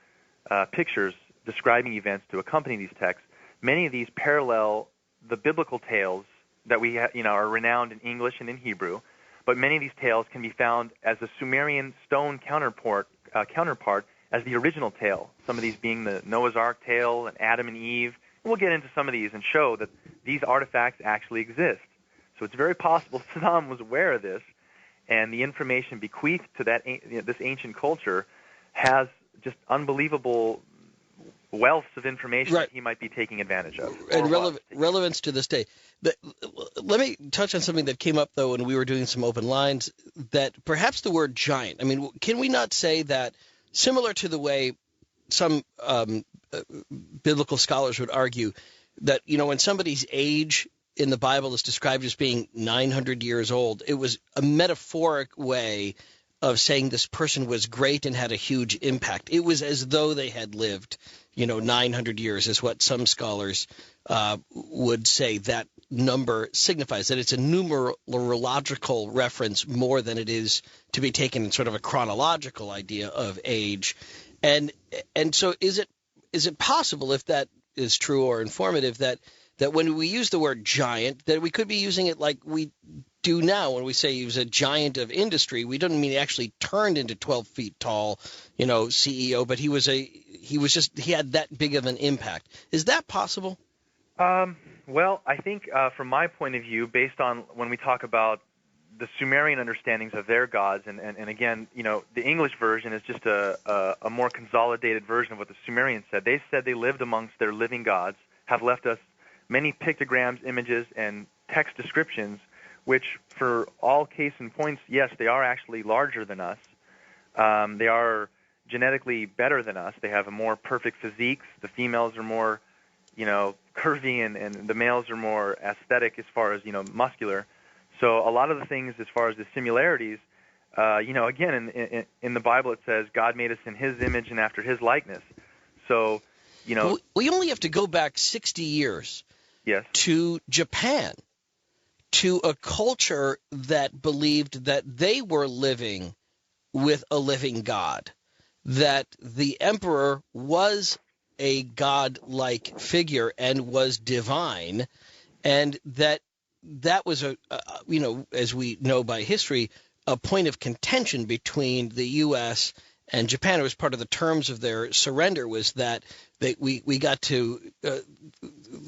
pictures describing events to accompany these texts. Many of these parallel the biblical tales that we are renowned in English and in Hebrew, but many of these tales can be found as a Sumerian stone counterpart as the original tale. Some of these being the Noah's Ark tale and Adam and Eve. And we'll get into some of these and show that these artifacts actually exist. So it's very possible Saddam was aware of this, and the information bequeathed to this ancient culture has just unbelievable wealths of information that he might be taking advantage of. And relevance to this day. Let me touch on something that came up, though, when we were doing some open lines, that perhaps the word giant, I mean, can we not say that similar to the way some biblical scholars would argue that, when somebody's age in the Bible is described as being 900 years old, it was a metaphoric way of saying this person was great and had a huge impact. It was as though they had lived, 900 years is what some scholars would say that number signifies, that it's a numerological reference more than it is to be taken in sort of a chronological idea of age. And so is it possible, if that is true or informative, that when we use the word giant, that we could be using it like we do now when we say he was a giant of industry? We don't mean he actually turned into 12 feet tall, CEO, but he had that big of an impact. Is that possible? Well, I think from my point of view, based on when we talk about the Sumerian understandings of their gods, and again, the English version is just a more consolidated version of what the Sumerians said. They said they lived amongst their living gods, have left us many pictograms, images, and text descriptions, which for all case and points, yes, they are actually larger than us. They are genetically better than us. They have a more perfect physiques. The females are more, curvy, and the males are more aesthetic as far as, muscular. So a lot of the things as far as the similarities, again, in the Bible it says God made us in His image and after His likeness. So, we only have to go back 60 years yes, to Japan, to a culture that believed that they were living with a living God, that the emperor was a god-like figure and was divine, and that was as we know by history, a point of contention between the U.S. and Japan. It was part of the terms of their surrender was that we got to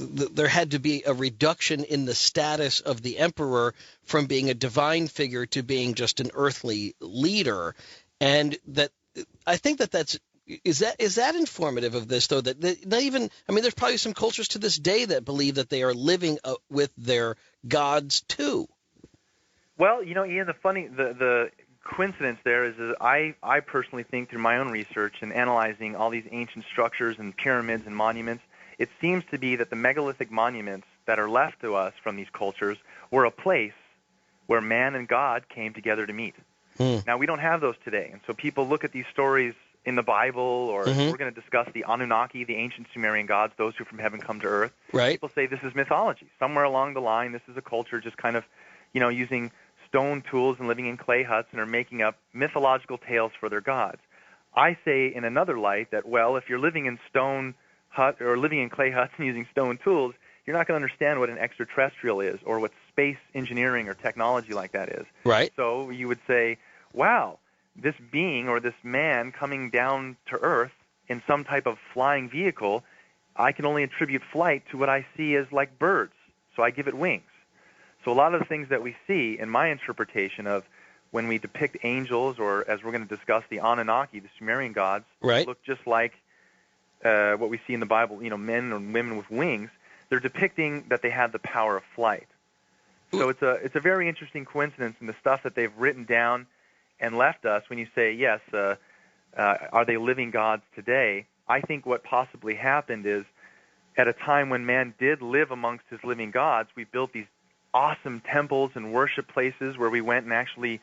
there had to be a reduction in the status of the emperor from being a divine figure to being just an earthly leader, and that I think that's. Is that informative of this, though? That not even, I mean, there's probably some cultures to this day that believe that they are living with their gods too. Well, Ian, the coincidence there is that I personally think through my own research and analyzing all these ancient structures and pyramids and monuments, it seems to be that the megalithic monuments that are left to us from these cultures were a place where man and God came together to meet. Now, we don't have those today, and so people look at these stories in the Bible, or we're going to discuss the Anunnaki, the ancient Sumerian gods, those who from heaven come to earth. Right. People say this is mythology. Somewhere along the line, this is a culture just kind of, using stone tools and living in clay huts and are making up mythological tales for their gods. I say in another light that, well, if you're living in stone hut or living in clay huts and using stone tools, you're not going to understand what an extraterrestrial is or what space engineering or technology like that is. Right. So you would say, wow, this being or this man coming down to Earth in some type of flying vehicle, I can only attribute flight to what I see as like birds, so I give it wings. So a lot of the things that we see in my interpretation of when we depict angels, or as we're going to discuss the Anunnaki, the Sumerian gods, right, look just like what we see in the Bible, men and women with wings. They're depicting that they have the power of flight. So it's a very interesting coincidence in the stuff that they've written down and left us. When you say, yes, are they living gods today? I think what possibly happened is at a time when man did live amongst his living gods, we built these awesome temples and worship places where we went and actually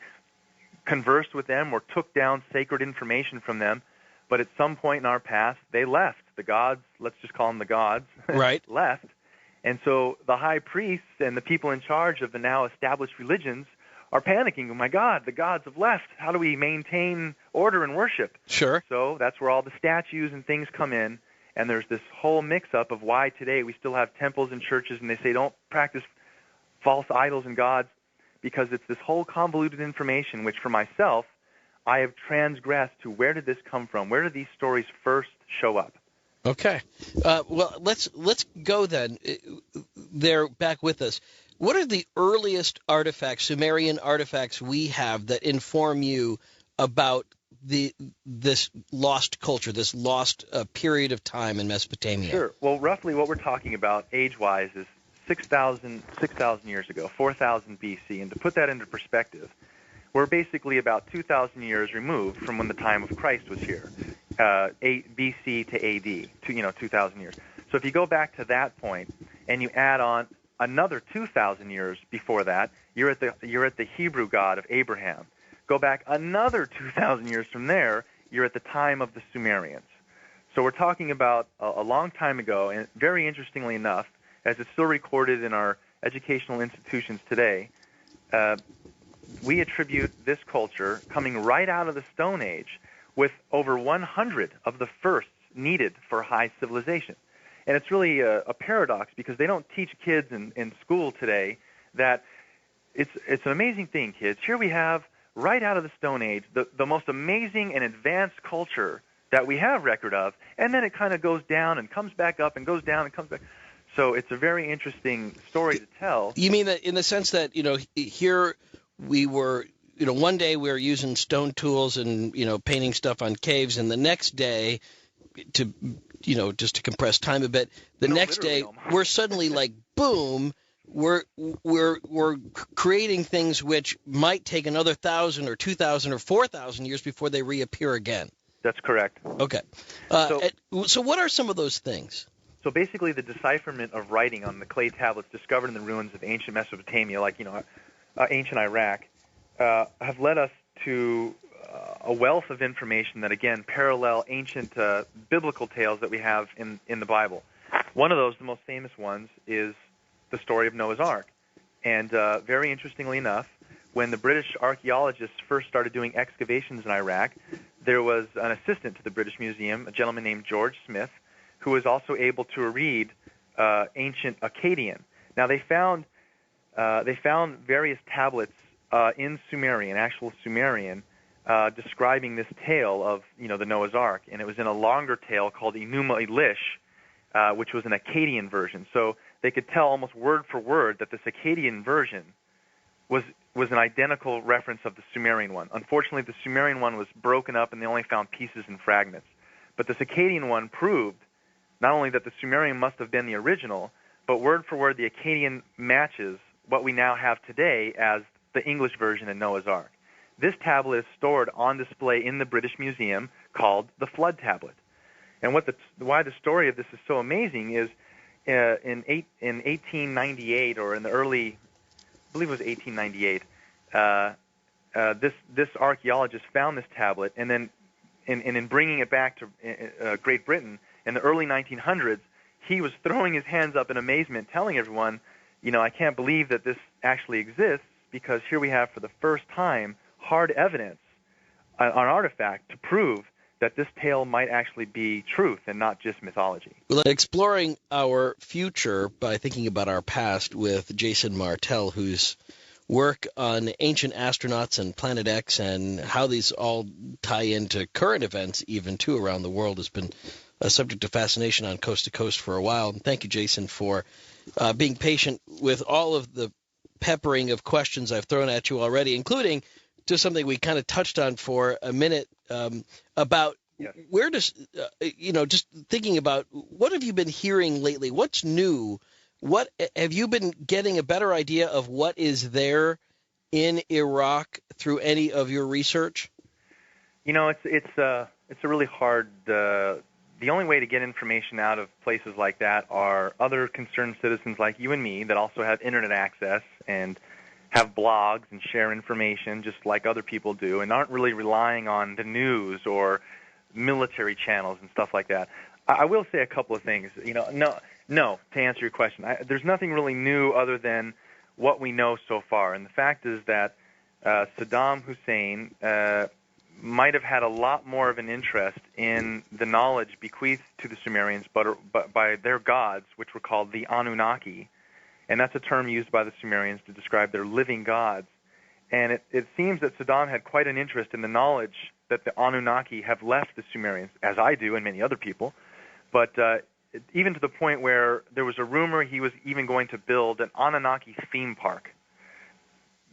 conversed with them or took down sacred information from them. But at some point in our past, they left. The gods, let's just call them the gods, right, left. And so the high priests and the people in charge of the now established religions are panicking. Oh, my God, the gods have left. How do we maintain order and worship? Sure. So that's where all the statues and things come in, and there's this whole mix-up of why today we still have temples and churches, and they say don't practice false idols and gods, because it's this whole convoluted information, which for myself, I have transgressed to where did this come from? Where did these stories first show up? Okay. Well, let's go then. They're back with us. What are the earliest artifacts, Sumerian artifacts, we have that inform you about this lost culture, this lost period of time in Mesopotamia? Sure. Well, roughly what we're talking about age-wise is 6,000 years ago, 4,000 BC. And to put that into perspective, we're basically about 2,000 years removed from when the time of Christ was here, BC to AD, 2,000 years. So if you go back to that point and you add on another 2,000 years before that, you're at the Hebrew God of Abraham. Go back another 2,000 years from there, you're at the time of the Sumerians. So we're talking about a long time ago, and very interestingly enough, as it's still recorded in our educational institutions today, we attribute this culture coming right out of the Stone Age with over 100 of the firsts needed for high civilization. And it's really a paradox because they don't teach kids in school today that it's an amazing thing, kids. Here we have, right out of the Stone Age, the most amazing and advanced culture that we have record of, and then it kind of goes down and comes back up and goes down and comes back. So it's a very interesting story to tell. You mean that in the sense that, here we were, one day we were using stone tools and, painting stuff on caves, and the next day, to, just to compress time a bit, next day we're suddenly like, boom, we're creating things which might take another 1,000 or 2,000 or 4,000 years before they reappear again. That's correct. Okay. So what are some of those things? So basically the decipherment of writing on the clay tablets discovered in the ruins of ancient Mesopotamia, like, ancient Iraq, have led us to a wealth of information that, again, parallel ancient biblical tales that we have in the Bible. One of those, the most famous ones, is the story of Noah's Ark. And very interestingly enough, when the British archaeologists first started doing excavations in Iraq, there was an assistant to the British Museum, a gentleman named George Smith, who was also able to read ancient Akkadian. Now, they found various tablets in Sumerian, actual Sumerian, describing this tale of, the Noah's Ark, and it was in a longer tale called Enuma Elish, which was an Akkadian version. So they could tell almost word for word that this Akkadian version was an identical reference of the Sumerian one. Unfortunately, the Sumerian one was broken up, and they only found pieces and fragments. But this Akkadian one proved not only that the Sumerian must have been the original, but word for word, the Akkadian matches what we now have today as the English version in Noah's Ark. This tablet is stored on display in the British Museum, called the Flood Tablet. And why the story of this is so amazing is in 1898, or in the early, I believe it was 1898, this archaeologist found this tablet, and then in bringing it back to Great Britain in the early 1900s, he was throwing his hands up in amazement, telling everyone, I can't believe that this actually exists, because here we have, for the first time, hard evidence, an artifact to prove that this tale might actually be truth and not just mythology. Well, exploring our future by thinking about our past with Jason Martell, whose work on ancient astronauts and Planet X and how these all tie into current events even too around the world has been a subject of fascination on Coast to Coast for a while. And thank you, Jason, for being patient with all of the peppering of questions I've thrown at you already, including just something we kind of touched on for a minute about where does, just thinking about what have you been hearing lately? What's new? What have you been getting a better idea of what is there in Iraq through any of your research? It's a really hard. The only way to get information out of places like that are other concerned citizens like you and me that also have internet access and have blogs and share information just like other people do, and aren't really relying on the news or military channels and stuff like that. I will say a couple of things. No, to answer your question, there's nothing really new other than what we know so far. And the fact is that Saddam Hussein might have had a lot more of an interest in the knowledge bequeathed to the Sumerians but by their gods, which were called the Anunnaki. And that's a term used by the Sumerians to describe their living gods. And it seems that Saddam had quite an interest in the knowledge that the Anunnaki have left the Sumerians, as I do and many other people. But even to the point where there was a rumor he was even going to build an Anunnaki theme park,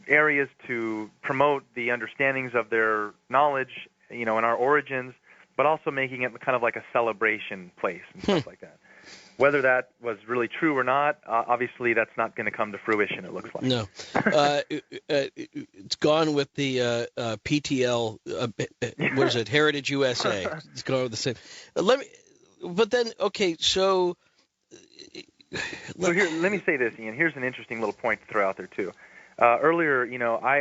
areas to promote the understandings of their knowledge, and our origins, but also making it kind of like a celebration place and stuff like that. Whether that was really true or not, obviously that's not going to come to fruition, it looks like. No. It's gone with the PTL, what is it, Heritage USA. It's gone with the same. But then, okay, so... So here, let me say this, Ian. Here's an interesting little point to throw out there, too. Earlier,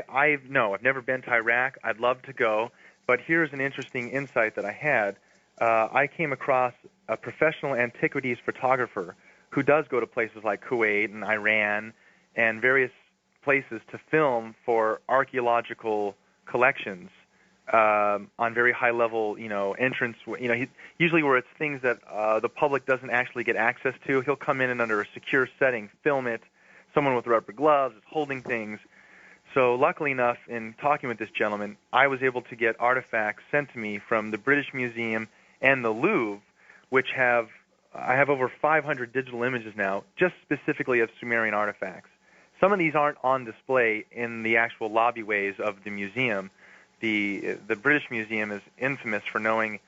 I've never been to Iraq. I'd love to go. But here's an interesting insight that I had. I came across a professional antiquities photographer who does go to places like Kuwait and Iran and various places to film for archaeological collections on very high-level, entrance. Usually where it's things that the public doesn't actually get access to. He'll come in and under a secure setting, film it. Someone with rubber gloves is holding things. So luckily enough, in talking with this gentleman, I was able to get artifacts sent to me from the British Museum and the Louvre, which I have over 500 digital images now, just specifically of Sumerian artifacts. Some of these aren't on display in the actual lobbyways of the museum. The British Museum is infamous for knowing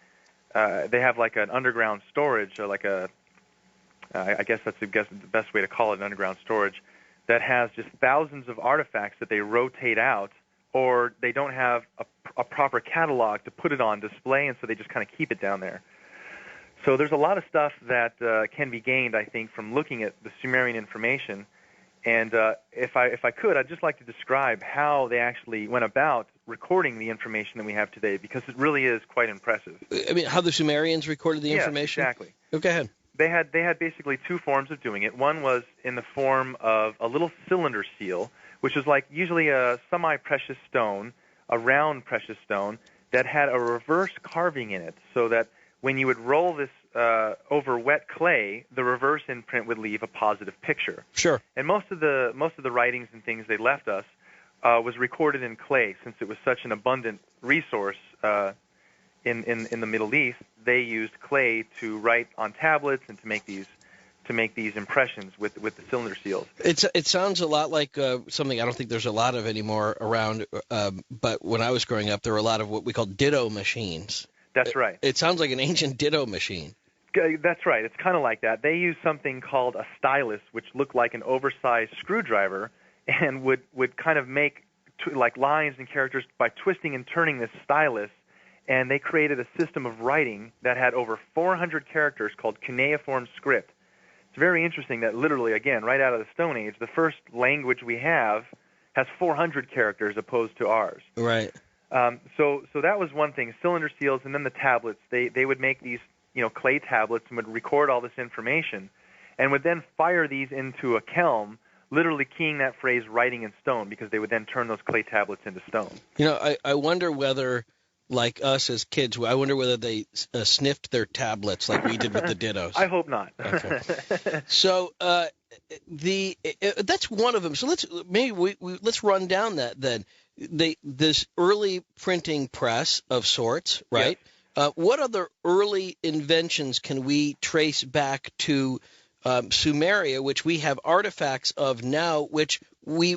they have like an underground storage, or like I guess that's the best way to call it, an underground storage, that has just thousands of artifacts that they rotate out, or they don't have a proper catalog to put it on display, and so they just kind of keep it down there. So there's a lot of stuff that can be gained, I think, from looking at the Sumerian information. And if I could, I'd just like to describe how they actually went about recording the information that we have today, because it really is quite impressive. I mean, how the Sumerians recorded the information? Yes, exactly. Oh, go ahead. They had basically two forms of doing it. One was in the form of a little cylinder seal, which is like usually a semi-precious stone, a round precious stone, that had a reverse carving in it, so that when you would roll this over wet clay, the reverse imprint would leave a positive picture. Sure. And most of the writings and things they left us was recorded in clay, since it was such an abundant resource in the Middle East. They used clay to write on tablets and to make these impressions with the cylinder seals. It sounds a lot like something I don't think there's a lot of anymore around. But when I was growing up, there were a lot of what we call ditto machines. That's right. It sounds like an ancient ditto machine. That's right. It's kind of like that. They used something called a stylus, which looked like an oversized screwdriver, and would kind of make like lines and characters by twisting and turning this stylus. And they created a system of writing that had over 400 characters called cuneiform script. It's very interesting that literally, again, right out of the Stone Age, the first language we have has 400 characters opposed to ours. Right. So that was one thing, cylinder seals, and then the tablets. They would make these clay tablets and would record all this information, and would then fire these into a kiln, literally keying that phrase "writing in stone," because they would then turn those clay tablets into stone. I wonder whether, like us as kids, I wonder whether they sniffed their tablets like we did with the dittos. I hope not. Okay. So that's one of them. So let's run down that then. This early printing press of sorts, right? Yes. What other early inventions can we trace back to Sumeria, which we have artifacts of now, which we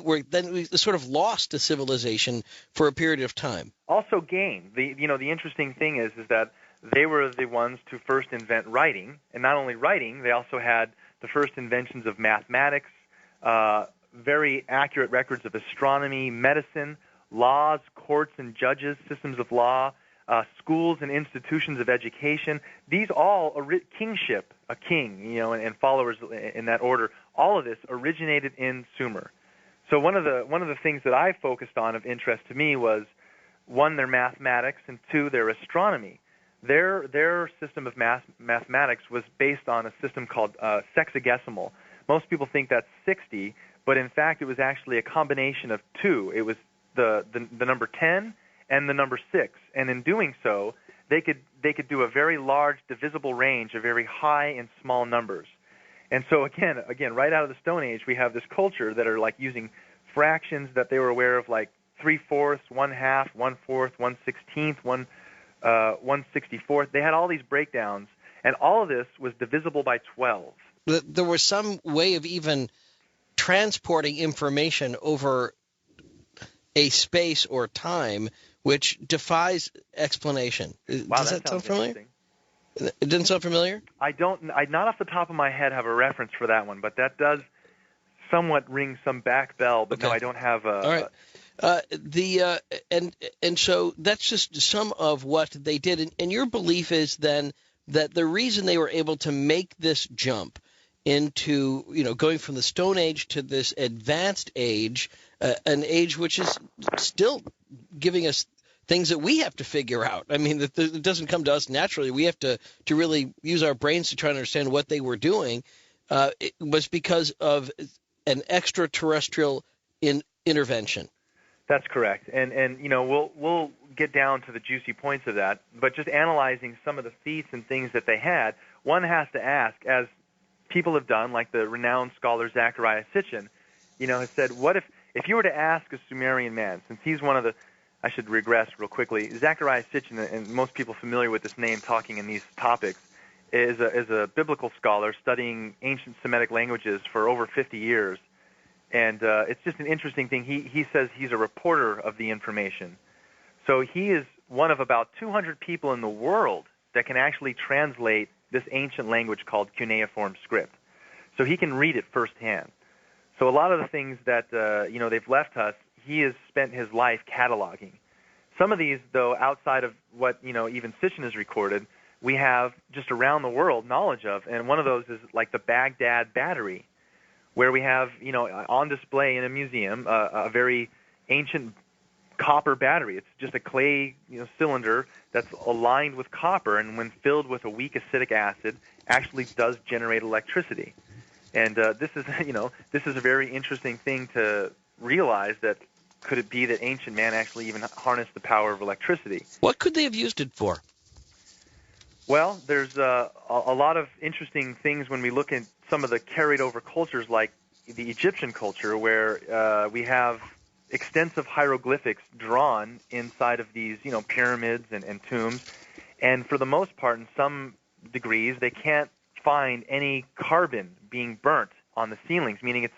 sort of lost to civilization for a period of time? Also gained. The interesting thing is that they were the ones to first invent writing, and not only writing, they also had the first inventions of mathematics, very accurate records of astronomy, medicine, laws, courts and judges, systems of law, schools and institutions of education. These all kingship, a king, and followers in that order. All of this originated in Sumer. So one of the things that I focused on of interest to me was, one, their mathematics, and two, their astronomy. Their system of mathematics was based on a system called sexagesimal. Most people think that's 60, but in fact it was actually a combination of two. It was the number 10 and the number 6, and in doing so, they could do a very large divisible range of very high and small numbers. And so again, right out of the Stone Age, we have this culture that are like using fractions that they were aware of, like 3/4, 1/2, 1/4, 1/16, 1/64. They had all these breakdowns, and all of this was divisible by 12. There was some way of even transporting information over a space or time which defies explanation. Wow, Does that sound familiar? It didn't sound familiar? I not off the top of my head have a reference for that one, but that does somewhat ring some back bell, but okay. No, I don't have a... All right. And so that's just some of what they did. And your belief is then that the reason they were able to make this jump into, going from the Stone Age to this advanced age, an age which is still giving us things that we have to figure out. I mean, it doesn't come to us naturally. We have to really use our brains to try to understand what they were doing. It was because of an extraterrestrial intervention. That's correct. And we'll get down to the juicy points of that, but just analyzing some of the feats and things that they had, one has to ask, as people have done, like the renowned scholar Zecharia Sitchin, has said, what if you were to ask a Sumerian man, since he's one of the, I should regress real quickly, Zecharia Sitchin, and most people familiar with this name talking in these topics, is a biblical scholar studying ancient Semitic languages for over 50 years. And it's just an interesting thing. He says he's a reporter of the information. So he is one of about 200 people in the world that can actually translate this ancient language called cuneiform script. So he can read it firsthand. So a lot of the things that they've left us, he has spent his life cataloging. Some of these, though, outside of what even Sitchin has recorded, we have just around the world knowledge of. And one of those is like the Baghdad Battery, where we have, on display in a museum, a very ancient copper battery. It's just a clay, cylinder that's aligned with copper, and when filled with a weak acidic acid, actually does generate electricity. And this is a very interesting thing to realize, that could it be that ancient man actually even harnessed the power of electricity? What could they have used it for? Well, there's a lot of interesting things when we look at some of the carried over cultures, like the Egyptian culture, where we have extensive hieroglyphics drawn inside of these, pyramids and tombs. And for the most part, in some degrees, they can't find any carbon being burnt on the ceilings, meaning it's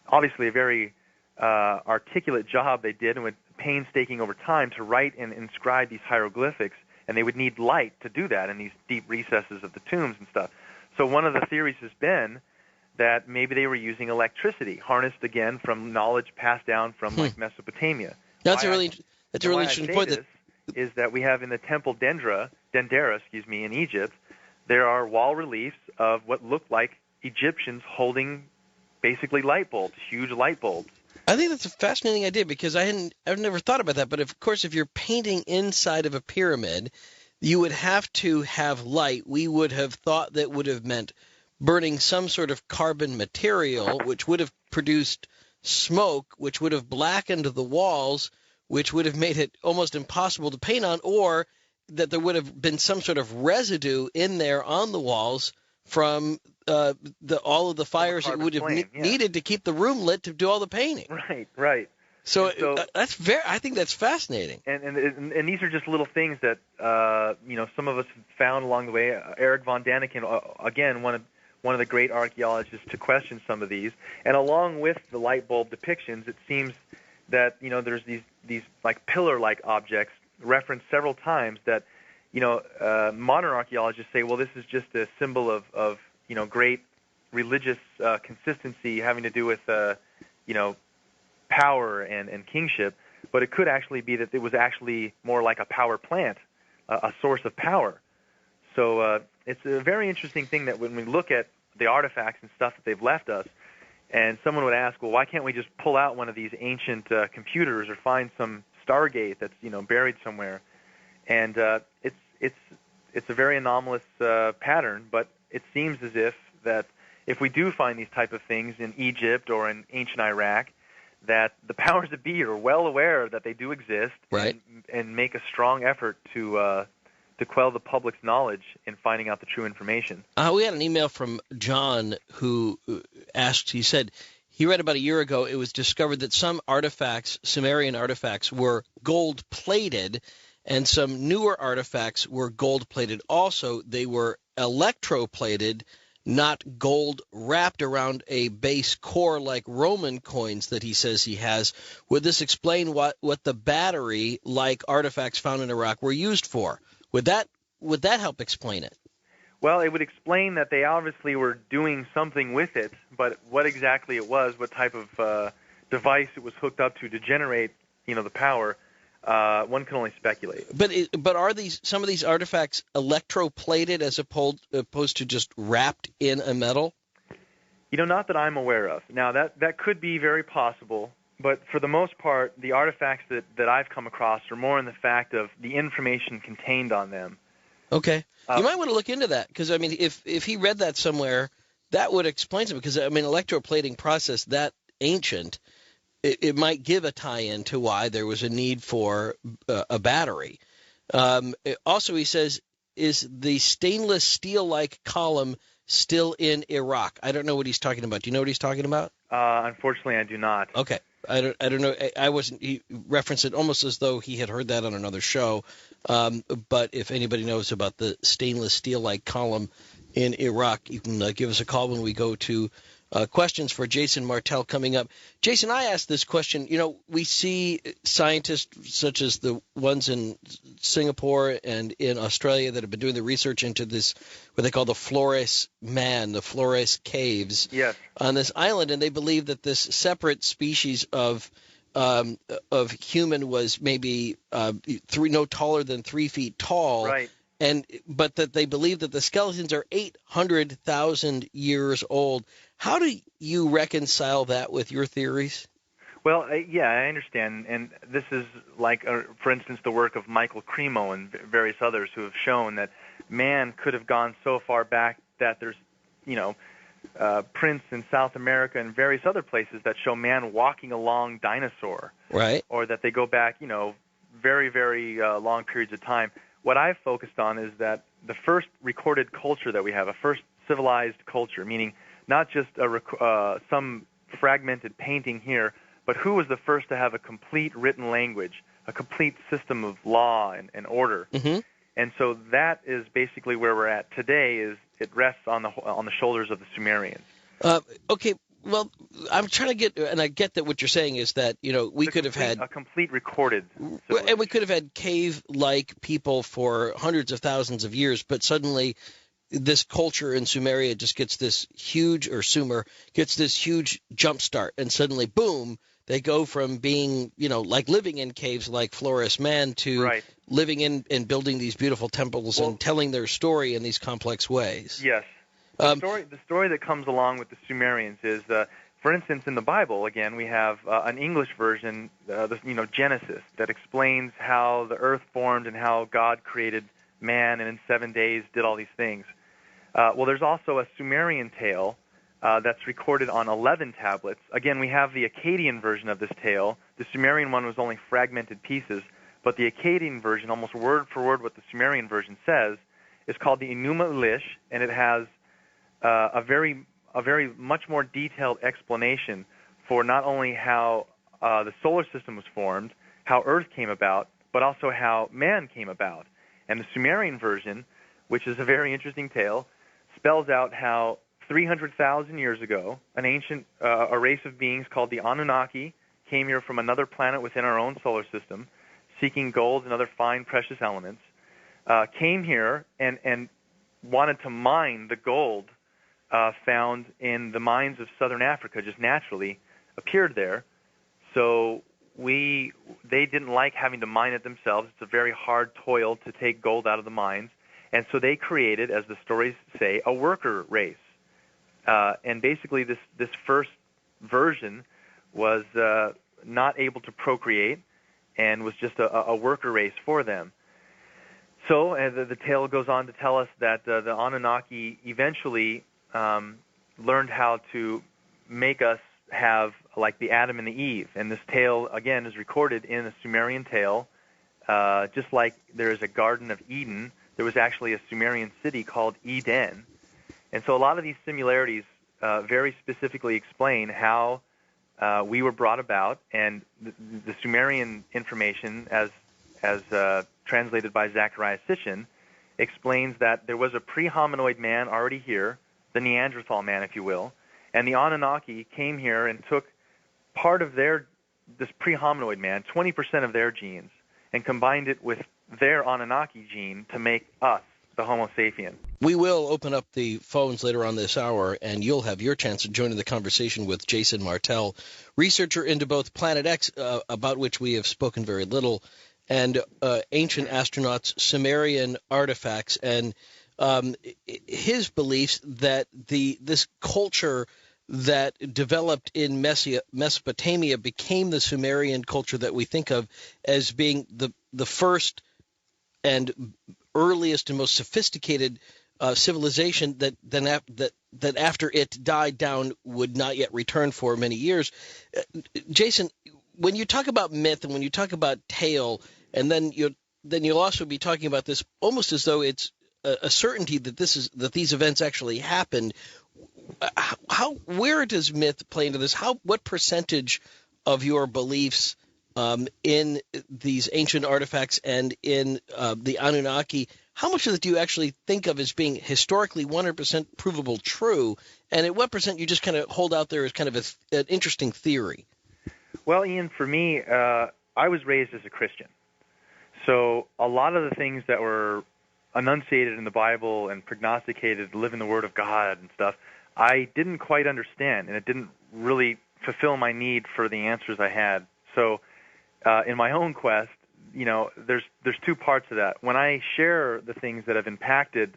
obviously a very articulate job they did, and with painstaking over time to write and inscribe these hieroglyphics, and they would need light to do that in these deep recesses of the tombs and stuff. So one of the theories has been that maybe they were using electricity, harnessed again from knowledge passed down from like Mesopotamia. That's a really interesting point. Is that we have in the Temple Dendera, in Egypt, there are wall reliefs of what look like Egyptians holding basically light bulbs, huge light bulbs. I think that's a fascinating idea, because I've never thought about that. But of course, if you're painting inside of a pyramid, you would have to have light. We would have thought that would have meant burning some sort of carbon material, which would have produced smoke, which would have blackened the walls, which would have made it almost impossible to paint on, or that there would have been some sort of residue in there on the walls from all of the fires that would have needed to keep the room lit to do all the painting. Right. So I think that's fascinating. And these are just little things that some of us found along the way. Eric von Daniken, again, one of the great archaeologists to question some of these. And along with the light bulb depictions, it seems that there's these like pillar-like objects referenced several times that modern archaeologists say, well, this is just a symbol of great religious consistency having to do with power and kingship, but it could actually be that it was actually more like a power plant, a source of power. So it's a very interesting thing that when we look at the artifacts and stuff that they've left us, and someone would ask, well, why can't we just pull out one of these ancient computers or find some Stargate that's buried somewhere? And it's a very anomalous pattern, but it seems as if we do find these type of things in Egypt or in ancient Iraq, that the powers that be are well aware that they do exist, right, and make a strong effort to quell the public's knowledge in finding out the true information. We had an email from John who asked, he said, he read about a year ago, it was discovered that some artifacts, Sumerian artifacts, were gold-plated, and some newer artifacts were gold-plated also. They were electroplated, not gold wrapped around a base core like Roman coins that he says he has. Would this explain what the battery-like artifacts found in Iraq were used for? Would that help explain it? Well, it would explain that they obviously were doing something with it, but what exactly it was, what type of device it was hooked up to generate, the power, one can only speculate. But are some of these artifacts electroplated as opposed to just wrapped in a metal? Not that I'm aware of. Now, that could be very possible, but for the most part, the artifacts that I've come across are more in the fact of the information contained on them. Okay. You might want to look into that, because, if he read that somewhere, that would explain it, because, electroplating process that ancient, it might give a tie-in to why there was a need for a battery. Also, he says, is the stainless steel-like column still in Iraq? I don't know what he's talking about. Do you know what he's talking about? Unfortunately, I do not. Okay. I don't know. He referenced it almost as though he had heard that on another show. But if anybody knows about the stainless steel-like column in Iraq, you can give us a call when we go to questions for Jason Martell coming up. Jason, I asked this question. We see scientists such as the ones in Singapore and in Australia that have been doing the research into this, what they call the Flores the Flores caves, yes, on this island, and they believe that this separate species of human was maybe no taller than 3 feet tall, right, but that they believe that the skeletons are 800,000 years old. How do you reconcile that with your theories? Well, yeah, I understand, and this is like, for instance, the work of Michael Cremo and various others who have shown that man could have gone so far back that there's, prints in South America and various other places that show man walking along dinosaur, right? Or that they go back, very, very long periods of time. What I've focused on is that the first recorded culture that we have, a first civilized culture, meaning not just some fragmented painting here, but who was the first to have a complete written language, a complete system of law and order? Mm-hmm. And so that is basically where we're at today. Is it rests on the shoulders of the Sumerians? Okay. Well, I'm trying to get, and I get that what you're saying is that we could have had a complete recorded, and we could have had cave-like people for hundreds of thousands of years, but suddenly this culture in Sumeria just gets this huge, or Sumer gets this huge jump start, and suddenly, boom, they go from being, like living in caves like Flores Man to living in and building these beautiful temples and telling their story in these complex ways. Yes. The story that comes along with the Sumerians is, for instance, in the Bible, again, we have an English version, Genesis, that explains how the earth formed and how God created man and in 7 days did all these things. Well, there's also a Sumerian tale that's recorded on 11 tablets. Again, we have the Akkadian version of this tale. The Sumerian one was only fragmented pieces, but the Akkadian version, almost word for word what the Sumerian version says, is called the Enuma Elish, and it has a very much more detailed explanation for not only how the solar system was formed, how Earth came about, but also how man came about. And the Sumerian version, which is a very interesting tale, spells out how 300,000 years ago, an ancient a race of beings called the Anunnaki came here from another planet within our own solar system, seeking gold and other fine precious elements, came here and wanted to mine the gold found in the mines of southern Africa, just naturally appeared there. So they didn't like having to mine it themselves. It's a very hard toil to take gold out of the mines. And so they created, as the stories say, a worker race. And basically this first version was not able to procreate and was just a worker race for them. So the tale goes on to tell us that the Anunnaki eventually learned how to make us have like the Adam and the Eve. And this tale, again, is recorded in a Sumerian tale. Just like there is a Garden of Eden, there was actually a Sumerian city called Eden. And so a lot of these similarities very specifically explain how we were brought about, and the Sumerian information, as translated by Zecharia Sitchin, explains that there was a pre-hominoid man already here, the Neanderthal man, if you will, and the Anunnaki came here and took part of this pre-hominoid man, 20% of their genes, and combined it with their Anunnaki gene to make us, the Homo sapien. We will open up the phones later on this hour, and you'll have your chance to join in the conversation with Jason Martell, researcher into both Planet X, about which we have spoken very little, and ancient astronauts, Sumerian artifacts, and his beliefs that this culture that developed in Mesopotamia became the Sumerian culture that we think of as being the first and earliest and most sophisticated civilization that after it died down would not yet return for many years. Jason, when you talk about myth and when you talk about tale, and then you'll also be talking about this almost as though it's a certainty that these events actually happened. Where does myth play into this? What percentage of your beliefs in these ancient artifacts and in the Anunnaki, how much of it do you actually think of as being historically 100% provable true, and at what percent you just kind of hold out there as kind of an interesting theory? Well, Ian, for me, I was raised as a Christian. So a lot of the things that were enunciated in the Bible and prognosticated to live in the Word of God and stuff, I didn't quite understand, and it didn't really fulfill my need for the answers I had. So in my own quest, there's two parts to that. When I share the things that have impacted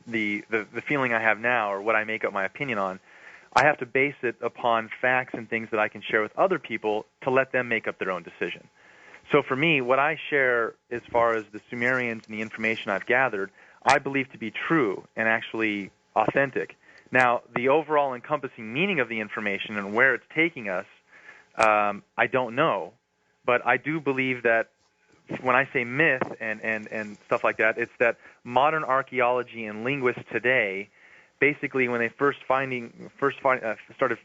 the feeling I have now, or what I make up my opinion on, I have to base it upon facts and things that I can share with other people to let them make up their own decision. So for me, what I share as far as the Sumerians and the information I've gathered, I believe to be true and actually authentic. Now, the overall encompassing meaning of the information and where it's taking us, I don't know. But I do believe that when I say myth and stuff like that, it's that modern archaeology and linguists today, basically when they started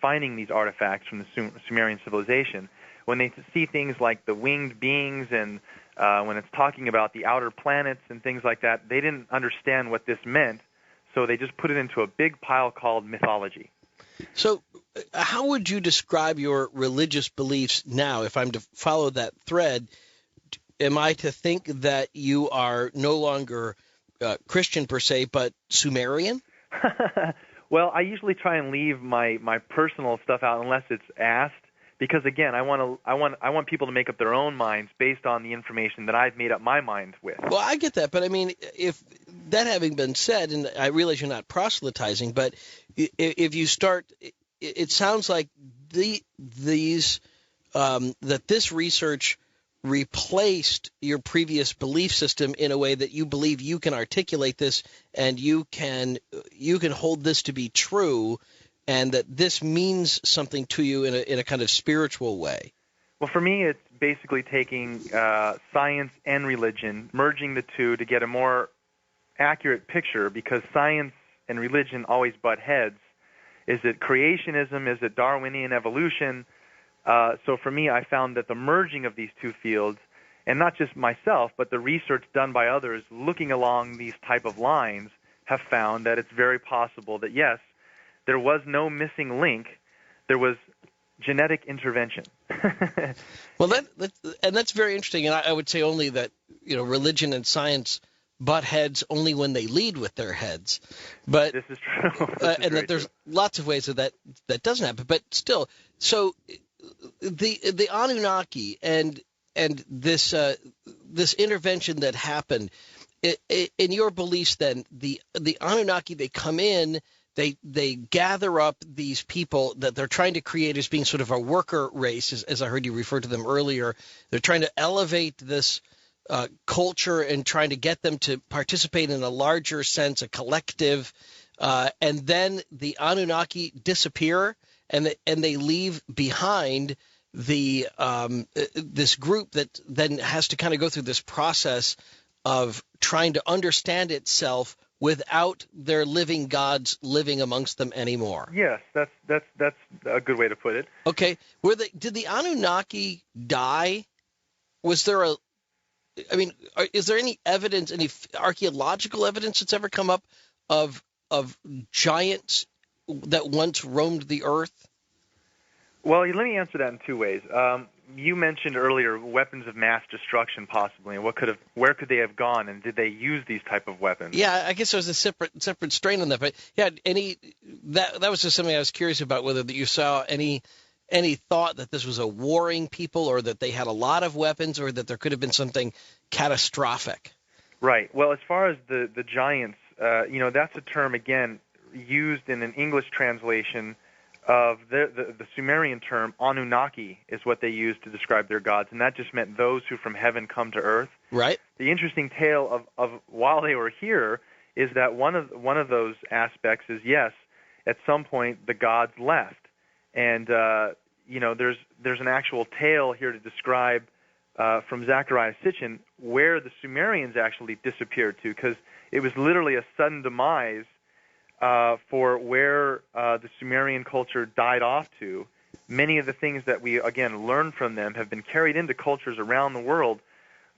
finding these artifacts from the Sumerian civilization, when they see things like the winged beings and when it's talking about the outer planets and things like that, they didn't understand what this meant, so they just put it into a big pile called mythology. So how would you describe your religious beliefs now? If I'm to follow that thread, am I to think that you are no longer Christian per se, but Sumerian? Well, I usually try and leave my personal stuff out unless it's asked, because again, I want people to make up their own minds based on the information that I've made up my mind with. Well, I get that, but I mean, if that having been said, and I realize you're not proselytizing, but if you start, it sounds like that this research replaced your previous belief system in a way that you believe you can articulate this and you can hold this to be true, and that this means something to you in a kind of spiritual way. Well, for me, it's basically taking science and religion, merging the two to get a more accurate picture, because science and religion always butt heads. Is it creationism? Is it Darwinian evolution? So for me, I found that the merging of these two fields, and not just myself, but the research done by others looking along these type of lines, have found that it's very possible that, yes, there was no missing link. There was genetic intervention. Well, that's very interesting, and I would say only that religion and science butt heads only when they lead with their heads. But this is true, and that there's lots of ways that doesn't happen. But still, so the Anunnaki and this intervention that happened, in your beliefs, then the Anunnaki, they come in. They gather up these people that they're trying to create as being sort of a worker race, as I heard you refer to them earlier. They're trying to elevate this culture and trying to get them to participate in a larger sense, a collective. And then the Anunnaki disappear, and they leave behind this group that then has to kind of go through this process of trying to understand itself without their living gods living amongst them anymore. Yes, that's a good way to put it. Okay, did the Anunnaki die? Was there is there any evidence, any archaeological evidence that's ever come up of giants that once roamed the earth? Well, let me answer that in two ways. You mentioned earlier weapons of mass destruction, possibly, and where could they have gone, and did they use these type of weapons? Yeah, I guess there was a separate strain on that, but yeah, that was just something I was curious about, whether that you saw any thought that this was a warring people, or that they had a lot of weapons, or that there could have been something catastrophic. Right. Well, as far as the giants, that's a term again used in an English translation of the Sumerian term. Anunnaki is what they used to describe their gods, and that just meant those who from heaven come to earth. Right. The interesting tale of while they were here is that one of those aspects is, yes, at some point the gods left, and there's an actual tale here to describe from Zechariah Sitchin where the Sumerians actually disappeared to, because it was literally a sudden demise for where the Sumerian culture died off to. Many of the things that we, again, learn from them have been carried into cultures around the world,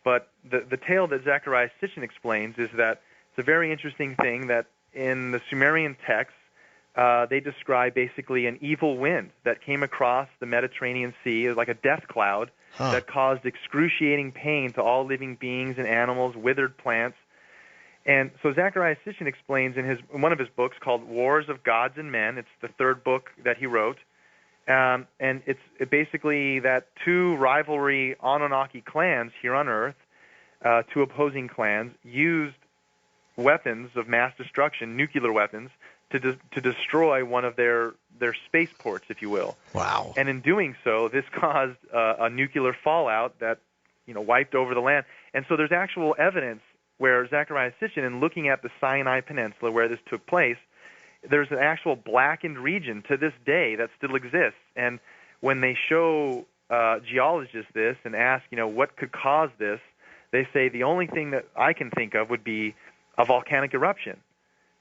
but the tale that Zechariah Sitchin explains is that it's a very interesting thing that in the Sumerian texts, they describe basically an evil wind that came across the Mediterranean Sea. It was like a death cloud that caused excruciating pain to all living beings and animals, withered plants. And so Zechariah Sitchin explains in one of his books called Wars of Gods and Men, it's the third book that he wrote, And it's basically that two rivalry Anunnaki clans here on Earth, two opposing clans, used weapons of mass destruction, nuclear weapons, to destroy one of their spaceports, if you will. Wow. And in doing so, this caused a nuclear fallout that wiped over the land. And so there's actual evidence where Zecharia Sitchin, in looking at the Sinai Peninsula where this took place, there's an actual blackened region to this day that still exists. And when they show geologists this and ask, what could cause this, they say the only thing that I can think of would be a volcanic eruption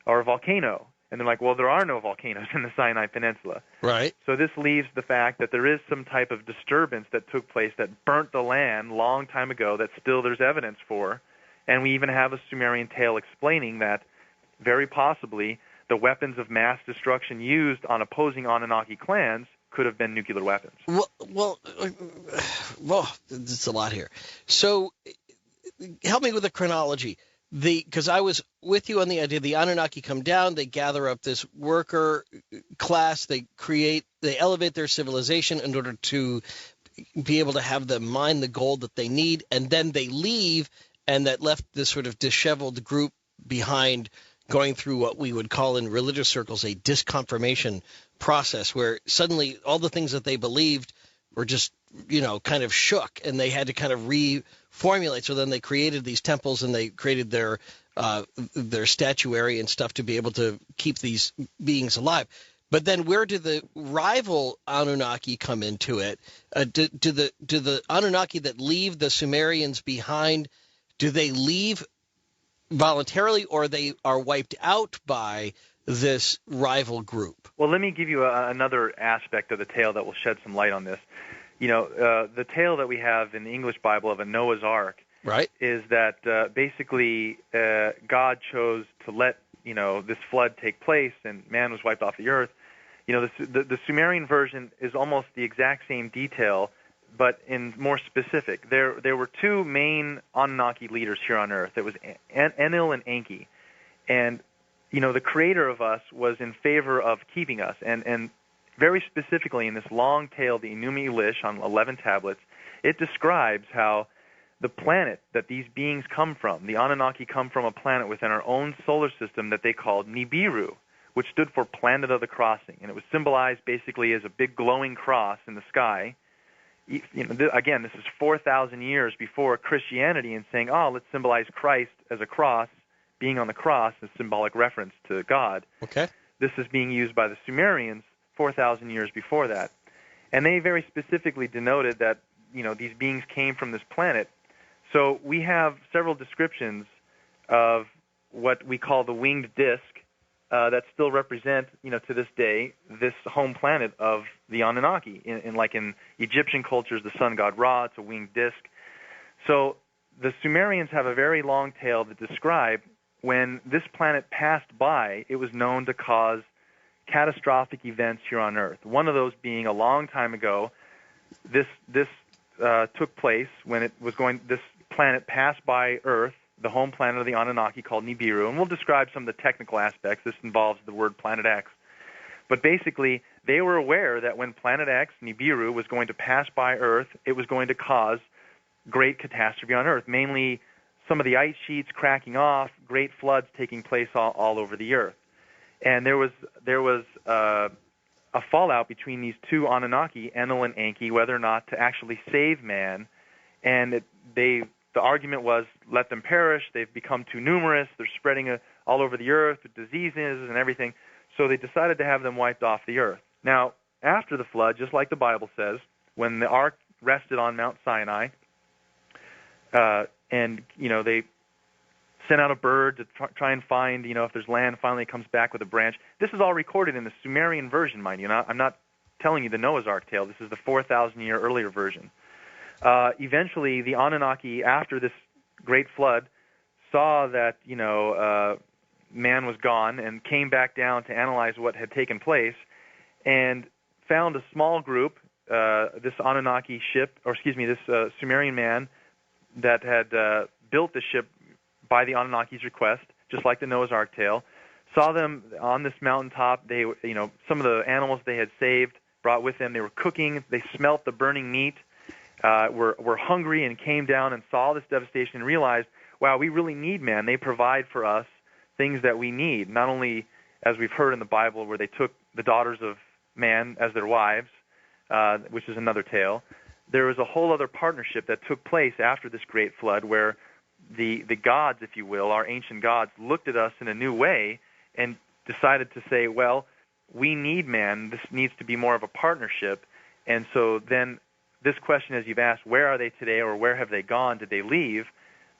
or a volcano. And they're like, well, there are no volcanoes in the Sinai Peninsula. Right. So this leaves the fact that there is some type of disturbance that took place that burnt the land long time ago that still there's evidence for. And we even have a Sumerian tale explaining that very possibly the weapons of mass destruction used on opposing Anunnaki clans could have been nuclear weapons. Well, it's a lot here. So help me with the chronology. Because I was with you on the idea the Anunnaki come down, they gather up this worker class, they elevate their civilization in order to be able to have them mine the gold that they need, and then they leave, and that left this sort of disheveled group behind, going through what we would call in religious circles a disconfirmation process, where suddenly all the things that they believed were just, kind of shook, and they had to kind of reformulate. So then they created these temples, and they created their statuary and stuff to be able to keep these beings alive. But then where do the rival Anunnaki come into it? Do the Anunnaki that leave the Sumerians behind, do they leave voluntarily, or they are wiped out by this rival group? Well, let me give you another aspect of the tale that will shed some light on this. The tale that we have in the English Bible of a Noah's Ark, right, is that basically God chose to let this flood take place, and man was wiped off the earth. The Sumerian version is almost the exact same detail, but in more specific. There were two main Anunnaki leaders here on Earth. It was Enlil and Enki, and the creator of us was in favor of keeping us, and very specifically in this long tale, the Enuma Elish on 11 tablets, it describes how the planet that these beings come from, the Anunnaki come from a planet within our own solar system that they called Nibiru, which stood for Planet of the Crossing, and it was symbolized basically as a big glowing cross in the sky. Again, this is 4,000 years before Christianity, and saying, let's symbolize Christ as a cross, being on the cross, as symbolic reference to God. Okay. This is being used by the Sumerians 4,000 years before that. And they very specifically denoted that, these beings came from this planet. So we have several descriptions of what we call the winged disk that still represent, to this day, this home planet of the Anunnaki. In Egyptian cultures, the sun god Ra, it's a winged disk. So the Sumerians have a very long tale that describe when this planet passed by, it was known to cause catastrophic events here on Earth. One of those being a long time ago, this took place when this planet passed by Earth, the home planet of the Anunnaki called Nibiru, and we'll describe some of the technical aspects. This involves the word Planet X. But basically, they were aware that when Planet X, Nibiru, was going to pass by Earth, it was going to cause great catastrophe on Earth, mainly some of the ice sheets cracking off, great floods taking place all over the Earth. And there was a fallout between these two Anunnaki, Enlil and Enki, whether or not to actually save man. And the argument was, let them perish. They've become too numerous. They're spreading all over the earth with diseases and everything. So they decided to have them wiped off the earth. Now, after the flood, just like the Bible says, when the ark rested on Mount Sinai, and they sent out a bird to try and find, if there's land, finally it comes back with a branch. This is all recorded in the Sumerian version, mind you. I'm not telling you the Noah's Ark tale. This is the 4,000-year earlier version. Eventually, the Anunnaki, after this great flood, saw that, man was gone and came back down to analyze what had taken place and found a small group, this Anunnaki ship, this Sumerian man that had built the ship by the Anunnaki's request, just like the Noah's Ark tale, saw them on this mountaintop. They, some of the animals they had saved brought with them. They were cooking. They smelt the burning meat, were hungry, and came down and saw this devastation and realized, wow, we really need man. They provide for us things that we need, not only, as we've heard in the Bible, where they took the daughters of man as their wives, which is another tale. There was a whole other partnership that took place after this great flood where the gods, if you will, our ancient gods, looked at us in a new way and decided to say, well, we need man. This needs to be more of a partnership. And so then this question, as you've asked, where are they today or where have they gone? Did they leave?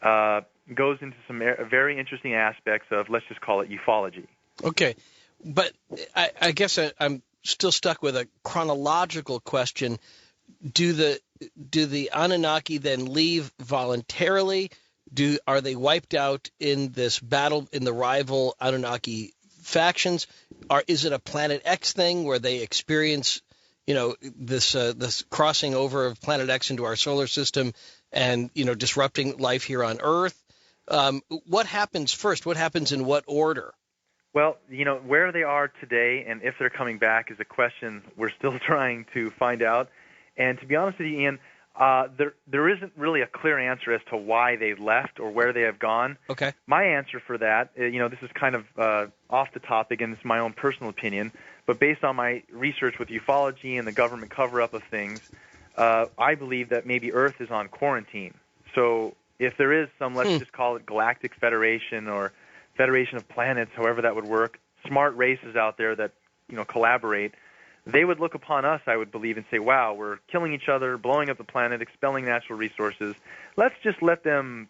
Goes into some very interesting aspects of, let's just call it ufology. Okay. But I guess I'm still stuck with a chronological question. Do the Anunnaki then leave voluntarily? Are they wiped out in this battle in the rival Anunnaki factions? Is it a Planet X thing where they experience, this crossing over of Planet X into our solar system and disrupting life here on Earth? What happens first? What happens in what order? Well, where they are today and if they're coming back is a question we're still trying to find out. And to be honest with you, Ian, there isn't really a clear answer as to why they left or where they have gone. Okay. My answer for that, this is kind of off the topic and it's my own personal opinion, but based on my research with ufology and the government cover-up of things, I believe that maybe Earth is on quarantine. So if there is some, let's just call it Galactic Federation or Federation of Planets, however that would work, smart races out there that, collaborate, they would look upon us, I would believe, and say, wow, we're killing each other, blowing up the planet, expelling natural resources. Let's just let them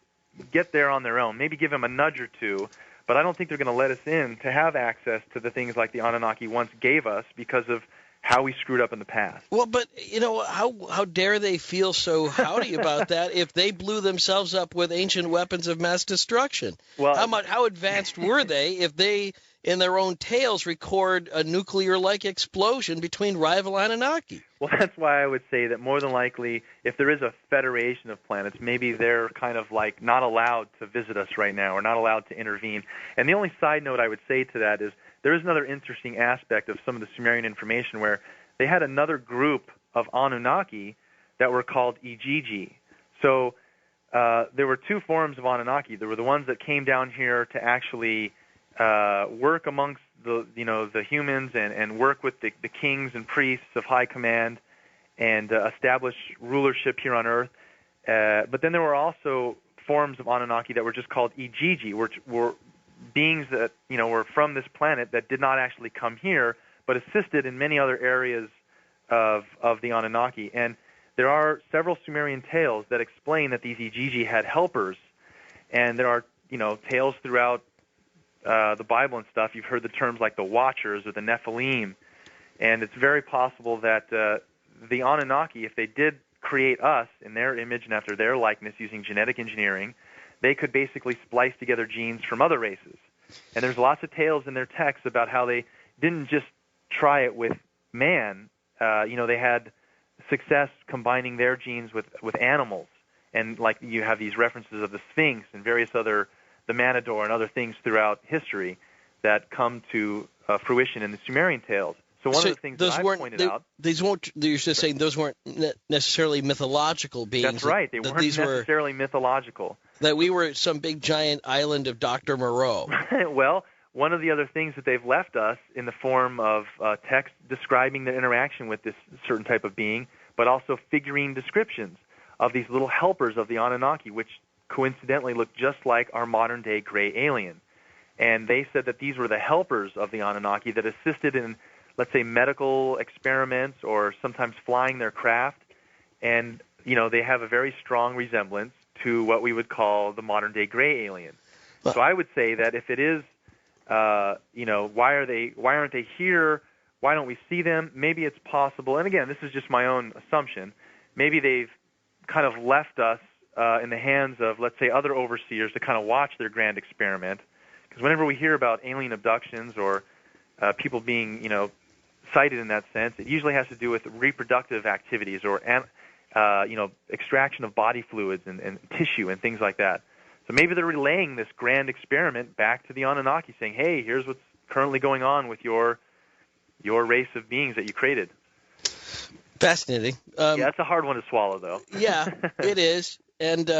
get there on their own, maybe give them a nudge or two, but I don't think they're going to let us in to have access to the things like the Anunnaki once gave us because of how we screwed up in the past. Well, but, how dare they feel so howdy about that if they blew themselves up with ancient weapons of mass destruction? Well, how advanced were they if they, in their own tales, record a nuclear-like explosion between rival Anunnaki? Well, that's why I would say that more than likely, if there is a federation of planets, maybe they're kind of like not allowed to visit us right now or not allowed to intervene. And the only side note I would say to that is there is another interesting aspect of some of the Sumerian information where they had another group of Anunnaki that were called Igigi. So there were two forms of Anunnaki. There were the ones that came down here to actually work amongst the humans and work with the kings and priests of high command and establish rulership here on Earth. But then there were also forms of Anunnaki that were just called Igigi, which were beings that were from this planet that did not actually come here, but assisted in many other areas of the Anunnaki. And there are several Sumerian tales that explain that these Igigi had helpers, and there are tales throughout the Bible and stuff. You've heard the terms like the Watchers or the Nephilim, and it's very possible that the Anunnaki, if they did create us in their image and after their likeness using genetic engineering, they could basically splice together genes from other races. And there's lots of tales in their texts about how they didn't just try it with man. They had success combining their genes with animals. And like you have these references of the Sphinx and various other, the Matador and other things throughout history that come to fruition in the Sumerian tales. So one of the things that I pointed out... You're just saying those weren't necessarily mythological beings. That's right. They weren't necessarily mythological. That we were some big giant island of Dr. Moreau. Well, one of the other things that they've left us in the form of text describing their interaction with this certain type of being, but also figurine descriptions of these little helpers of the Anunnaki, which coincidentally look just like our modern-day gray alien. And they said that these were the helpers of the Anunnaki that assisted in, let's say, medical experiments or sometimes flying their craft. And, they have a very strong resemblance to what we would call the modern-day gray alien. So I would say that if it is, why aren't they here? Why don't we see them? Maybe it's possible. And again, this is just my own assumption. Maybe they've kind of left us in the hands of, let's say, other overseers to kind of watch their grand experiment. Because whenever we hear about alien abductions or people being, sighted in that sense, it usually has to do with reproductive activities or, extraction of body fluids and tissue and things like that. So maybe they're relaying this grand experiment back to the Anunnaki, saying, hey, here's what's currently going on with your race of beings that you created. Fascinating. Yeah, that's a hard one to swallow, though. Yeah, it is. And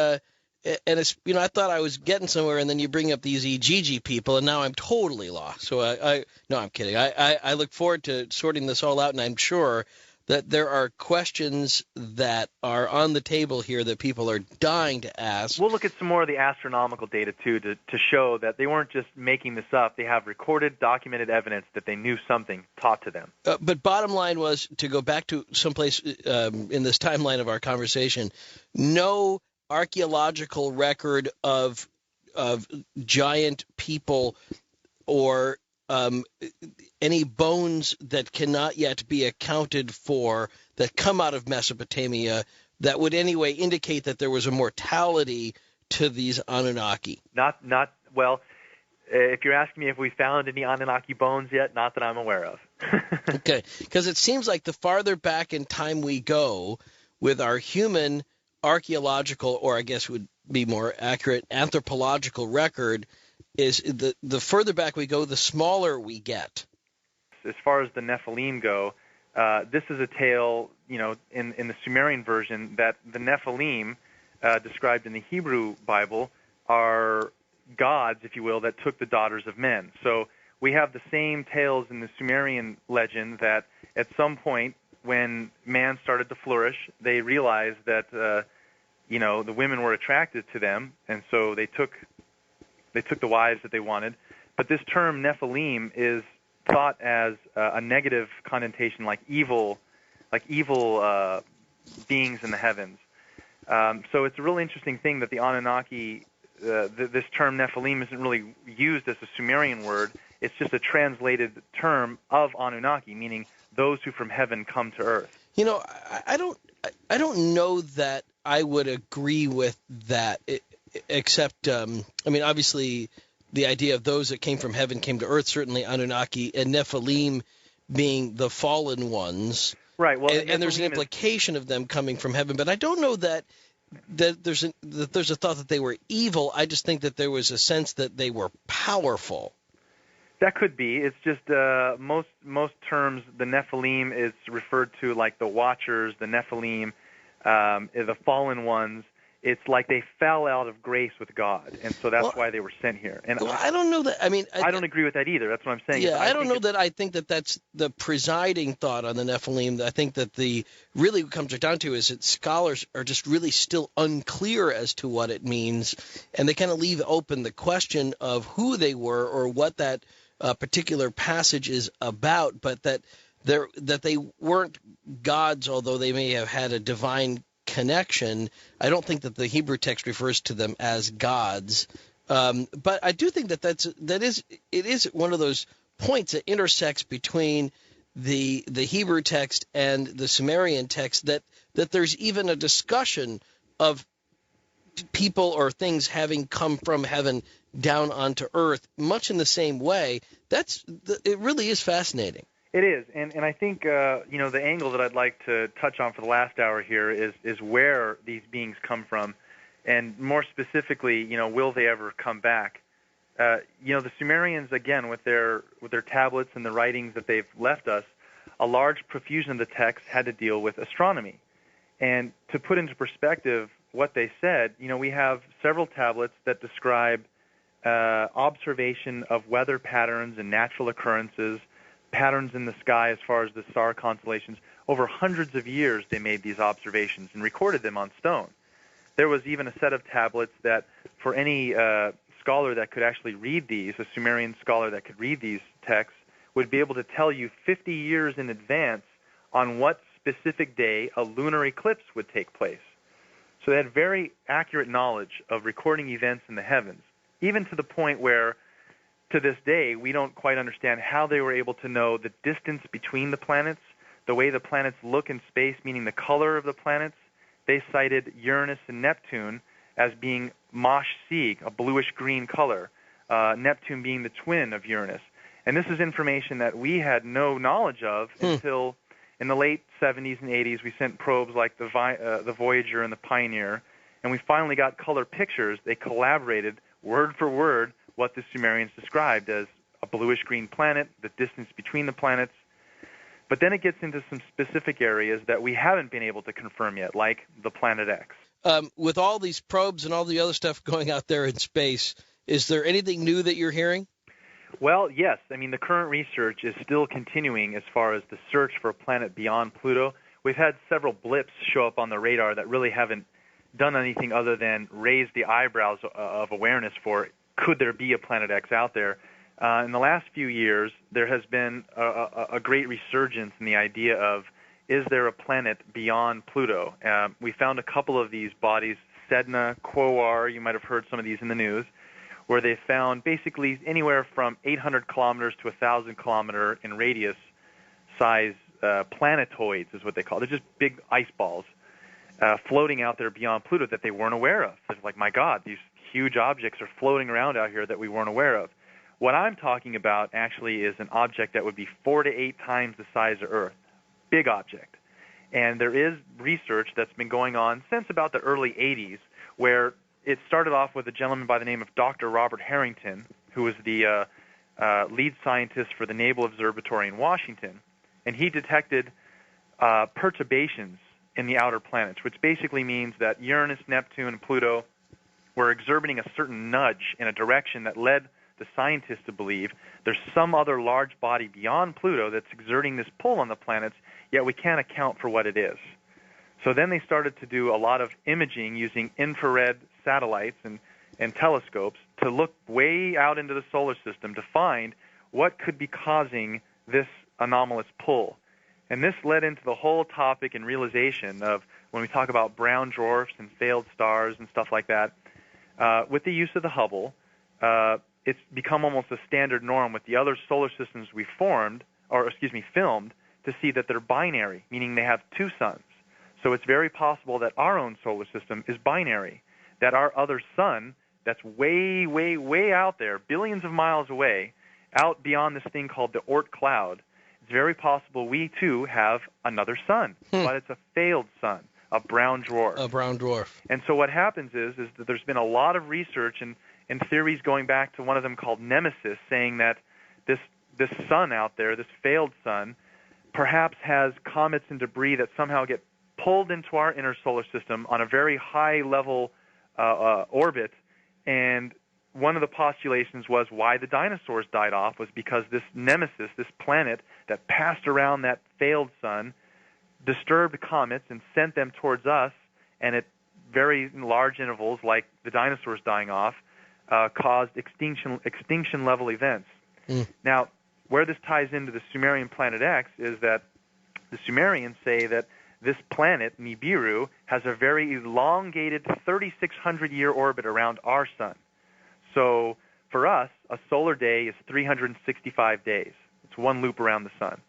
it's, I thought I was getting somewhere, and then you bring up these EGG people, and now I'm totally lost. So no, I'm kidding. I look forward to sorting this all out, and I'm sure that there are questions that are on the table here that people are dying to ask. We'll look at some more of the astronomical data, too, to show that they weren't just making this up. They have recorded, documented evidence that they knew something taught to them. But bottom line was, to go back to someplace in this timeline of our conversation, no archaeological record of giant people or any bones that cannot yet be accounted for that come out of Mesopotamia that would anyway indicate that there was a mortality to these Anunnaki. Well, if you're asking me if we found any Anunnaki bones yet, not that I'm aware of. Okay, because it seems like the farther back in time we go with our human archaeological, or I guess would be more accurate, anthropological record, is the further back we go, the smaller we get. As far as the Nephilim go, this is a tale, in the Sumerian version, that the Nephilim, described in the Hebrew Bible, are gods, if you will, that took the daughters of men. So we have the same tales in the Sumerian legend that at some point when man started to flourish, they realized that, the women were attracted to them, and so they took the wives that they wanted. But this term Nephilim is thought as a negative connotation, like evil beings in the heavens. So it's a really interesting thing that the Anunnaki, this term Nephilim isn't really used as a Sumerian word. It's just a translated term of Anunnaki, meaning those who from heaven come to earth. I don't know that I would agree with that, except, obviously the idea of those that came from heaven came to earth, certainly Anunnaki, and Nephilim being the fallen ones. Right. Well, and there's an implication of them coming from heaven, but I don't know that there's a thought that they were evil. I just think that there was a sense that they were powerful. That could be. It's just most terms, the Nephilim is referred to like the Watchers, the Nephilim, the fallen ones. It's like they fell out of grace with God, and so that's why they were sent here. And I don't know that. I don't agree with that either. That's what I'm saying. Yeah, I don't know that. I think that that's the presiding thought on the Nephilim. I think that really what comes down to is that scholars are just really still unclear as to what it means, and they kind of leave open the question of who they were or what that particular passage is about, but that they weren't gods, although they may have had a divine connection. I don't think that the Hebrew text refers to them as gods, but I do think it is one of those points that intersects between the Hebrew text and the Sumerian text, that there's even a discussion of people or things having come from heaven down onto earth, much in the same way. It really is fascinating. It is, and I think the angle that I'd like to touch on for the last hour here is where these beings come from, and more specifically, will they ever come back? The Sumerians, again, with their tablets and the writings that they've left us, a large profusion of the text had to deal with astronomy. And to put into perspective what they said, we have several tablets that describe observation of weather patterns and natural occurrences, patterns in the sky as far as the star constellations. Over hundreds of years they made these observations and recorded them on stone. There was even a set of tablets that for any scholar that could actually read these, a Sumerian scholar that could read these texts, would be able to tell you 50 years in advance on what specific day a lunar eclipse would take place. So they had very accurate knowledge of recording events in the heavens, even to the point where to this day, we don't quite understand how they were able to know the distance between the planets, the way the planets look in space, meaning the color of the planets. They cited Uranus and Neptune as being mosh sieg, a bluish-green color, Neptune being the twin of Uranus. And this is information that we had no knowledge of until in the late 70s and 80s. We sent probes like the Voyager and the Pioneer, and we finally got color pictures. They collaborated word for word what the Sumerians described as a bluish-green planet, the distance between the planets. But then it gets into some specific areas that we haven't been able to confirm yet, like the Planet X. With all these probes and all the other stuff going out there in space, is there anything new that you're hearing? Well, yes. I mean, the current research is still continuing as far as the search for a planet beyond Pluto. We've had several blips show up on the radar that really haven't done anything other than raise the eyebrows of awareness for, could there be a Planet X out there? In the last few years, there has been a great resurgence in the idea of, is there a planet beyond Pluto? We found a couple of these bodies, Sedna, Quoar, you might have heard some of these in the news, where they found basically anywhere from 800 kilometers to 1,000 kilometer in radius size planetoids is what they call it. They're just big ice balls floating out there beyond Pluto that they weren't aware of. It's like, my God, these huge objects are floating around out here that we weren't aware of. What I'm talking about actually is an object that would be 4 to 8 times the size of Earth. Big object. And there is research that's been going on since about the early 80s, where it started off with a gentleman by the name of Dr. Robert Harrington, who was the lead scientist for the Naval Observatory in Washington. And he detected perturbations in the outer planets, which basically means that Uranus, Neptune, and Pluto were exerting a certain nudge in a direction that led the scientists to believe there's some other large body beyond Pluto that's exerting this pull on the planets, yet we can't account for what it is. So then they started to do a lot of imaging using infrared satellites and telescopes to look way out into the solar system to find what could be causing this anomalous pull. And this led into the whole topic and realization of when we talk about brown dwarfs and failed stars and stuff like that, with the use of the Hubble, it's become almost a standard norm with the other solar systems we filmed, to see that they're binary, meaning they have two suns. So it's very possible that our own solar system is binary, that our other sun that's way, way, way out there, billions of miles away, out beyond this thing called the Oort cloud, it's very possible we, too, have another sun, but it's a failed sun, a brown dwarf. A brown dwarf. And so what happens is that there's been a lot of research and theories going back to one of them called Nemesis, saying that this sun out there, this failed sun, perhaps has comets and debris that somehow get pulled into our inner solar system on a very high-level orbit. And one of the postulations was why the dinosaurs died off was because this Nemesis, this planet that passed around that failed sun, disturbed comets and sent them towards us, and at very large intervals, like the dinosaurs dying off, caused extinction-level events. Now, where this ties into the Sumerian Planet X is that the Sumerians say that this planet, Nibiru, has a very elongated 3,600-year orbit around our sun. So for us, a solar day is 365 days. It's one loop around the sun.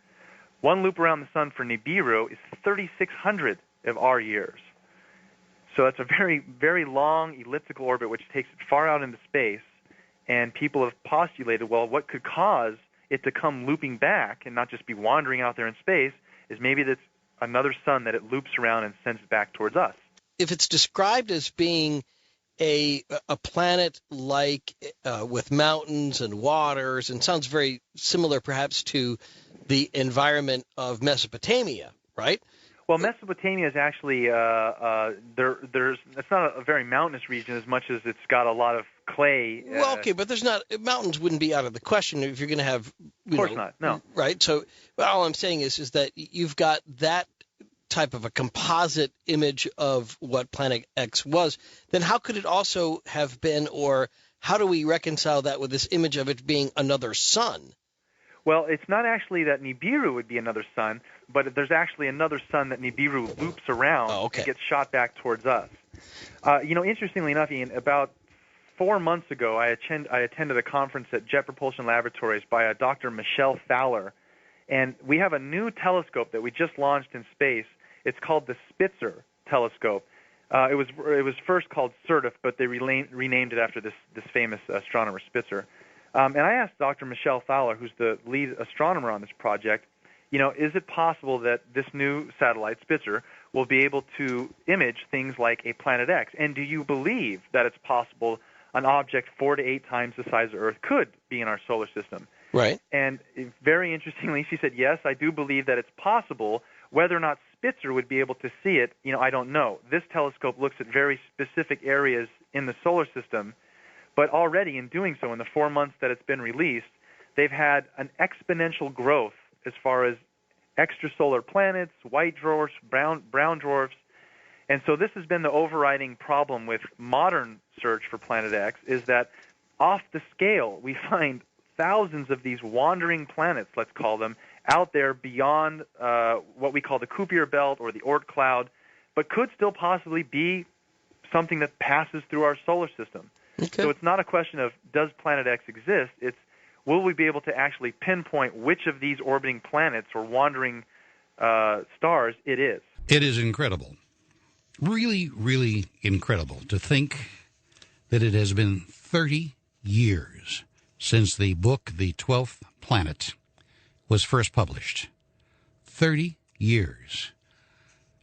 One loop around the sun for Nibiru is 3,600 of our years. So it's a very, very long elliptical orbit which takes it far out into space, and people have postulated, well, what could cause it to come looping back and not just be wandering out there in space is maybe that's another sun that it loops around and sends back towards us. If it's described as being a planet like with mountains and waters, and sounds very similar perhaps to the environment of Mesopotamia, right? Well, Mesopotamia is actually it's not a very mountainous region as much as it's got a lot of clay. Well, okay, but mountains wouldn't be out of the question if you're going to have. Of course not. No. Right. So all I'm saying is that you've got that type of a composite image of what Planet X was. Then how could it also have been, or how do we reconcile that with this image of it being another sun? Well, it's not actually that Nibiru would be another sun, but there's actually another sun that Nibiru loops around and gets shot back towards us. Interestingly enough, Ian, about 4 months ago, I attended a conference at Jet Propulsion Laboratories by a Dr. Michelle Fowler, and we have a new telescope that we just launched in space. It's called the Spitzer telescope. It was first called Surtiff, but they renamed it after this famous astronomer Spitzer. And I asked Dr. Michelle Fowler, who's the lead astronomer on this project, is it possible that this new satellite, Spitzer, will be able to image things like a Planet X? And do you believe that it's possible an object 4 to 8 times the size of Earth could be in our solar system? Right. And very interestingly, she said, yes, I do believe that it's possible. Whether or not Spitzer would be able to see it, I don't know. This telescope looks at very specific areas in the solar system, but already in doing so, in the 4 months that it's been released, they've had an exponential growth as far as extrasolar planets, white dwarfs, brown dwarfs. And so this has been the overriding problem with modern search for Planet X, is that off the scale, we find thousands of these wandering planets, let's call them, out there beyond what we call the Kuiper belt or the Oort cloud, but could still possibly be something that passes through our solar system. Okay. So it's not a question of does Planet X exist, it's will we be able to actually pinpoint which of these orbiting planets or wandering stars it is. It is incredible. Really, really incredible to think that it has been 30 years since the book, The 12th Planet, was first published. 30 years.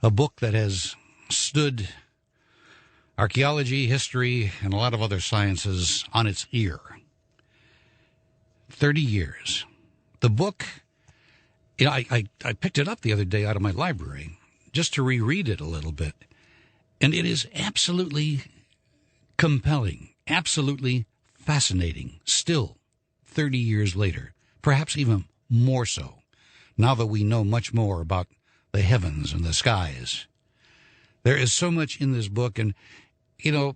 A book that has stood archaeology, history, and a lot of other sciences on its ear. 30 years. The book, I picked it up the other day out of my library just to reread it a little bit. And it is absolutely compelling, absolutely fascinating, still 30 years later, perhaps even more so, now that we know much more about the heavens and the skies. There is so much in this book, and, there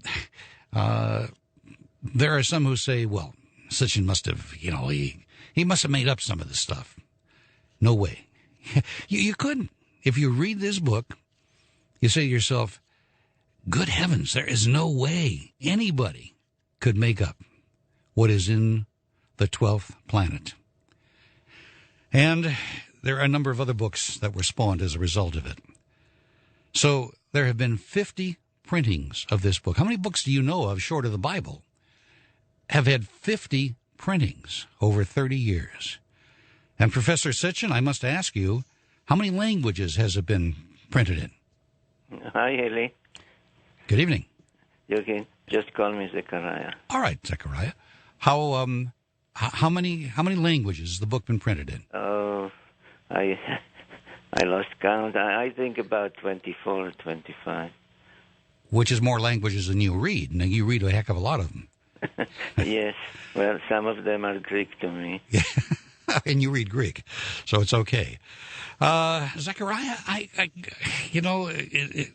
are some who say, well, Sitchin must have, he must have made up some of this stuff. No way. You couldn't. If you read this book, you say to yourself, good heavens, there is no way anybody could make up what is in the 12th planet. And there are a number of other books that were spawned as a result of it. So there have been 50 printings of this book. How many books do you know of, short of the Bible, have had 50 printings over 30 years? And Professor Sitchin, I must ask you, how many languages has it been printed in? Hi, Haley. Good evening. You can just call me Zechariah. All right, Zechariah. How many languages has the book been printed in? Oh, I lost count. I think about 24 or 25. Which is more languages than you read. And you read a heck of a lot of them. Yes. Well, some of them are Greek to me. And you read Greek, so it's okay. Zechariah,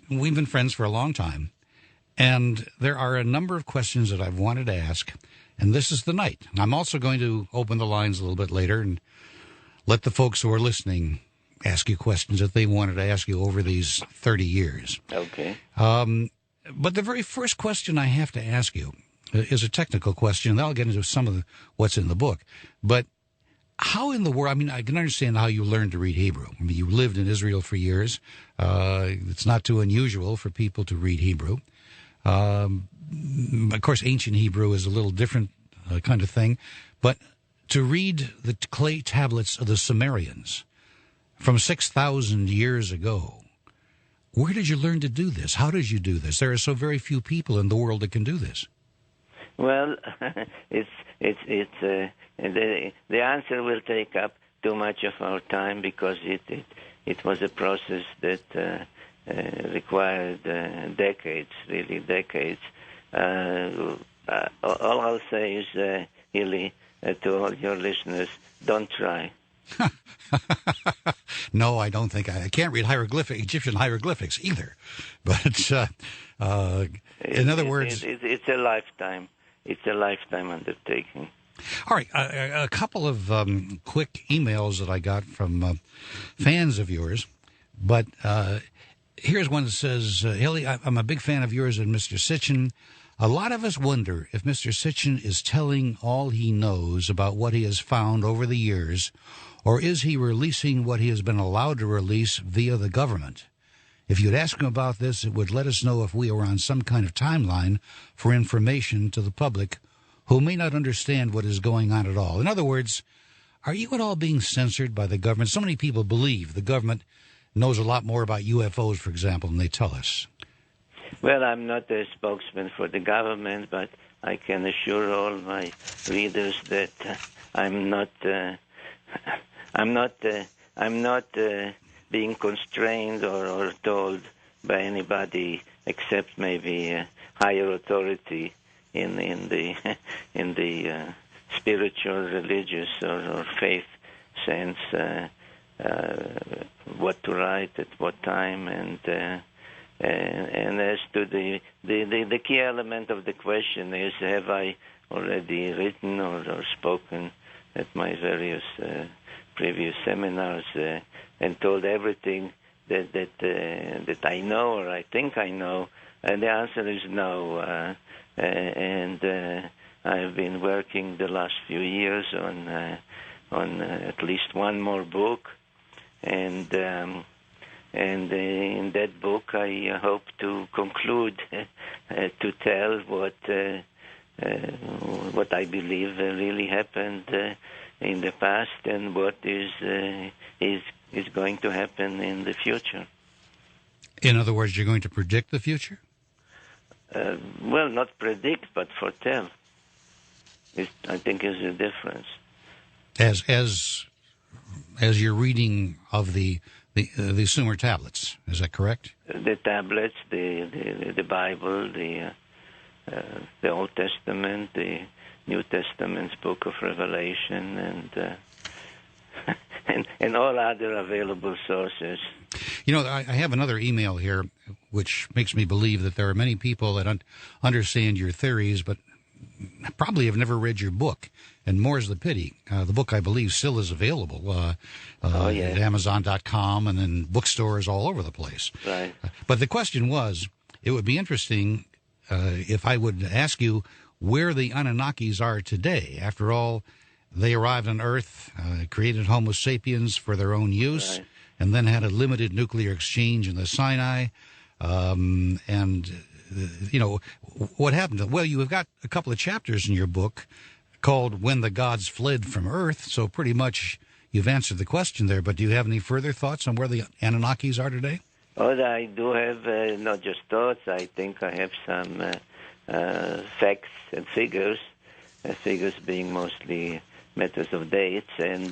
we've been friends for a long time, and there are a number of questions that I've wanted to ask, and this is the night. I'm also going to open the lines a little bit later and let the folks who are listening ask you questions that they wanted to ask you over these 30 years. Okay. But the very first question I have to ask you is a technical question, and I'll get into some of what's in the book. But how in the world, I can understand how you learned to read Hebrew. You lived in Israel for years. It's not too unusual for people to read Hebrew. Of course, ancient Hebrew is a little different kind of thing. But to read the clay tablets of the Sumerians from 6,000 years ago, where did you learn to do this? How did you do this? There are so very few people in the world that can do this. Well, the answer will take up too much of our time because it was a process that required decades, really decades. All I'll say is, Hilly, to all your listeners, don't try. No, I don't think I can't read Egyptian hieroglyphics either. But in other words, it's a lifetime. It's a lifetime undertaking. All right, a couple of quick emails that I got from fans of yours, but here's one that says, Hilly, I'm a big fan of yours and Mr. Sitchin. A lot of us wonder if Mr. Sitchin is telling all he knows about what he has found over the years, or is he releasing what he has been allowed to release via the government? If you'd ask him about this, it would let us know if we are on some kind of timeline for information to the public who may not understand what is going on at all. In other words, are you at all being censored by the government? So many people believe the government knows a lot more about UFOs, for example, than they tell us. Well, I'm not a spokesman for the government, but I can assure all my readers that I'm not being constrained or told by anybody except maybe a higher authority in the spiritual, religious, or faith sense, what to write at what time, and as to the key element of the question is, have I already written or spoken at my various previous seminars and told everything that I know or I think I know? And the answer is no. And I've been working the last few years on at least one more book, and in that book I hope to conclude to tell what I believe really happened in the past and what is going to happen in the future. In other words, you're going to predict the future? Well, not predict, but foretell. I think is the difference. As you're reading of the Sumer tablets, is that correct? The tablets, the Bible, the Old Testament, the New Testament's Book of Revelation, and all other available sources. You know, I have another email here, which makes me believe that there are many people that understand your theories, but probably have never read your book. And more's the pity. The book, I believe, still is available at Amazon.com and in bookstores all over the place. Right. But the question was, it would be interesting if I would ask you where the Anunnakis are today. After all, they arrived on Earth, created Homo sapiens for their own use, right, and then had a limited nuclear exchange in the Sinai. You know, what happened? Well, you have got a couple of chapters in your book called When the Gods Fled from Earth, so pretty much you've answered the question there, but do you have any further thoughts on where the Anunnakis are today? Oh, I do have not just thoughts. I think I have some facts and figures, figures being mostly matters of dates, and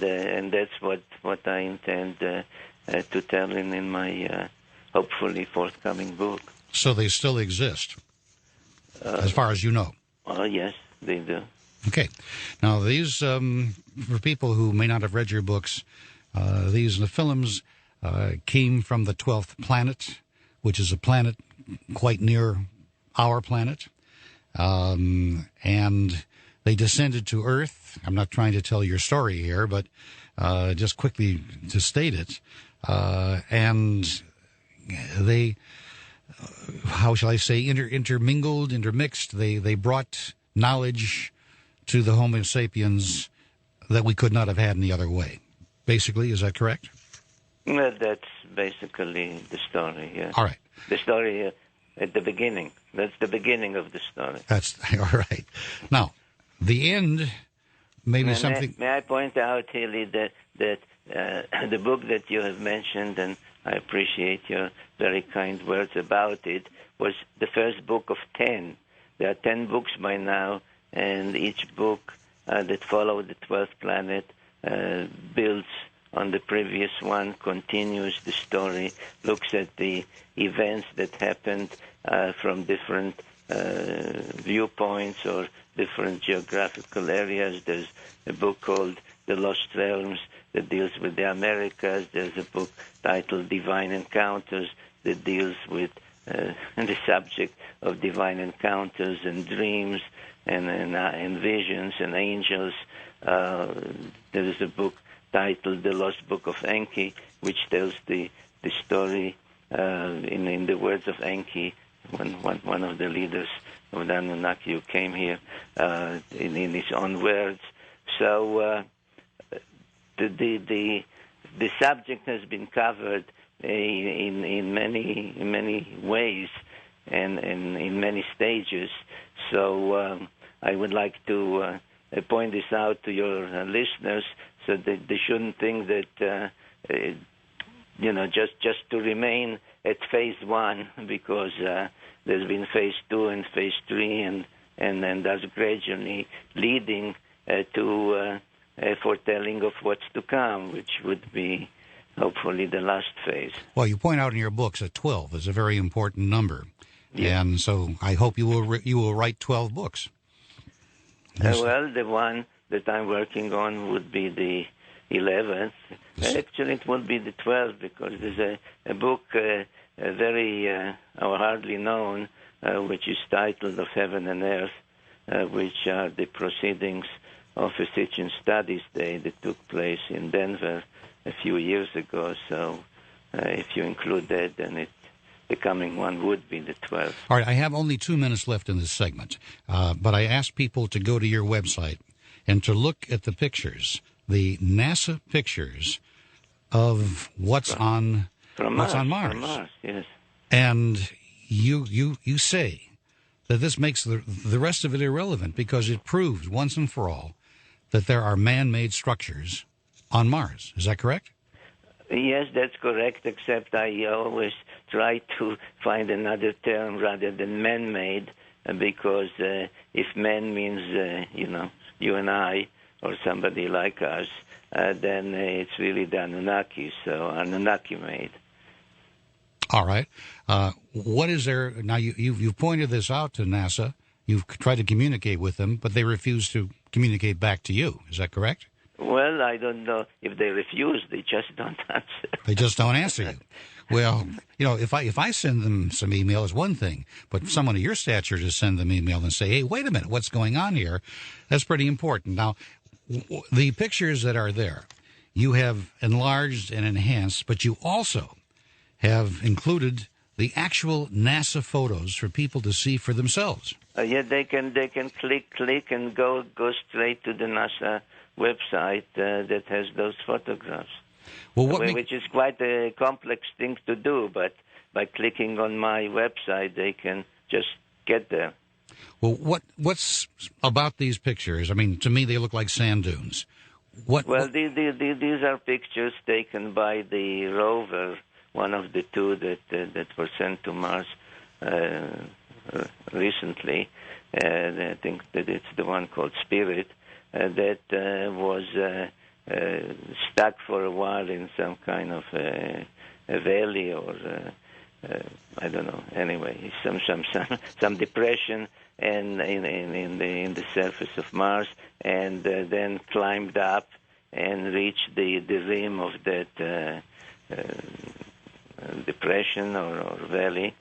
that's what I intend to tell in my hopefully forthcoming book. So they still exist, as far as you know? Oh, yes, they do. Okay. Now, these, for people who may not have read your books, these Nephilims came from the 12th planet, which is a planet quite near our planet, and they descended to Earth. I'm not trying to tell your story here, but just quickly to state it, and they, how shall I say, intermixed. They brought knowledge to the Homo sapiens that we could not have had any other way. Basically, is that correct? Well, that's basically the story, yeah. All right. The story at the beginning. That's the beginning of the story. That's all right. Now, the end may be something... May I point out, Haley, that the book that you have mentioned, and I appreciate your very kind words about it, was the first book of 10. There are 10 books by now, and each book that followed the 12th planet builds on the previous one, continues the story, looks at the events that happened from different viewpoints or different geographical areas. There's a book called The Lost Realms that deals with the Americas. There's a book titled Divine Encounters that deals with the subject of divine encounters and dreams and visions and angels. There is a book titled The Lost Book of Enki, which tells the story in the words of Enki, one of the leaders of the Anunnaki who came here, in his own words. So the subject has been covered in many ways and in many stages. So I would like to point this out to your listeners, so that they shouldn't think that just to remain at phase 1, because there's been phase 2 and phase 3, and then that's gradually leading to foretelling of what's to come, which would be hopefully the last phase. Well, you point out in your books that 12 is a very important number, and so I hope you will write 12 books. Well, the one that I'm working on would be the 11th. Actually, it would be the 12th because there's a book very or hardly known, which is titled Of Heaven and Earth, which are the proceedings of a Sitchin Studies Day that took place in Denver a few years ago. So if you include that, then the coming one would be the 12th. All right, I have only 2 minutes left in this segment, but I asked people to go to your website and to look at the pictures, the NASA pictures of what's on Mars. From Mars, yes. And you say that this makes the rest of it irrelevant because it proves once and for all that there are man-made structures on Mars. Is that correct? Yes, that's correct, except I always try to find another term rather than man-made, because if man means, you and I or somebody like us, then it's really the Anunnaki, so Anunnaki-made. All right. What is there? Now, you've pointed this out to NASA. You've tried to communicate with them, but they refuse to communicate back to you. Is that correct? Well, I don't know if they refuse. They just don't answer. They just don't answer you. Well, if I send them some email, it's one thing. But someone of your stature to send them email and say, hey, wait a minute, what's going on here? That's pretty important. Now, the pictures that are there, you have enlarged and enhanced, but you also have included the actual NASA photos for people to see for themselves. Yeah, they can click and go straight to the NASA website that has those photographs. Well, which is quite a complex thing to do, but by clicking on my website, they can just get there. Well, what's about these pictures? I mean, to me, they look like sand dunes. These are pictures taken by the rover, one of the two that were sent to Mars recently. I think that it's the one called Spirit. That was stuck for a while in some kind of a valley or I don't know. Anyway, some depression and in the surface of Mars, and then climbed up and reached the rim of that depression or valley,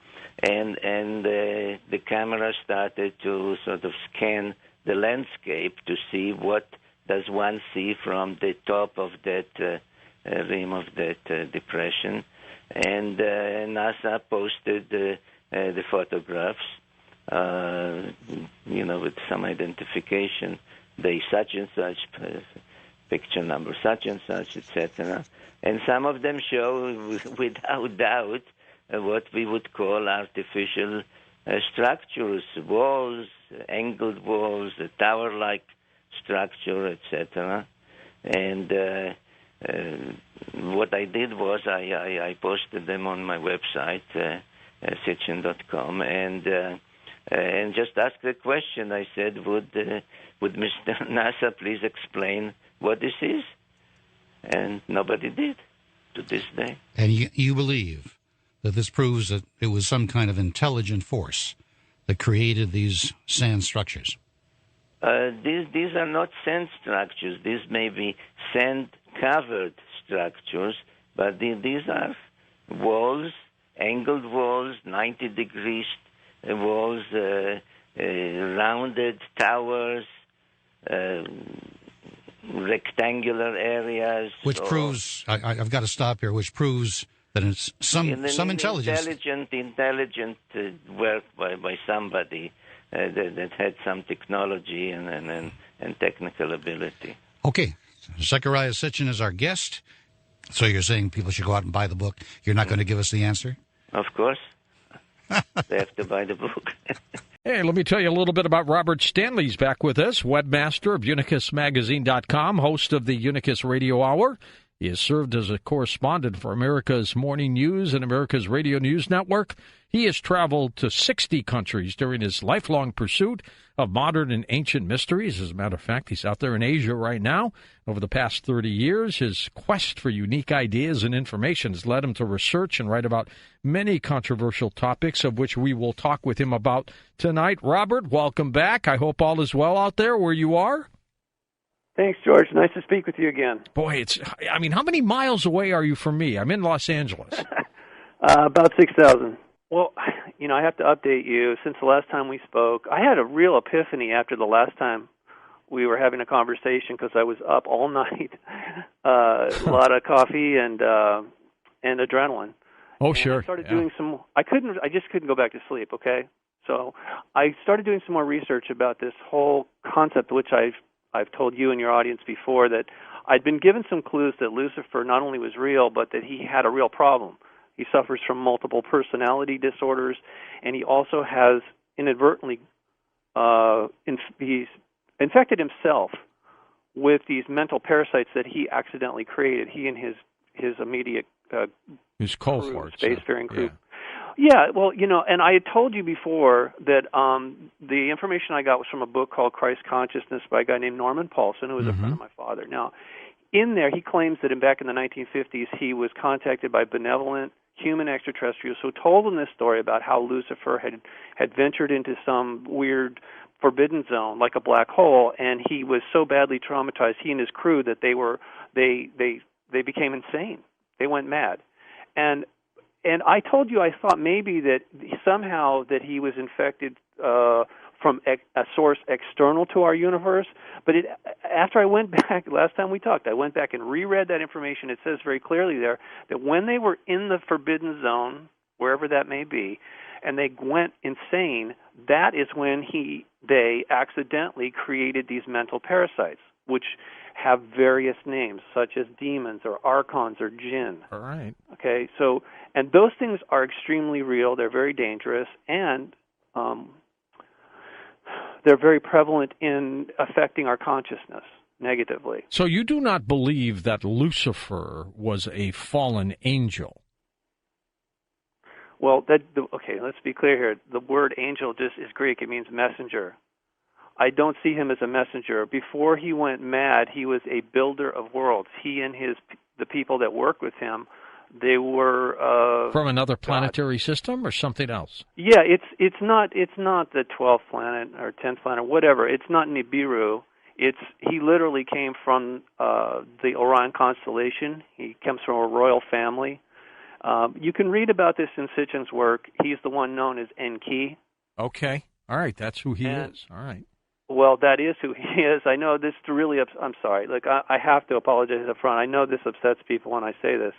and the camera started to sort of scan the landscape to see what does one see from the top of that rim of that depression. And NASA posted the photographs, with some identification, the such and such, picture number such and such, etc. And some of them show, without doubt, what we would call artificial structures, walls, angled walls, a tower-like structure, etc. And what I did was I posted them on my website, Sitchin.com, and just asked the question. I said, would Mr. NASA please explain what this is? And nobody did to this day. And you believe that this proves that it was some kind of intelligent force that created these sand structures? These are not sand structures. These may be sand-covered structures, but these are walls, angled walls, 90-degree walls, rounded towers, rectangular areas. Which proves, I've got to stop here, which proves that it's some intelligence. Intelligent work by somebody that had some technology and technical ability. Okay. Zechariah Sitchin is our guest. So you're saying people should go out and buy the book. You're not going to give us the answer? Of course. They have to buy the book. Hey, let me tell you a little bit about Robert Stanley's back with us, webmaster of UnicusMagazine.com, host of the Unicus Radio Hour. He has served as a correspondent for America's Morning News and America's Radio News Network. He has traveled to 60 countries during his lifelong pursuit of modern and ancient mysteries. As a matter of fact, he's out there in Asia right now. Over the past 30 years, his quest for unique ideas and information has led him to research and write about many controversial topics, of which we will talk with him about tonight. Robert, welcome back. I hope all is well out there where you are. Thanks, George. Nice to speak with you again. Boy, how many miles away are you from me? I'm in Los Angeles. About 6,000. Well, I have to update you. Since the last time we spoke, I had a real epiphany after the last time we were having a conversation because I was up all night, a lot of coffee and adrenaline. Oh, and sure. I started doing some. I just couldn't go back to sleep. Okay, so I started doing some more research about this whole concept, which I've told you and your audience before, that I'd been given some clues that Lucifer not only was real, but that he had a real problem. He suffers from multiple personality disorders, and he also has inadvertently he's infected himself with these mental parasites that he accidentally created. He and his immediate his cohort, spacefaring crew. Yeah, well, and I had told you before that the information I got was from a book called Christ Consciousness by a guy named Norman Paulson, who was a friend of my father. Now, in there, he claims that back in the 1950s, he was contacted by benevolent human extraterrestrials who told him this story about how Lucifer had ventured into some weird forbidden zone, like a black hole, and he was so badly traumatized, he and his crew, that they became insane. They went mad. And I told you I thought maybe that somehow that he was infected from a source external to our universe. But after I went back, last time we talked, I went back and reread that information. It says very clearly there that when they were in the forbidden zone, wherever that may be, and they went insane, that is when they accidentally created these mental parasites, which have various names, such as demons or archons or jinn. All right. Okay, so, and those things are extremely real. They're very dangerous, and they're very prevalent in affecting our consciousness negatively. So you do not believe that Lucifer was a fallen angel? Well, okay, let's be clear here. The word angel just is Greek. It means messenger. I don't see him as a messenger. Before he went mad, he was a builder of worlds. He and the people that work with him, they were from another planetary gods. system or something else. Yeah, it's not the 12th planet or 10th planet, whatever. It's not Nibiru. He literally came from the Orion constellation. He comes from a royal family. You can read about this in Sitchin's work. He's the one known as Enki. Okay. All right. That's who he is. All right. Well, that is who he is. I know this really I'm sorry. Like, I have to apologize up front. I know this upsets people when I say this,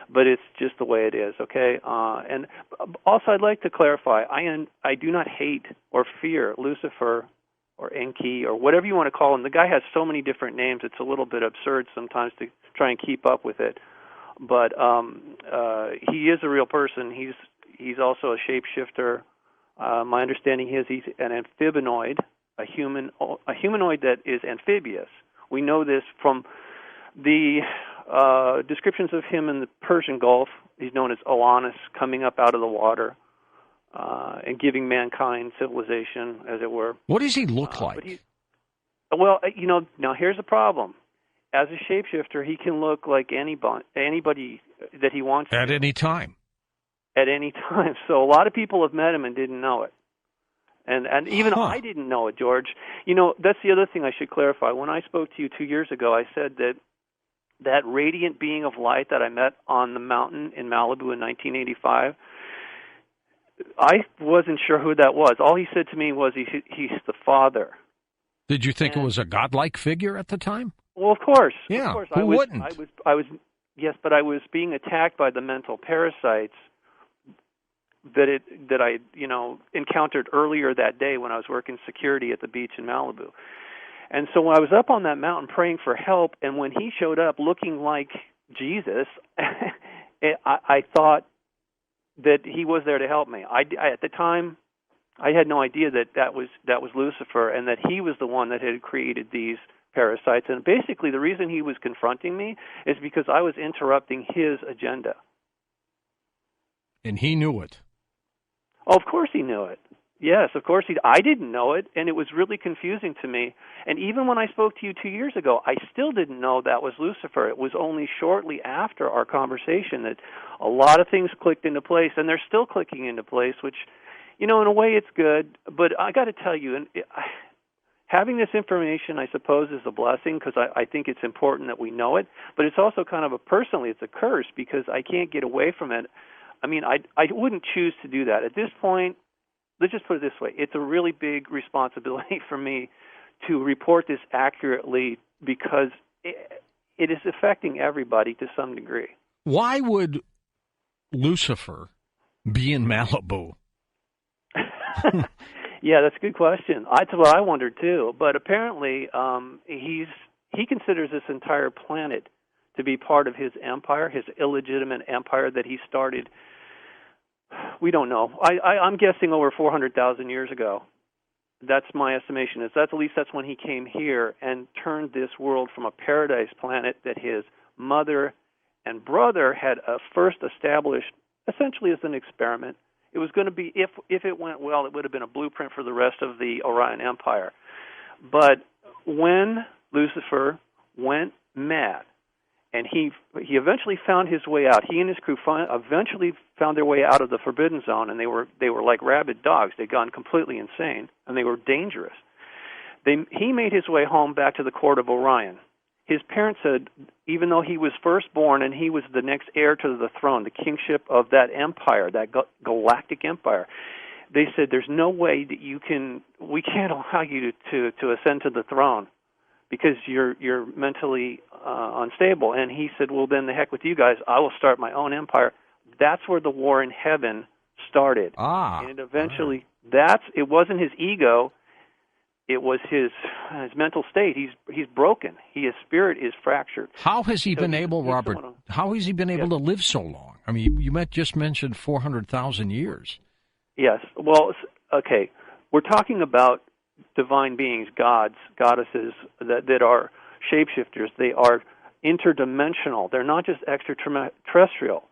but it's just the way it is, okay? And also, I'd like to clarify, I do not hate or fear Lucifer or Enki or whatever you want to call him. The guy has so many different names, it's a little bit absurd sometimes to try and keep up with it. But he is a real person. He's also a shapeshifter. My understanding is he's an amphibinoid, a humanoid that is amphibious. We know this from the descriptions of him in the Persian Gulf. He's known as Oannes, coming up out of the water and giving mankind civilization, as it were. What does he look like? Now here's the problem. As a shapeshifter, he can look like anybody that he wants at to. Any time. At any time. So a lot of people have met him and didn't know it. And even I didn't know it, George. That's the other thing I should clarify. When I spoke to you 2 years ago, I said that radiant being of light that I met on the mountain in Malibu in 1985, I wasn't sure who that was. All he said to me was he's the Father. Did you think it was a godlike figure at the time? Well, of course. Yeah, of course. who wouldn't? Yes, but I was being attacked by the mental parasites that I encountered earlier that day when I was working security at the beach in Malibu. And so when I was up on that mountain praying for help, and when he showed up looking like Jesus, I thought that he was there to help me. I at the time, I had no idea that was Lucifer, and that he was the one that had created these parasites. And basically, the reason he was confronting me is because I was interrupting his agenda. And he knew it. Oh, of course he knew it. Yes, of course I didn't know it, and it was really confusing to me. And even when I spoke to you 2 years ago, I still didn't know that was Lucifer. It was only shortly after our conversation that a lot of things clicked into place, and they're still clicking into place, which, in a way it's good. But I got to tell you, having this information, I suppose, is a blessing because I think it's important that we know it. But it's also kind of personally, it's a curse because I can't get away from it. I mean, I wouldn't choose to do that. At this point, let's just put it this way. It's a really big responsibility for me to report this accurately because it is affecting everybody to some degree. Why would Lucifer be in Malibu? Yeah, that's a good question. That's what I wondered too. But apparently, he considers this entire planet to be part of his empire, his illegitimate empire that he started. We don't know. I'm guessing over 400,000 years ago. That's my estimation. At least that's when he came here and turned this world from a paradise planet that his mother and brother had first established essentially as an experiment. It was going to be, if it went well, it would have been a blueprint for the rest of the Orion Empire. But when Lucifer went mad, and he eventually found his way out. He and his crew eventually found their way out of the Forbidden Zone, and they were like rabid dogs. They'd gone completely insane, and they were dangerous. He made his way home back to the court of Orion. His parents said, even though he was firstborn and he was the next heir to the throne, the kingship of that empire, that galactic empire, they said, there's no way that we can't allow you to ascend to the throne because you're mentally unstable. And he said, well, then the heck with you guys. I will start my own empire. That's where the war in heaven started. And eventually, it wasn't his ego. It was his mental state. He's broken. His spirit is fractured. How has he been able, Robert? How has he been able to live so long? I mean, you just mentioned 400,000 years. Yes. Well, okay. We're talking about divine beings, gods, goddesses that are shapeshifters. They are interdimensional. They're not just extraterrestrial.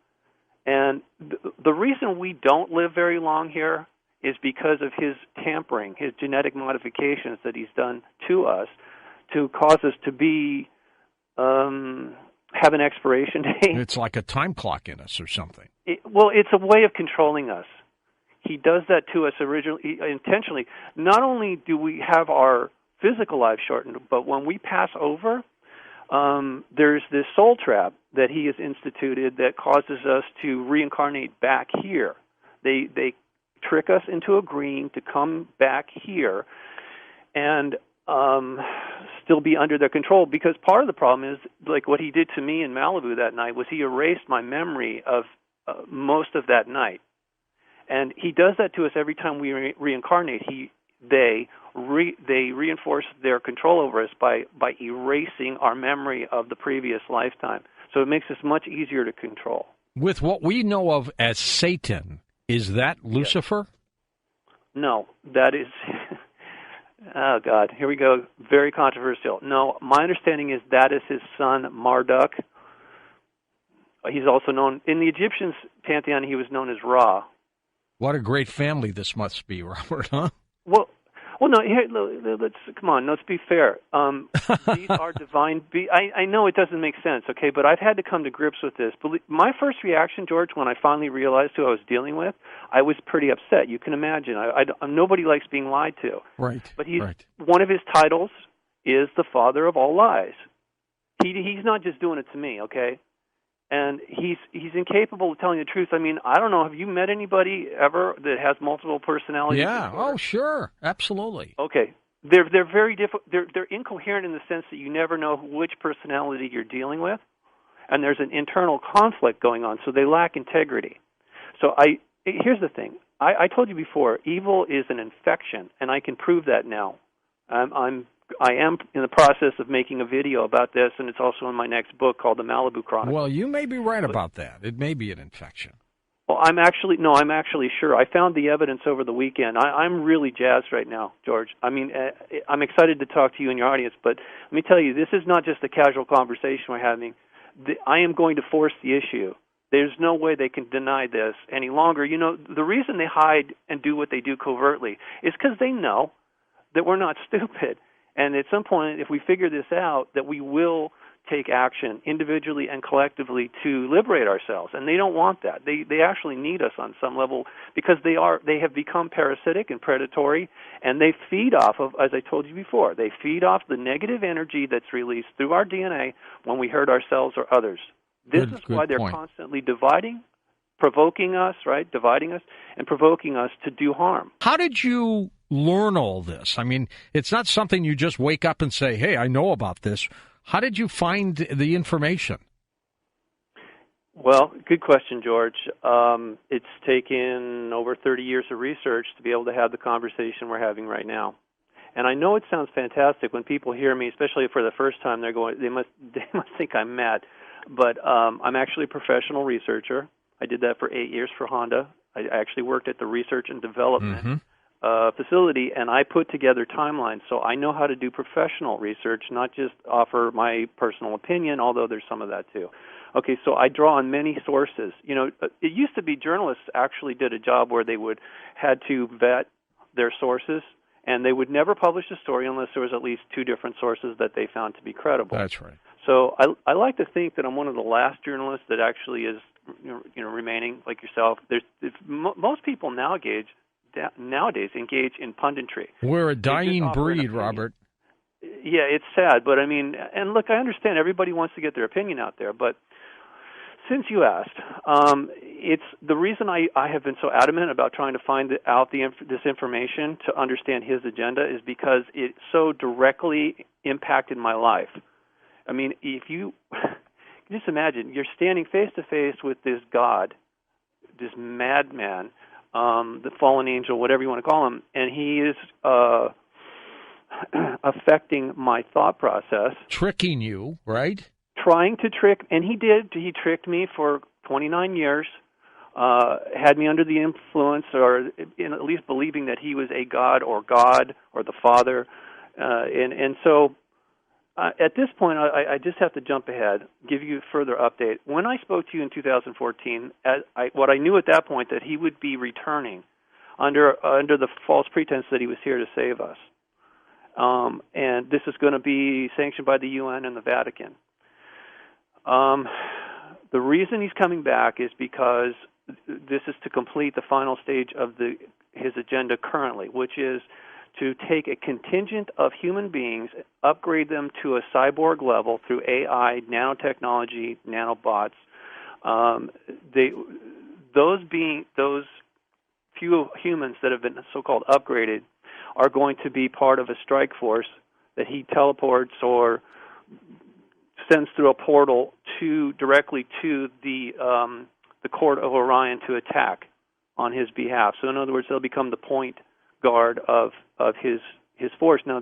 And the reason we don't live very long here is because of his tampering, his genetic modifications that he's done to us to cause us to be have an expiration date. It's like a time clock in us or something. It's a way of controlling us. He does that to us intentionally. Not only do we have our physical life shortened, but when we pass over, there's this soul trap that he has instituted that causes us to reincarnate back here. They trick us into agreeing to come back here and still be under their control, because part of the problem is, like what he did to me in Malibu that night, was he erased my memory of most of that night. And he does that to us every time we reincarnate. They reinforce their control over us by erasing our memory of the previous lifetime. So it makes us much easier to control. With what we know of as Satan, is that Lucifer? Yes. No, that is... Oh, God, here we go. Very controversial. No, my understanding is that is his son, Marduk. He's also known... In the Egyptians' pantheon, he was known as Ra. What a great family this must be, Robert, huh? Well, no. Here, let's be fair. These are divine. I know it doesn't make sense, okay, but I've had to come to grips with this. My first reaction, George, when I finally realized who I was dealing with, I was pretty upset. You can imagine. Nobody likes being lied to. Right. But one of his titles is the father of all lies. He's not just doing it to me, okay? And he's incapable of telling the truth. I mean, I don't know. Have you met anybody ever that has multiple personalities? Yeah. Oh, sure. Absolutely. Okay. They're very difficult. They're incoherent in the sense that you never know which personality you're dealing with, and there's an internal conflict going on. So they lack integrity. So here's the thing. I told you before, evil is an infection, and I can prove that now. I am in the process of making a video about this, and it's also in my next book called The Malibu Chronicles. Well, you may be right about that. It may be an infection. Well, I'm actually sure. I found the evidence over the weekend. I'm really jazzed right now, George. I mean, I'm excited to talk to you and your audience, but let me tell you, this is not just a casual conversation we're having. I am going to force the issue. There's no way they can deny this any longer. You know, the reason they hide and do what they do covertly is because they know that we're not stupid. And at some point, if we figure this out, that we will take action individually and collectively to liberate ourselves. And they don't want that. They actually need us on some level because they have become parasitic and predatory, and they feed off of, as I told you before, they feed off the negative energy that's released through our DNA when we hurt ourselves or others. This is why they're constantly provoking us, right? Dividing us and provoking us to do harm. How did you learn all this? I mean, it's not something you just wake up and say, hey, I know about this. How did you find the information? Well, good question, George. It's taken over 30 years of research to be able to have the conversation we're having right now. And I know it sounds fantastic when people hear me, especially for the first time. They must think I'm mad. But I'm actually a professional researcher. I did that for 8 years for Honda. I actually worked at the research and development facility, and I put together timelines. So I know how to do professional research, not just offer my personal opinion, although there's some of that too. Okay, so I draw on many sources. You know, it used to be journalists actually did a job where they had to vet their sources, and they would never publish a story unless there was at least two different sources that they found to be credible. That's right. So I like to think that I'm one of the last journalists that actually is, remaining, like yourself. Most people nowadays engage in punditry. We're a dying breed, Robert. Yeah, it's sad, but I mean, and look, I understand everybody wants to get their opinion out there, but since you asked, it's the reason I have been so adamant about trying to find out this information to understand his agenda is because it so directly impacted my life. I mean, if you just imagine, you're standing face to face with this God, this madman, the fallen angel, whatever you want to call him, and he is affecting my thought process. Tricking you, right? Trying to trick, and he did. He tricked me for 29 years, had me under the influence, or at least believing that he was a God or the Father. And so at this point, I just have to jump ahead, give you a further update. When I spoke to you in 2014, what I knew at that point that he would be returning under the false pretense that he was here to save us. And this is going to be sanctioned by the UN and the Vatican. The reason he's coming back is because this is to complete the final stage of his agenda currently, which is to take a contingent of human beings, upgrade them to a cyborg level through AI, nanotechnology, nanobots. Those few humans that have been so-called upgraded are going to be part of a strike force that he teleports or sends through a portal directly to the court of Orion to attack on his behalf. So in other words, they'll become the point guard of his force. Now,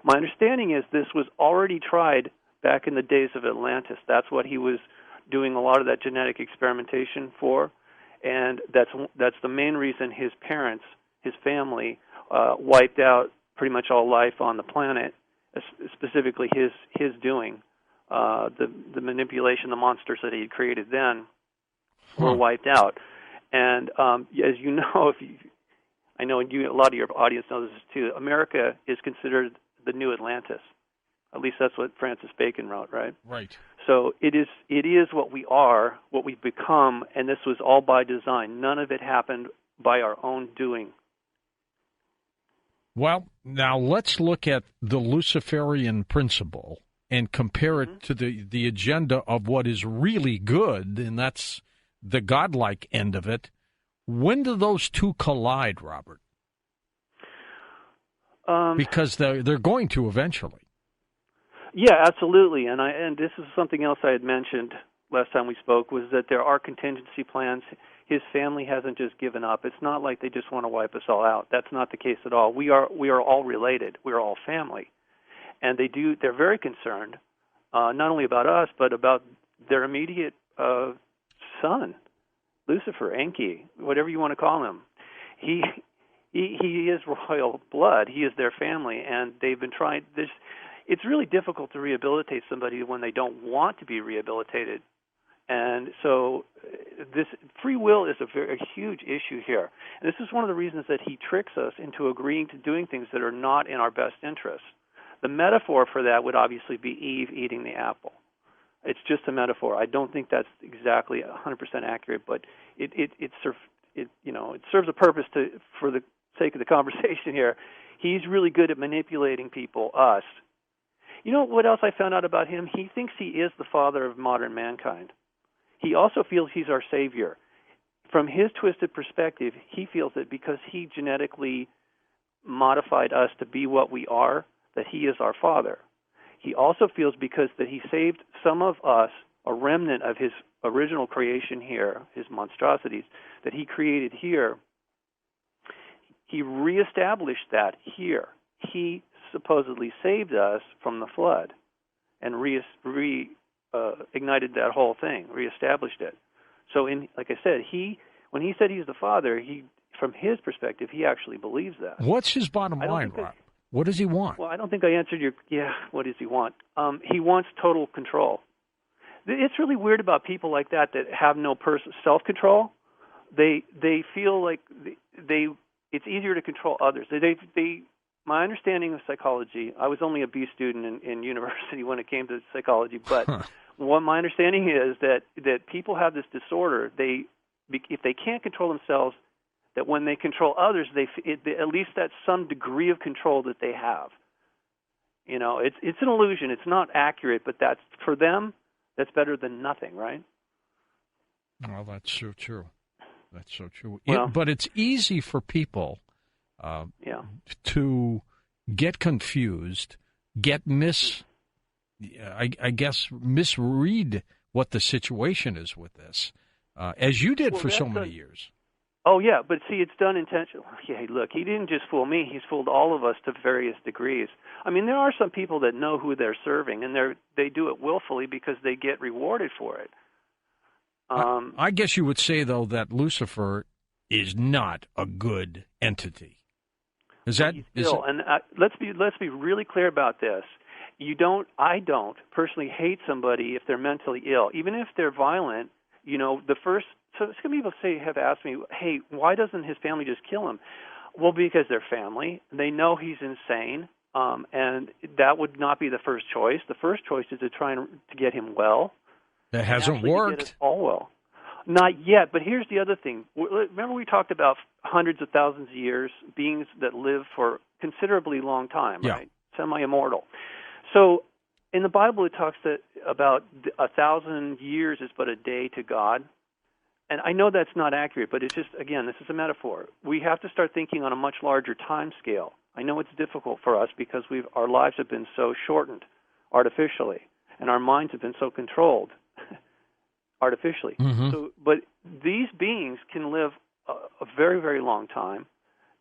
my understanding is this was already tried back in the days of Atlantis. That's what he was doing a lot of that genetic experimentation for, and that's the main reason his parents, his family, wiped out pretty much all life on the planet, specifically his doing. The manipulation, the monsters that he had created then were wiped out. And as you know, I know a lot of your audience knows this too, America is considered the new Atlantis. At least that's what Francis Bacon wrote, right? Right. So it is what we are, what we've become, and this was all by design. None of it happened by our own doing. Well, now let's look at the Luciferian principle and compare it to the agenda of what is really good, and that's the godlike end of it. When do those two collide, Robert? Because they're going to eventually. Yeah, absolutely. And this is something else I had mentioned last time we spoke, was that there are contingency plans. His family hasn't just given up. It's not like they just want to wipe us all out. That's not the case at all. We are all related. We are all family. And they're very concerned, not only about us, but about their immediate son. Lucifer, Enki, whatever you want to call him, he is royal blood. He is their family, and they've been trying. It's really difficult to rehabilitate somebody when they don't want to be rehabilitated. And so this free will is a huge issue here. And this is one of the reasons that he tricks us into agreeing to doing things that are not in our best interest. The metaphor for that would obviously be Eve eating the apple. It's just a metaphor. I don't think that's exactly 100% accurate, but it serves a purpose for the sake of the conversation here. He's really good at manipulating people, us. You know what else I found out about him? He thinks he is the father of modern mankind. He also feels he's our savior. From his twisted perspective, he feels that because he genetically modified us to be what we are, that he is our father. He also feels because that he saved some of us, a remnant of his original creation here, his monstrosities, that he created here, he reestablished that here. He supposedly saved us from the flood and ignited that whole thing, reestablished it. So, like I said, when he said he's the father, from his perspective, he actually believes that. What's his bottom line, Rob? What does he want? Well, I don't think I answered what does he want? He wants total control. It's really weird about people like that have no self-control. They feel like it's easier to control others. My understanding of psychology, I was only a B student in university when it came to psychology, but what my understanding is that people have this disorder. If they can't control themselves, that when they control others, at least that's some degree of control that they have. You know, it's an illusion. It's not accurate, but that's for them. That's better than nothing, right? Well, that's so true. That's so true. Well, but it's easy for people to get confused, misread what the situation is with this, as you did for so many years. Oh, yeah, but see, it's done intentionally. Yeah, look, he didn't just fool me. He's fooled all of us to various degrees. I mean, there are some people that know who they're serving, and they do it willfully because they get rewarded for it. I guess you would say, though, that Lucifer is not a good entity. And let's be really clear about this. I don't personally hate somebody if they're mentally ill, even if they're violent. You know, so some people have asked me, hey, why doesn't his family just kill him? Well, because they're family. They know he's insane, and that would not be the first choice. The first choice is to try to get him well. That hasn't worked. All well. Not yet, but here's the other thing. Remember we talked about hundreds of thousands of years, beings that live for considerably long time, right? Semi-immortal. So in the Bible it talks about 1,000 years is but a day to God. And I know that's not accurate, but it's just, again, this is a metaphor. We have to start thinking on a much larger time scale. I know it's difficult for us because our lives have been so shortened artificially, and our minds have been so controlled artificially. Mm-hmm. So, but these beings can live a very, very long time,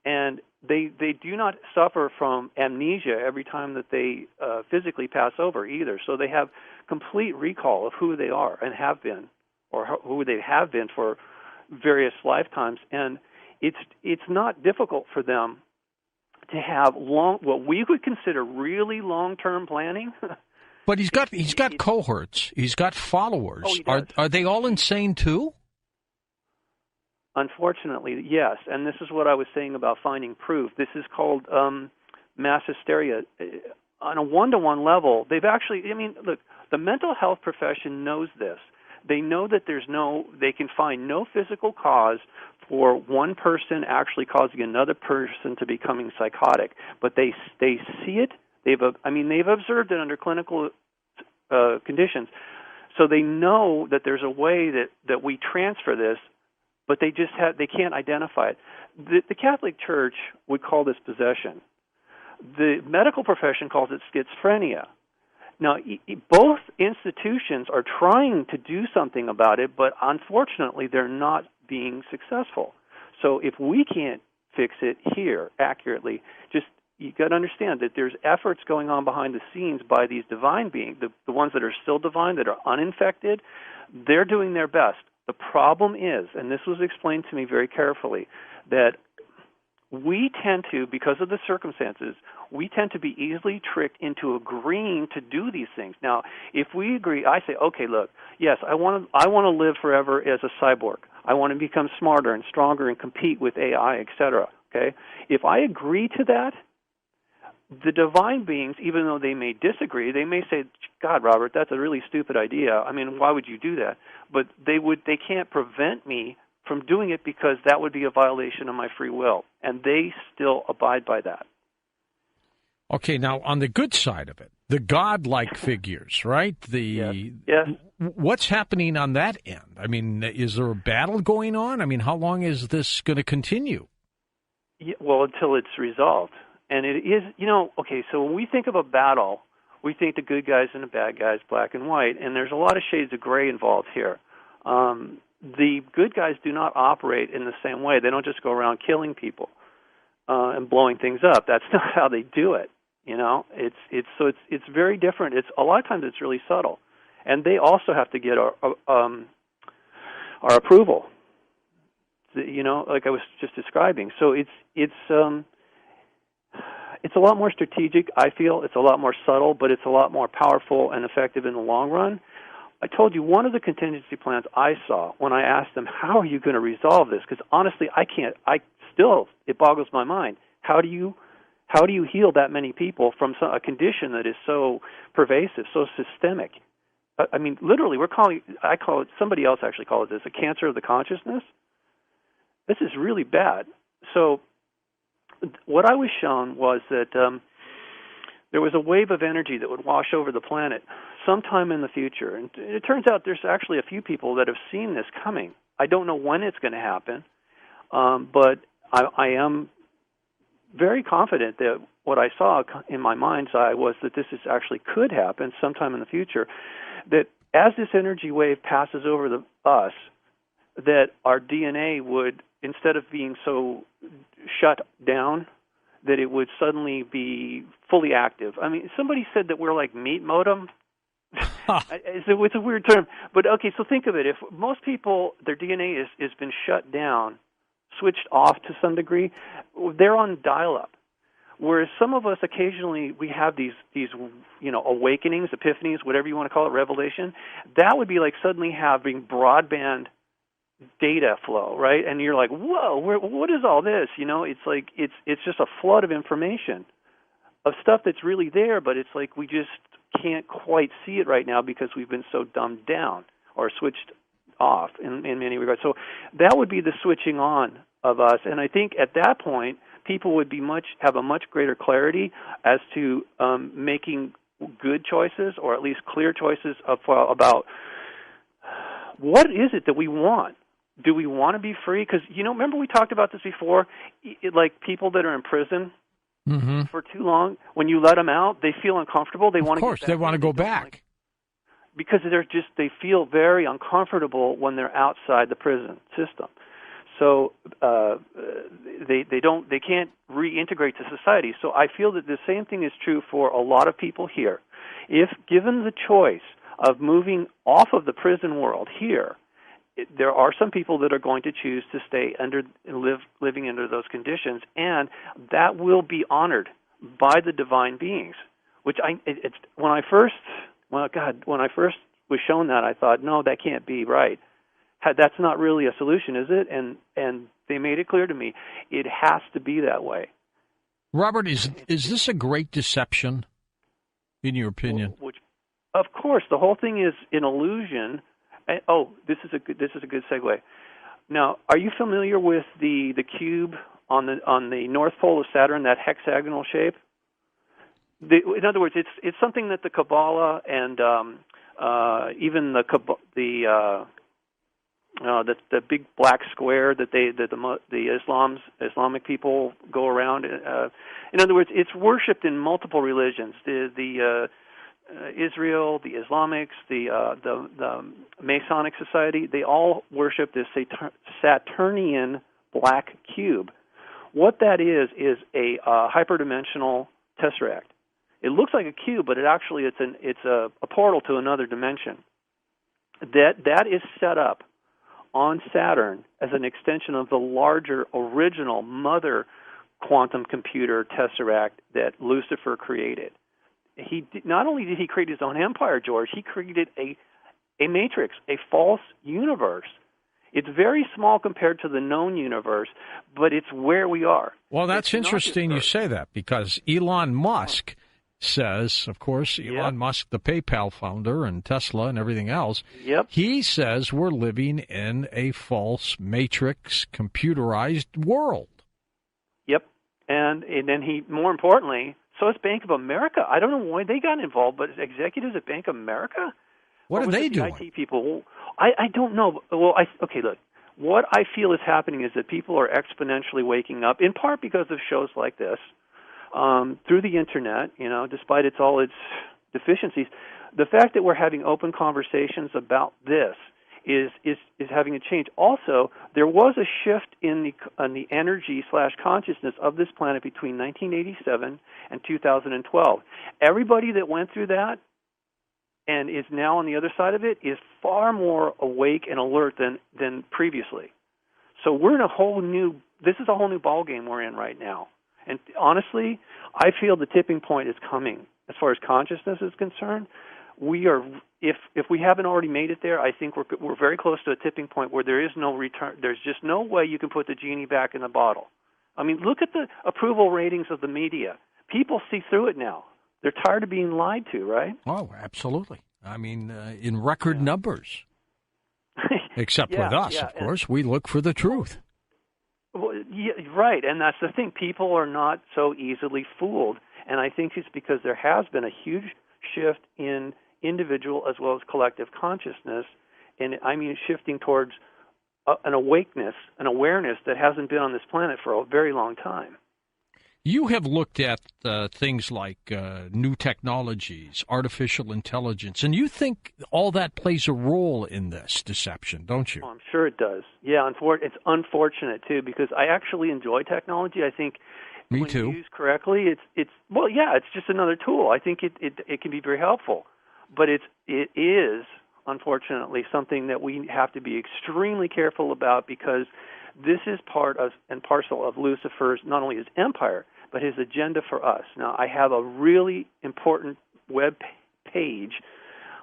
and they do not suffer from amnesia every time that they physically pass over either. So they have complete recall of who they are and have been, or who they have been for various lifetimes, and it's not difficult for them to have what we would consider really long-term planning. But he's got cohorts. He's got followers. Oh, he does. Are they all insane too? Unfortunately, yes. And this is what I was saying about finding proof. This is called mass hysteria. On a one-to-one level, they've actually, look, the mental health profession knows this. They know that they can find no physical cause for one person actually causing another person to becoming psychotic. But they see it. They've observed it under clinical conditions, so they know that there's a way that we transfer this, but they can't identify it. The Catholic Church would call this possession. The medical profession calls it schizophrenia. Now, both institutions are trying to do something about it, but unfortunately, they're not being successful. So if we can't fix it here accurately, you got to understand that there's efforts going on behind the scenes by these divine beings, the ones that are still divine, that are uninfected. They're doing their best. The problem is, and this was explained to me very carefully, that we tend to, because of the circumstances, we tend to be easily tricked into agreeing to do these things. Now, if we agree, I say, okay, look, yes, I want to live forever as a cyborg. I want to become smarter and stronger and compete with AI, etc. Okay? If I agree to that, the divine beings, even though they may disagree, they may say, God, Robert, that's a really stupid idea. I mean, why would you do that? But they can't prevent me from doing it because that would be a violation of my free will. And they still abide by that. Okay, now on the good side of it, the godlike figures, right? Yes. What's happening on that end? I mean, is there a battle going on? I mean, how long is this going to continue? Yeah, well, until it's resolved. And it is, okay, so when we think of a battle, we think the good guys and the bad guys, black and white, and there's a lot of shades of gray involved here. The good guys do not operate in the same way. They don't just go around killing people and blowing things up. That's not how they do it. It's very different. It's a lot of times it's really subtle, and they also have to get our approval. Like I was just describing. So it's a lot more strategic. I feel it's a lot more subtle, but it's a lot more powerful and effective in the long run. I told you one of the contingency plans I saw when I asked them, how are you going to resolve this? Because honestly, it boggles my mind. How do you heal that many people from a condition that is so pervasive, so systemic? I mean, literally, I call it, somebody else actually called it this, a cancer of the consciousness. This is really bad. So what I was shown was that there was a wave of energy that would wash over the planet sometime in the future. And it turns out there's actually a few people that have seen this coming. I don't know when it's going to happen, but I am very confident that what I saw in my mind's eye was that this actually could happen sometime in the future, that as this energy wave passes over us, that our DNA would, instead of being so shut down, that it would suddenly be fully active. I mean, somebody said that we're like meat modem. It's a weird term. But okay, so think of it. If most people, their DNA has been shut down, switched off to some degree, they're on dial-up. Whereas some of us occasionally, we have these awakenings, epiphanies, whatever you want to call it, revelation. That would be like suddenly having broadband data flow, right? And you're like, whoa, what is all this? It's like it's just a flood of information, of stuff that's really there, but it's like we just can't quite see it right now because we've been so dumbed down or switched off in many regards. So that would be the switching on of us, and I think at that point people would have a much greater clarity as to making good choices, or at least clear choices about what is it that we want. Do we want to be free? Because, remember we talked about this before, like people that are in prison for too long, when you let them out, they feel uncomfortable. They want to Of course, they want to go back. Because they feel very uncomfortable when they're outside the prison system. So they can't reintegrate to society. So I feel that the same thing is true for a lot of people here. If given the choice of moving off of the prison world here, there are some people that are going to choose to stay living under those conditions, and that will be honored by the divine beings. When I first was shown that, I thought, no, that can't be right. That's not really a solution, is it? And they made it clear to me, it has to be that way. Robert, is this a great deception, in your opinion? Of course, the whole thing is an illusion. This is a good segue. Now, are you familiar with the cube on the North Pole of Saturn, that hexagonal shape? In other words, it's something that the Kabbalah and even the big black square that the Islamic people go around. In other words, it's worshipped in multiple religions. Israel, the Islamics, the Masonic Society, they all worship this Saturnian black cube. What that is a hyperdimensional tesseract. It looks like a cube, but it's a portal to another dimension. That is set up on Saturn as an extension of the larger original mother quantum computer tesseract that Lucifer created. Not only did he create his own empire, George, he created a matrix, a false universe. It's very small compared to the known universe, but it's where we are. Well, that's interesting you say that, because Elon Musk says, of course, Elon Musk, the PayPal founder and Tesla and everything else, he says we're living in a false matrix computerized world. Yep. And then more importantly, so is Bank of America. I don't know why they got involved, but executives at Bank of America? What are they doing? IT people. I don't know. Well, okay, look. What I feel is happening is that people are exponentially waking up, in part because of shows like this, through the internet, despite all its deficiencies. The fact that we're having open conversations about this is having a change. Also, there was a shift in the energy/consciousness of this planet between 1987 and 2012. Everybody that went through that and is now on the other side of it is far more awake and alert than previously. So we're in this is a whole new ballgame we're in right now. And honestly, I feel the tipping point is coming. As far as consciousness is concerned, we are, if we haven't already made it there, I think we're very close to a tipping point where there is no return. There's just no way you can put the genie back in the bottle. I mean, look at the approval ratings of the media. People see through it now. They're tired of being lied to, right? Oh, absolutely. I mean, in record numbers. Except with us, of course. We look for the truth. Well, right, and that's the thing. People are not so easily fooled, and I think it's because there has been a huge shift in individual as well as collective consciousness, and I mean shifting towards an awakeness, an awareness that hasn't been on this planet for a very long time. You have looked at things like new technologies, artificial intelligence, and you think all that plays a role in this deception, don't you? Oh, I'm sure it does. Yeah, it's unfortunate, too, because I actually enjoy technology. I think Me when too. used correctly, it's just another tool. I think it can be very helpful. But it is, unfortunately, something that we have to be extremely careful about, because this is part of and parcel of Lucifer's, not only his empire, but his agenda for us. Now, I have a really important web page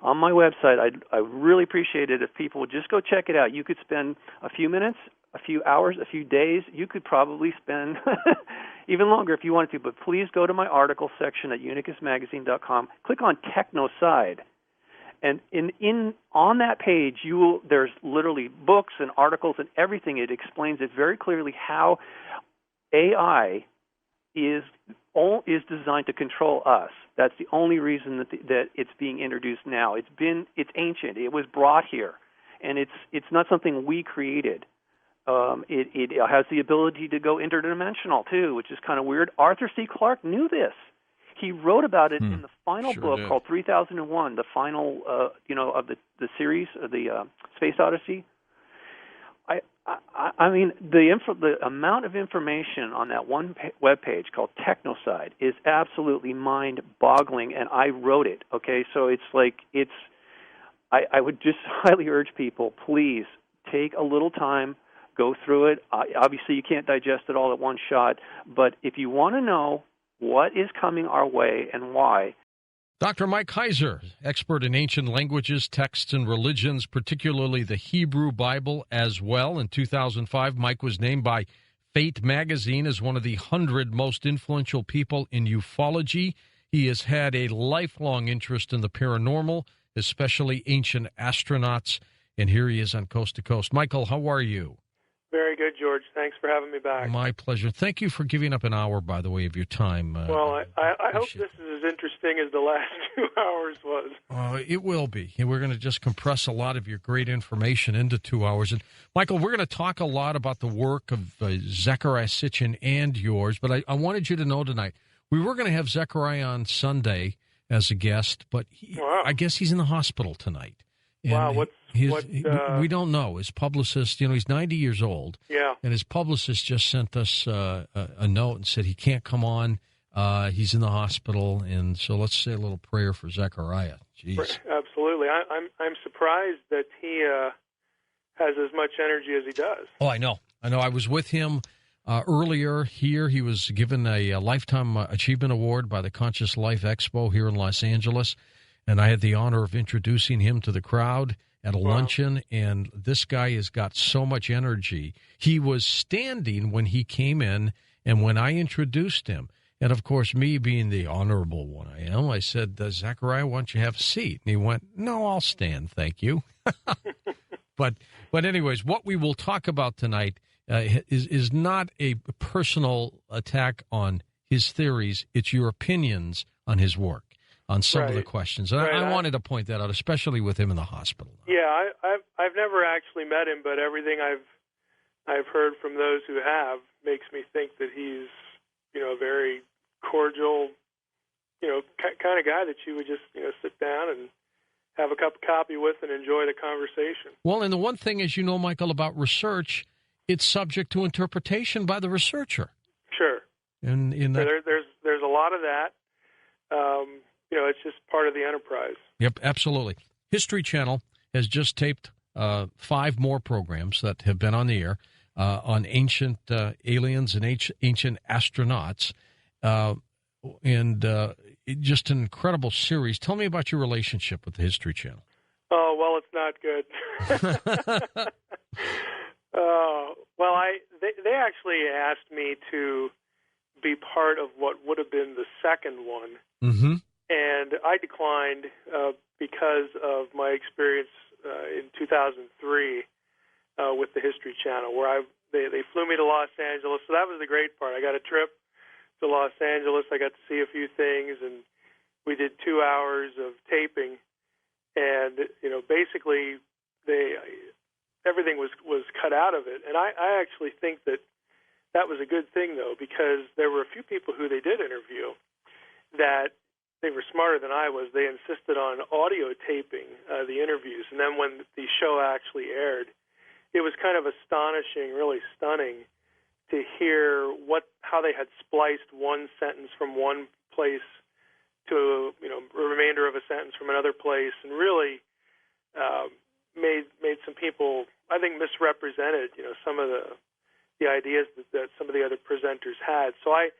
on my website. I really appreciate it if people would just go check it out. You could spend a few minutes, a few hours, a few days. You could probably spend even longer if you wanted to, but please go to my article section at unicusmagazine.com. Click on Technocide. And on that page, there's literally books and articles and everything. It explains it very clearly how AI is designed to control us. That's the only reason that it's being introduced now. It's ancient. It was brought here, and it's not something we created. It has the ability to go interdimensional too, which is kind of weird. Arthur C. Clarke knew this. He wrote about it in the final book called 3001, the final, of the series, the Space Odyssey. I mean, the amount of information on that one web page called Technocide is absolutely mind-boggling, and I wrote it. Okay, so I would just highly urge people, please take a little time, go through it. Obviously, you can't digest it all at one shot, but if you want to know what is coming our way and why. Dr. Mike Heiser, expert in ancient languages, texts, and religions, particularly the Hebrew Bible as well. In 2005, Mike was named by Fate magazine as one of the 100 most influential people in ufology. He has had a lifelong interest in the paranormal, especially ancient astronauts, and here he is on Coast to Coast. Michael, how are you? Very good, George. Thanks for having me back. My pleasure. Thank you for giving up an hour, by the way, of your time. Well, I hope this is as interesting as the last 2 hours was. It will be. We're going to just compress a lot of your great information into 2 hours. And, Michael, we're going to talk a lot about the work of Zecharia Sitchin and yours, but I wanted you to know tonight, we were going to have Zecharia on Sunday as a guest, but I guess he's in the hospital tonight. And wow, we don't know. His publicist, he's 90 years old. Yeah. And his publicist just sent us a note and said he can't come on. He's in the hospital. And so let's say a little prayer for Zecharia. Jeez. Absolutely. I'm surprised that he has as much energy as he does. Oh, I know. I was with him earlier here. He was given a Lifetime Achievement Award by the Conscious Life Expo here in Los Angeles, and I had the honor of introducing him to the crowd at a luncheon, and this guy has got so much energy. He was standing when he came in, and when I introduced him, and of course, me being the honorable one I am, I said, Zechariah, why don't you have a seat? And he went, no, I'll stand, thank you. But anyways, what we will talk about tonight is not a personal attack on his theories. It's your opinions on his work, on some of the questions. And I wanted to point that out, especially with him in the hospital. Yeah, I've never actually met him, but everything I've heard from those who have makes me think that he's, a very cordial, kind of guy that you would just, sit down and have a cup of coffee with and enjoy the conversation. Well, and the one thing, as you know, Michael, about research, it's subject to interpretation by the researcher. Sure. And there's a lot of that. It's just part of the enterprise. Yep, absolutely. History Channel has just taped 5 more programs that have been on the air on ancient aliens and ancient astronauts, just an incredible series. Tell me about your relationship with the History Channel. Oh, well, it's not good. They actually asked me to be part of what would have been the second one, and I declined because of my experience in 2003 with the History Channel, where they flew me to Los Angeles. So that was the great part. I got a trip to Los Angeles. I got to see a few things, and we did 2 hours of taping. And basically, everything was cut out of it. And I actually think that was a good thing, though, because there were a few people who they did interview that they were smarter than I was. They insisted on audio taping the interviews, and then when the show actually aired, it was kind of astonishing, really stunning, to hear how they had spliced one sentence from one place to a remainder of a sentence from another place, and really made some people, I think, misrepresented some of the ideas that some of the other presenters had. So I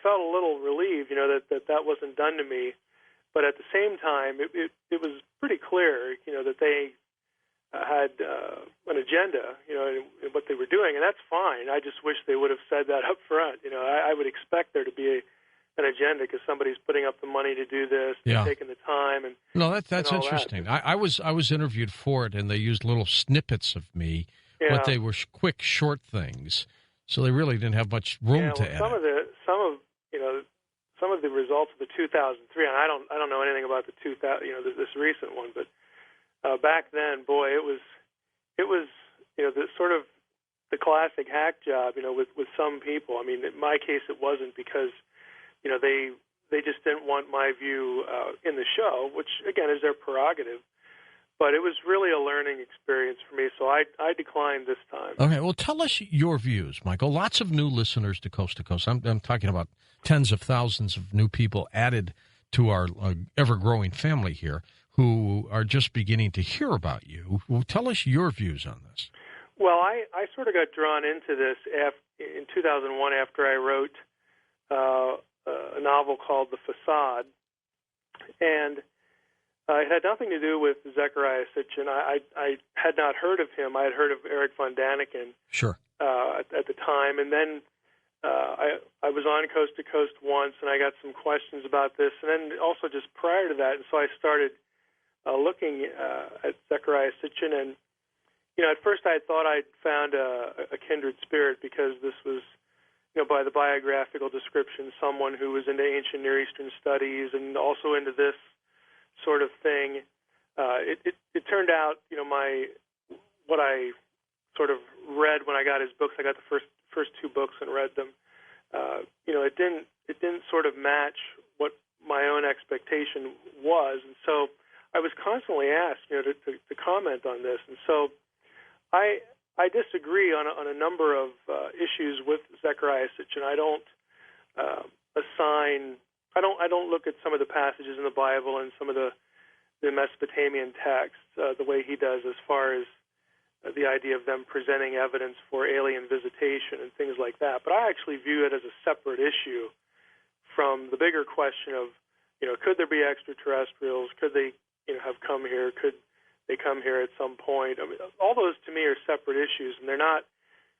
felt a little relieved, that wasn't done to me. But at the same time, it was pretty clear, that they had an agenda, in what they were doing, and that's fine. I just wish they would have said that up front. I would expect there to be an agenda because somebody's putting up the money to do this, taking the time, and that's interesting. That. I was interviewed for it, and they used little snippets of me, but they were quick, short things, so they really didn't have much room to edit. Some of the results of the 2003, and I don't know anything about the 2000, this recent one, but back then, boy, it was the sort of the classic hack job, with some people. I mean, in my case, it wasn't because they just didn't want my view in the show, which again is their prerogative. But it was really a learning experience for me, so I declined this time. Okay, well, tell us your views, Michael. Lots of new listeners to Coast to Coast. I'm talking about tens of thousands of new people added to our ever-growing family here who are just beginning to hear about you. Well, tell us your views on this. Well, I sort of got drawn into this in 2001 after I wrote a novel called The Facade, and it had nothing to do with Zechariah Sitchin. I had not heard of him. I had heard of Eric von Daniken at the time, and then I was on Coast to Coast once, and I got some questions about this, and then also just prior to that, and so I started looking at Zechariah Sitchin, and at first I thought I'd found a kindred spirit because this was, by the biographical description, someone who was into ancient Near Eastern studies and also into this sort of thing. It turned out, what I sort of read when I got his books. I got the first 2 books and read them. It didn't sort of match what my own expectation was, and so I was constantly asked, to comment on this, and so I disagree on a number of issues with Zechariah Sitchin. I don't I don't look at some of the passages in the Bible and some of the Mesopotamian texts the way he does, as far as the idea of them presenting evidence for alien visitation and things like that. But I actually view it as a separate issue from the bigger question of, could there be extraterrestrials? Could they, have come here? Could they come here at some point? I mean, all those to me are separate issues, and they're not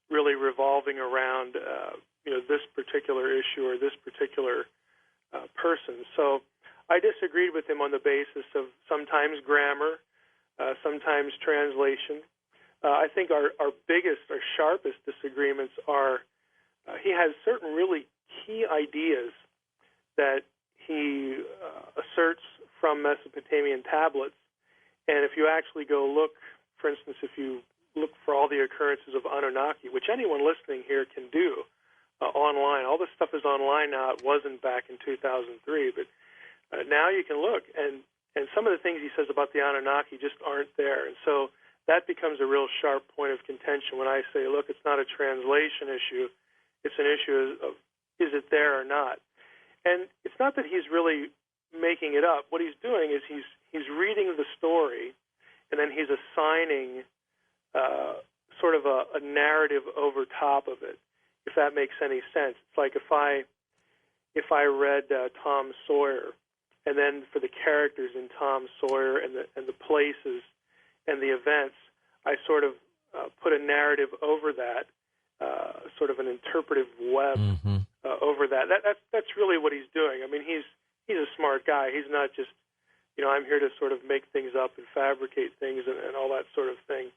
really revolving around, this particular issue or this particular person. So I disagreed with him on the basis of sometimes grammar, sometimes translation. I think our biggest, our sharpest disagreements are he has certain really key ideas that he asserts from Mesopotamian tablets. And if you actually go look, for instance, if you look for all the occurrences of Anunnaki, which anyone listening here can do online, all this stuff is online now. It wasn't back in 2003, but now you can look. And some of the things he says about the Anunnaki just aren't there. And so that becomes a real sharp point of contention when I say, look, it's not a translation issue. It's an issue of is it there or not? And it's not that he's really making it up. What he's doing is he's reading the story, and then he's assigning sort of a narrative over top of it, if that makes any sense. It's like if I read Tom Sawyer, and then for the characters in Tom Sawyer and the places and the events, I sort of put a narrative over that, sort of an interpretive web over that. That's really what he's doing. I mean, he's a smart guy. He's not just, I'm here to sort of make things up and fabricate things and all that sort of thing.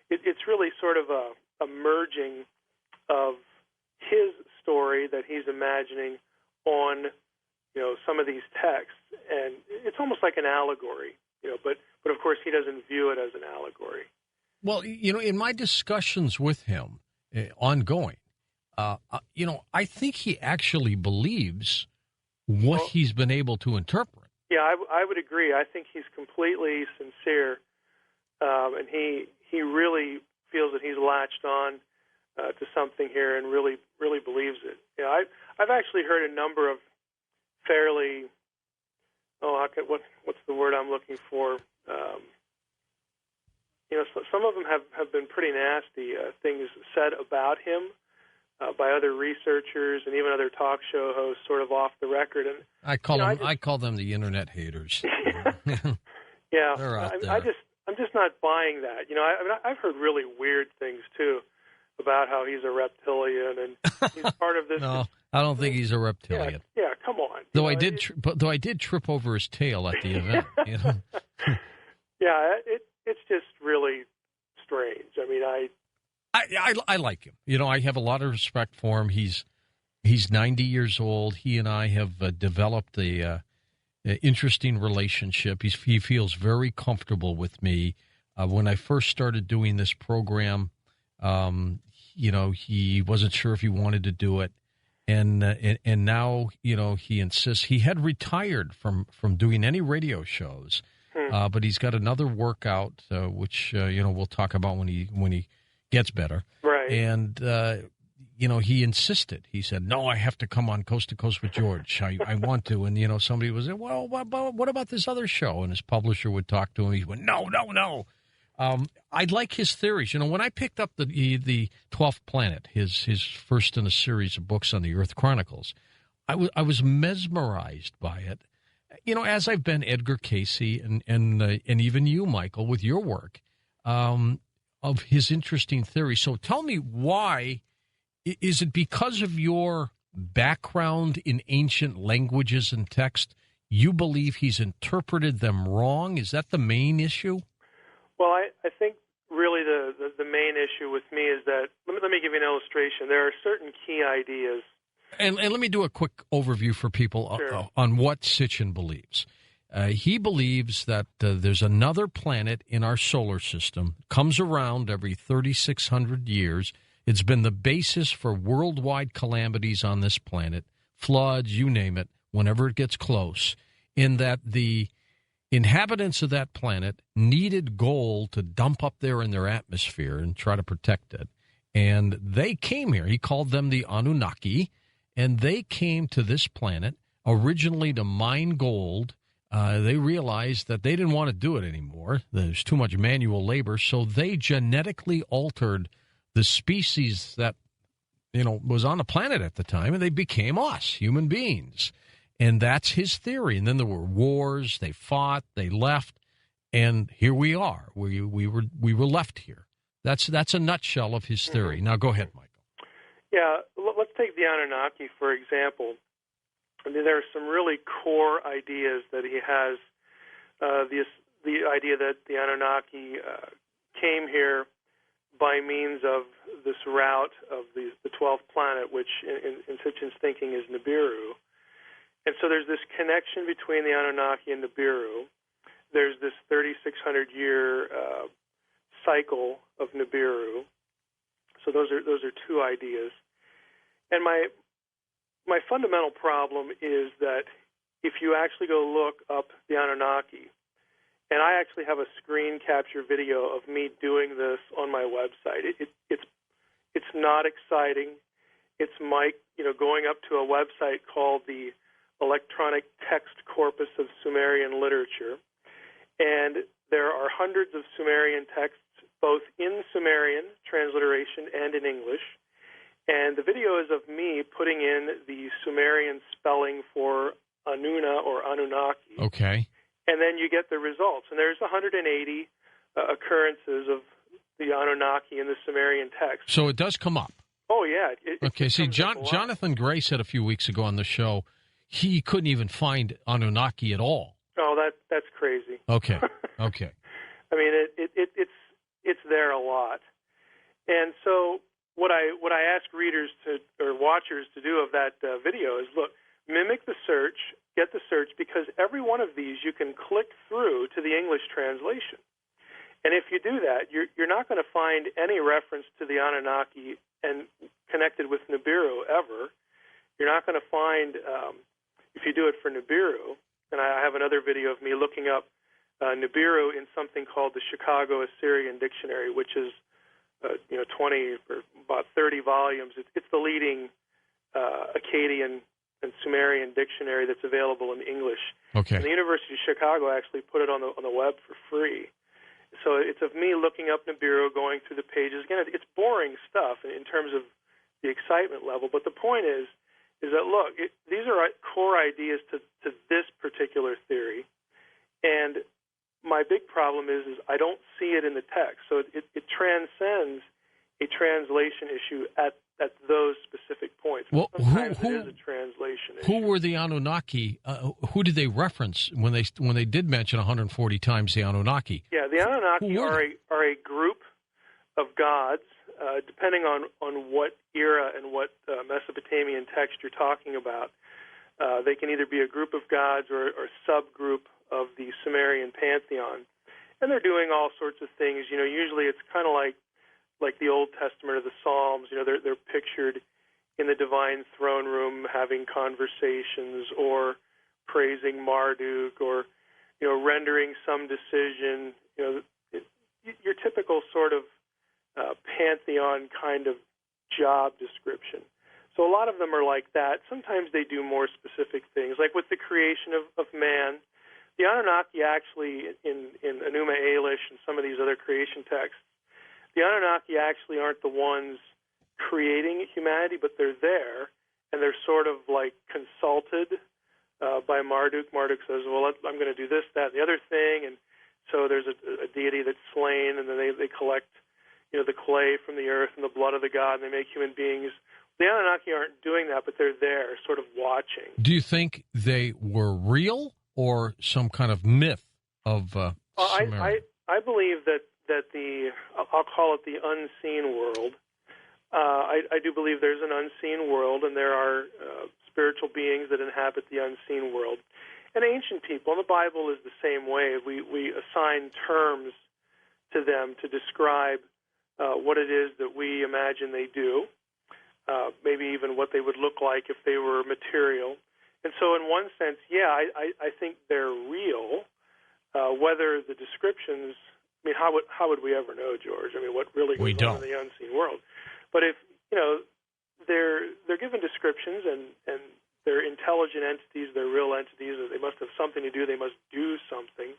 It's really sort of a merging of his story that he's imagining on, some of these texts, and it's almost like an allegory, but of course he doesn't view it as an allegory. Well, in my discussions with him, ongoing, I think he actually believes what he's been able to interpret. Yeah, I would agree. I think he's completely sincere, and he really feels that he's latched on to something here and really believes it. I've actually heard a number of fairly, what's the word I'm looking for? Some of them have been pretty nasty things said about him by other researchers and even other talk show hosts, sort of off the record. And I call them the internet haters. Yeah, they're out there. I'm just not buying that. I've heard really weird things too about how he's a reptilian and he's part of this. No, I don't think he's a reptilian. Yeah, come on. Though I did trip over his tail at the event. Yeah, it's just really strange. I mean, I like him. I have a lot of respect for him. He's 90 years old. He and I have developed a interesting relationship. He feels very comfortable with me. When I first started doing this program, he wasn't sure if he wanted to do it, and now he insists. He had retired from doing any radio shows. But he's got another workout, which we'll talk about when he gets better. Right. And he insisted. He said, "No, I have to come on Coast to Coast with George. I want to." And somebody was like, "Well, what about this other show?" And his publisher would talk to him. He went, "No." I like his theories. When I picked up the 12th Planet, his first in a series of books on the Earth Chronicles, I was mesmerized by it. As I've been Edgar Casey and even you, Michael, with your work, of his interesting theory. So tell me, why is it because of your background in ancient languages and text, you believe he's interpreted them wrong? Is that the main issue? Well, I think really the main issue with me is that, let me give you an illustration. There are certain key ideas. And let me do a quick overview for people on what Sitchin believes. He believes that there's another planet in our solar system, comes around every 3,600 years. It's been the basis for worldwide calamities on this planet, floods, you name it, whenever it gets close, in that the inhabitants of that planet needed gold to dump up there in their atmosphere and try to protect it. And they came here. He called them the Anunnaki. And they came to this planet originally to mine gold they realized that they didn't want to do it anymore. There's too much manual labor, so they genetically altered the species that was on the planet at the time, and they became us, human beings. And that's his theory. And then there were wars. They fought. They left, and here we are. We were left here. That's a nutshell of his theory. Now go ahead, Michael. Yeah, let's take the Anunnaki for example. I mean, there are some really core ideas that he has. The idea that the Anunnaki came here by means of this route of the 12th planet, which in Sitchin's thinking is Nibiru. And so there's this connection between the Anunnaki and Nibiru. There's this 3,600-year cycle of Nibiru. So those are two ideas. And my fundamental problem is that if you actually go look up the Anunnaki, and I actually have a screen capture video of me doing this on my website. It's not exciting. It's Mike, going up to a website called the Electronic Text Corpus of Sumerian Literature, and there are hundreds of Sumerian texts, both in Sumerian transliteration and in English. And the video is of me putting in the Sumerian spelling for Anuna or Anunnaki. Okay. And then you get the results. And there's 180 occurrences of the Anunnaki in the Sumerian text. So it does come up. Oh, yeah. Okay, see, Jonathan Gray said a few weeks ago on the show he couldn't even find Anunnaki at all. Oh, that's crazy. Okay, okay. I mean, it's there a lot. And so what I ask readers or watchers to do of that video is, look, mimic the search, get the search, because every one of these you can click through to the English translation. And if you do that, you're not going to find any reference to the Anunnaki and connected with Nibiru ever. You're not going to find, if you do it for Nibiru, and I have another video of me looking up Nibiru in something called the Chicago Assyrian Dictionary, which is 20 or about 30 volumes. It's the leading Akkadian and Sumerian dictionary that's available in English. Okay. And the University of Chicago actually put it on the web for free. So it's of me looking up Nibiru, going through the pages. Again, it's boring stuff in terms of the excitement level. But the point is that, look, these are core ideas to this particular theory. And my big problem is I don't see it in the text. So it transcends a translation issue at those specific points. Well, sometimes it is a translation issue. Who were the Anunnaki? Who did they reference when they did mention 140 times the Anunnaki? Yeah, the Anunnaki are a group of gods, depending on what era and what Mesopotamian text you're talking about. They can either be a group of gods or a subgroup of the Sumerian pantheon. And they're doing all sorts of things. Usually it's kind of like the Old Testament or the Psalms. They're pictured in the divine throne room having conversations or praising Marduk or, rendering some decision. Your typical sort of pantheon kind of job description. So a lot of them are like that. Sometimes they do more specific things, like with the creation of man. The Anunnaki actually, in Enuma Elish and some of these other creation texts, the Anunnaki actually aren't the ones creating humanity, but they're there, and they're sort of like consulted by Marduk. Marduk says, well, I'm going to do this, that, and the other thing, and so there's a deity that's slain, and then they collect the clay from the earth and the blood of the god, and they make human beings. The Anunnaki aren't doing that, but they're there, sort of watching. Do you think they were real or some kind of myth of Sumerian? I believe that I'll call it the unseen world. I do believe there's an unseen world, and there are spiritual beings that inhabit the unseen world. And ancient people, and the Bible is the same way. We assign terms to them to describe what it is that we imagine they do, maybe even what they would look like if they were material. And so in one sense, yeah, I think they're real. Whether the descriptions, I mean, how would we ever know, George? I mean, what really goes on in the unseen world? But if they're given descriptions and they're intelligent entities, they're real entities, they must have something to do, they must do something.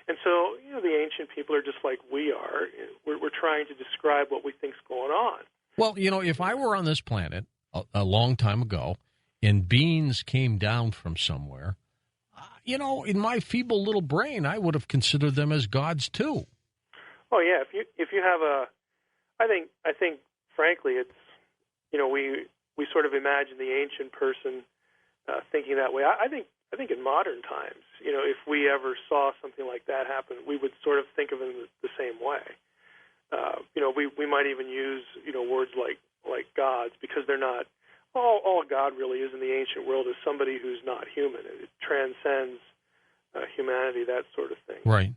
And so, the ancient people are just like we are. We're trying to describe what we think's going on. Well, if I were on this planet a long time ago and beings came down from somewhere, in my feeble little brain, I would have considered them as gods too. Oh yeah, if you have I think frankly, it's we sort of imagine the ancient person thinking that way. I think in modern times, if we ever saw something like that happen, we would sort of think of it in the same way. We might even use words like gods, because they're not. All God really is in the ancient world is somebody who's not human. It transcends humanity, that sort of thing. Right.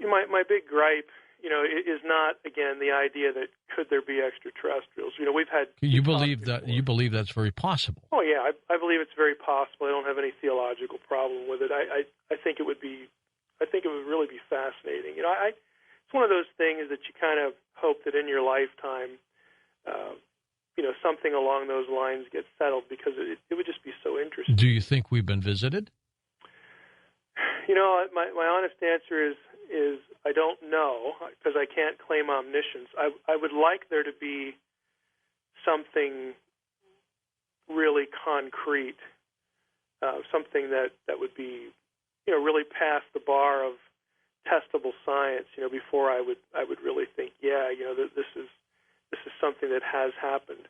My big gripe, is not, again, the idea that could there be extraterrestrials. We've had. You believe that's very possible. Oh yeah, I believe it's very possible. I don't have any theological problem with it. I think it would be. I think it would really be fascinating. It's one of those things that you kind of hope that in your lifetime, something along those lines gets settled, because it would just be so interesting. Do you think we've been visited? My honest answer is I don't know, because I can't claim omniscience. I would like there to be something really concrete, something that would be, really past the bar of testable science, before I would really think, this is something that has happened.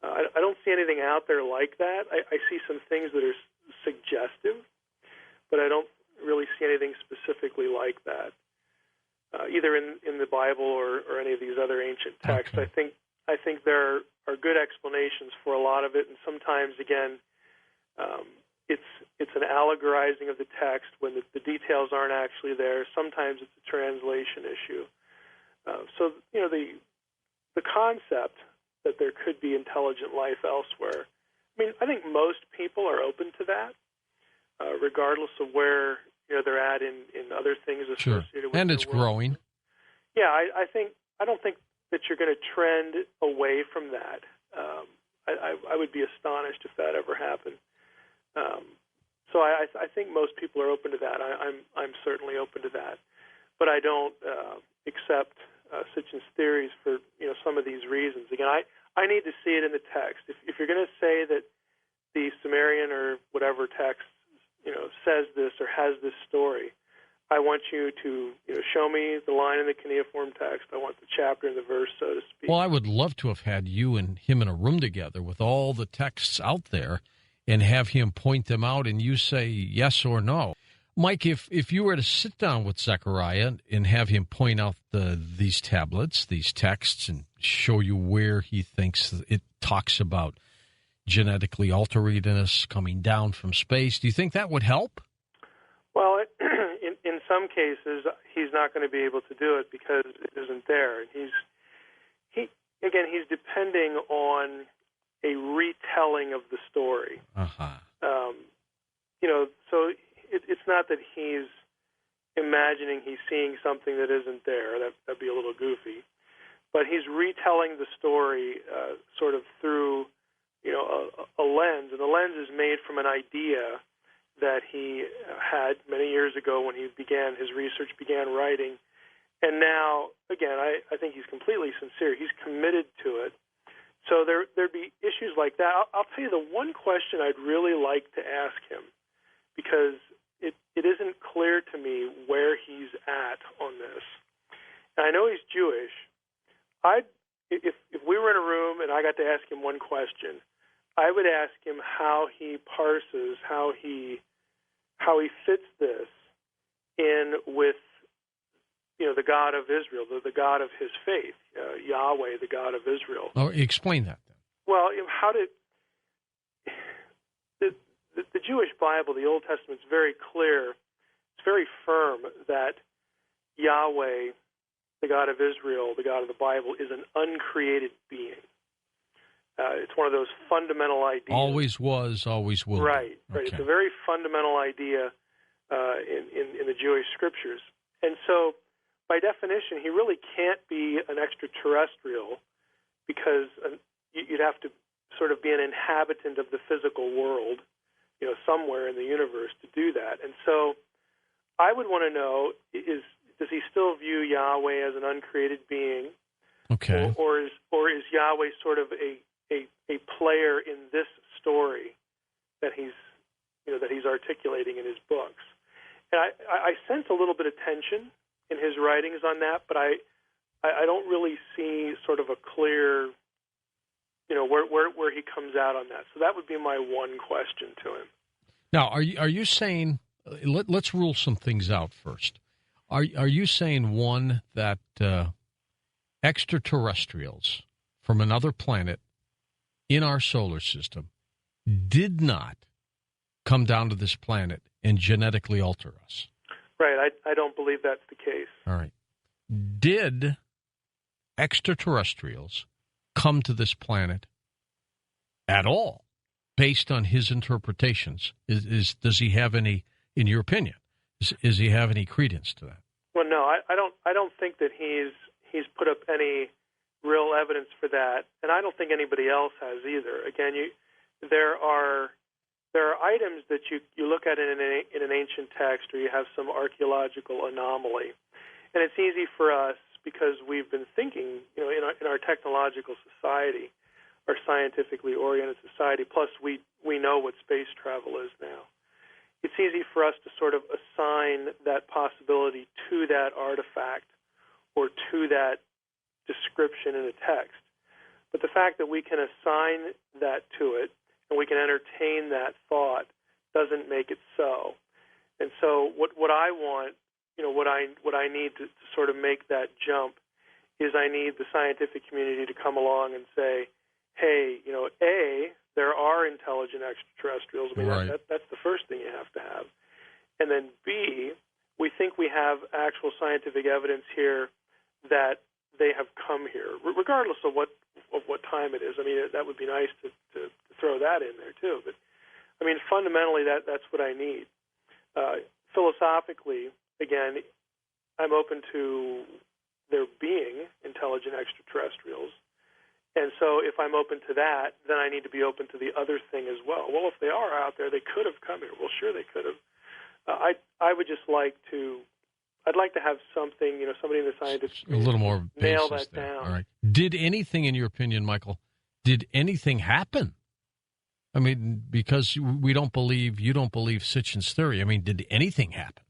I don't see anything out there like that. I see some things that are suggestive, but I don't really see anything specifically like that, either in the Bible or any of these other ancient texts. Okay. I think there are good explanations for a lot of it, and sometimes, again, it's an allegorizing of the text when the details aren't actually there. Sometimes it's a translation issue. So the concept that there could be intelligent life elsewhere, I think most people are open to that, regardless of where they're at in other things associated with and it's their world. Growing. Yeah, I don't think that you're going to trend away from that. I would be astonished if that ever happened. So I think most people are open to that. I'm certainly open to that, but I don't accept Sitchin's theories for some of these reasons. Again, I need to see it in the text. If you're going to say that the Sumerian or whatever text says this or has this story, I want you to show me the line in the cuneiform text. I want the chapter and the verse, so to speak. Well, I would love to have had you and him in a room together with all the texts out there and have him point them out and you say yes or no. Mike, if you were to sit down with Zechariah and have him point out these tablets, these texts, and show you where he thinks it talks about genetically altering us coming down from space, do you think that would help? Well, in some cases, he's not going to be able to do it because it isn't there. He's depending on a retelling of the story. So it's not that he's imagining he's seeing something that isn't there. That'd be a little goofy. But he's retelling the story sort of through a lens, and the lens is made from an idea that he had many years ago when his research began writing. And now, again, I think he's completely sincere. He's committed to it. So there'd be issues like that. I'll tell you the one question I'd really like to ask him, because it isn't clear to me where he's at on this. And I know he's Jewish. If we were in a room and I got to ask him one question, I would ask him how he parses, how he fits this in with the God of Israel, the God of his faith, Yahweh, the God of Israel. Oh, explain that then. Well, how did the Jewish Bible, the Old Testament, is very clear. It's very firm that Yahweh, the God of Israel, the God of the Bible, is an uncreated being. It's one of those fundamental ideas. Always was, always will. Right. Okay. It's a very fundamental idea in the Jewish scriptures. And so, by definition, he really can't be an extraterrestrial, because you'd have to sort of be be an inhabitant of the physical world, somewhere in the universe to do that. And so I would want to know, does he still view Yahweh as an uncreated being? Okay. Or is Yahweh sort of a player in this story that he's articulating in his books? And I sense a little bit of tension in his writings on that, but I don't really see sort of a clear, where he comes out on that. So that would be my one question to him. Now, are you saying? Let's rule some things out first. Are you saying, one, that extraterrestrials from another planet in our solar system did not come down to this planet and genetically alter us? Right. I don't believe that's the case. All right. Did extraterrestrials come to this planet at all based on his interpretations? Does he have any, in your opinion, does he have any credence to that? Well, no, I don't think that he's put up any real evidence for that, and I don't think anybody else has either. Again, there are items that you look at in an ancient text, or you have some archaeological anomaly, and it's easy for us because we've been thinking, in our technological society, our scientifically oriented society. Plus, we know what space travel is now. It's easy for us to sort of assign that possibility to that artifact or to that description in a text. But the fact that we can assign that to it and we can entertain that thought doesn't make it so. And so what I want, what I need to sort of make that jump is I need the scientific community to come along and say, hey, there are intelligent extraterrestrials. I mean, right. That's the first thing you have to have. And then B, we think we have actual scientific evidence here that they have come here, regardless of what time it is. I mean, that would be nice to throw that in there too. But I mean, fundamentally, that's what I need. Philosophically, again, I'm open to there being intelligent extraterrestrials. And so if I'm open to that, then I need to be open to the other thing as well. Well, if they are out there, they could have come here. Well, sure, they could have. I would just like to, I'd like to have something, somebody in the scientific a little more nail that there. down. All right. Did anything, in your opinion, Michael, did anything happen? I mean, because you don't believe Sitchin's theory. I mean, did anything happen?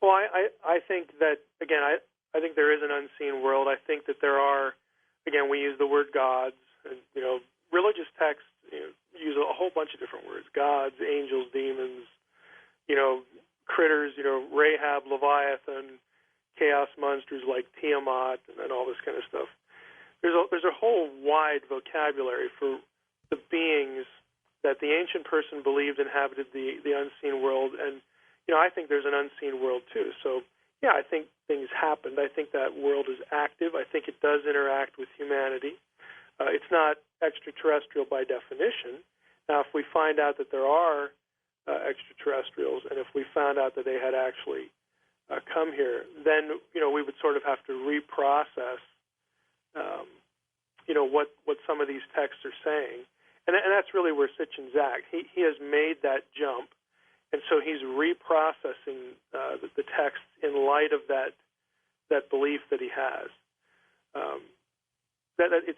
Well, I think that, again, I think there is an unseen world. I think that there are, again, we use the word gods, and, religious texts use a whole bunch of different words: gods, angels, demons, critters, Rahab, Leviathan, chaos monsters like Tiamat, and all this kind of stuff. There's a whole wide vocabulary for the beings that the ancient person believed inhabited the unseen world, and I think there's an unseen world too. So yeah, I think things happened. I think that world is active. I think it does interact with humanity. It's not extraterrestrial by definition. Now, if we find out that there are extraterrestrials, and if we found out that they had actually come here, then we would sort of have to reprocess, what some of these texts are saying, and that's really where Sitchin's at. He has made that jump, and so he's reprocessing the text in light of that belief that he has.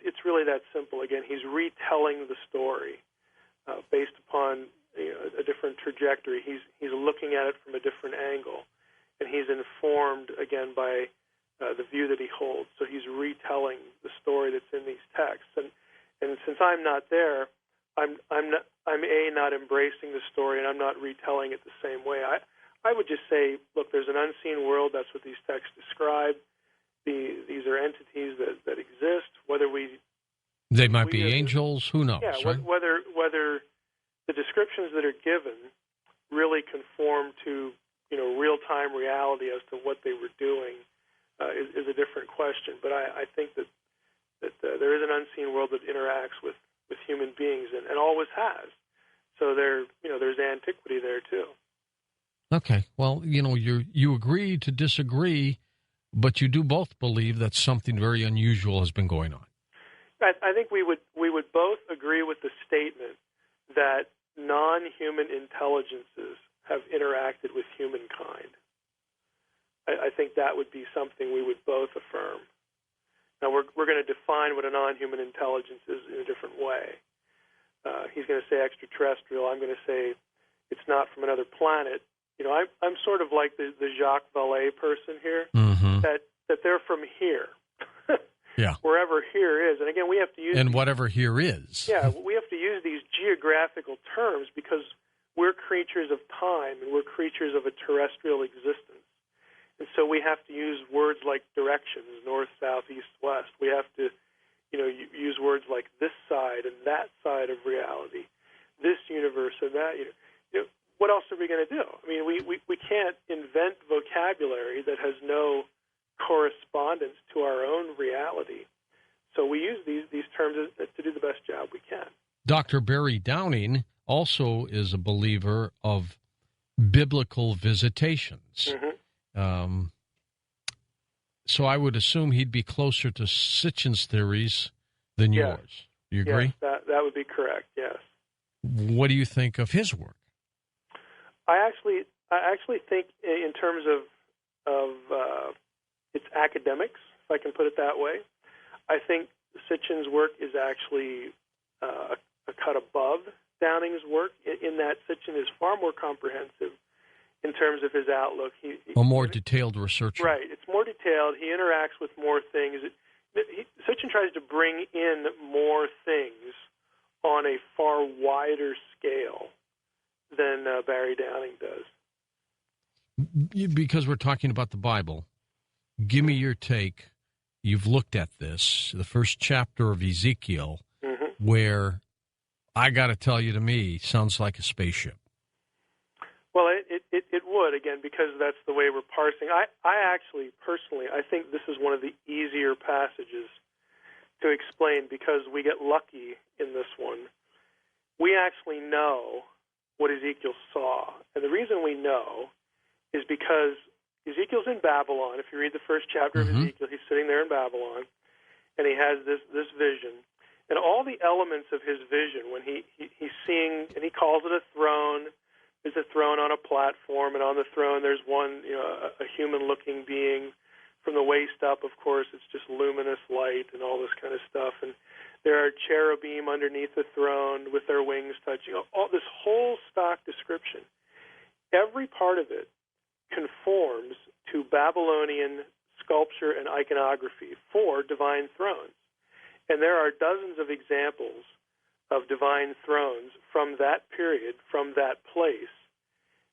It's really that simple. Again, he's retelling the story based upon a different trajectory. He's looking at it from a different angle, and he's informed again by the view that he holds. So he's retelling the story that's in these texts, and since I'm not there, I'm not embracing the story, and I'm not retelling it the same way. I would just say, look, there's an unseen world. That's what these texts describe. These are entities that exist. Whether they might be angels, who knows? Yeah, right? whether the descriptions that are given really conform to real-time reality as to what they were doing is a different question. But I think that there is an unseen world that interacts with human beings and always has. So there's antiquity there too. Okay. Well, you agree to disagree, but you do both believe that something very unusual has been going on. I think we would both agree with the statement that non-human intelligences have interacted with humankind. I think that would be something we would both affirm. Now, we're going to define what a non-human intelligence is in a different way. He's going to say extraterrestrial. I'm going to say it's not from another planet. You know, I'm sort of like the Jacques Vallée person here, that they're from here. Yeah. Wherever here is. And again, we have to use... And whatever here is. Yeah, we have to use these geographical terms because we're creatures of time and we're creatures of a terrestrial existence. And so we have to use words like directions, north, south, east, west. We have to, use words like this side and that side of reality, this universe and that universe. What else are we going to do? I mean, we can't invent vocabulary that has no correspondence to our own reality. So we use these terms to do the best job we can. Dr. Barry Downing also is a believer of biblical visitations. So I would assume he'd be closer to Sitchin's theories than yours. Do you agree? Yes, that would be correct, yes. What do you think of his work? I actually think in terms of its academics, if I can put it that way, I think Sitchin's work is actually a cut above Downing's work in that Sitchin is far more comprehensive in terms of his outlook. A more detailed researcher. Right. It's more detailed. He interacts with more things. Sitchin tries to bring in more things on a far wider scale than Barry Downing does. Because we're talking about the Bible, give me your take. You've looked at this, the first chapter of Ezekiel, where I got to tell you, to me, sounds like a spaceship. Well, it would, again, because that's the way we're parsing. I actually, personally, I think this is one of the easier passages to explain because we get lucky in this one. We actually know what Ezekiel saw. And the reason we know is because Ezekiel's in Babylon. If you read the first chapter of Ezekiel, he's sitting there in Babylon, and he has this vision. And all the elements of his vision, when he's seeing, and he calls it a throne. There's a throne on a platform, and on the throne there's one, a human-looking being. From the waist up, of course, it's just luminous light and all this kind of stuff. And there are cherubim underneath the throne with their wings touching. All this whole stock description, every part of it conforms to Babylonian sculpture and iconography for divine thrones. And there are dozens of examples of divine thrones from that period, from that place,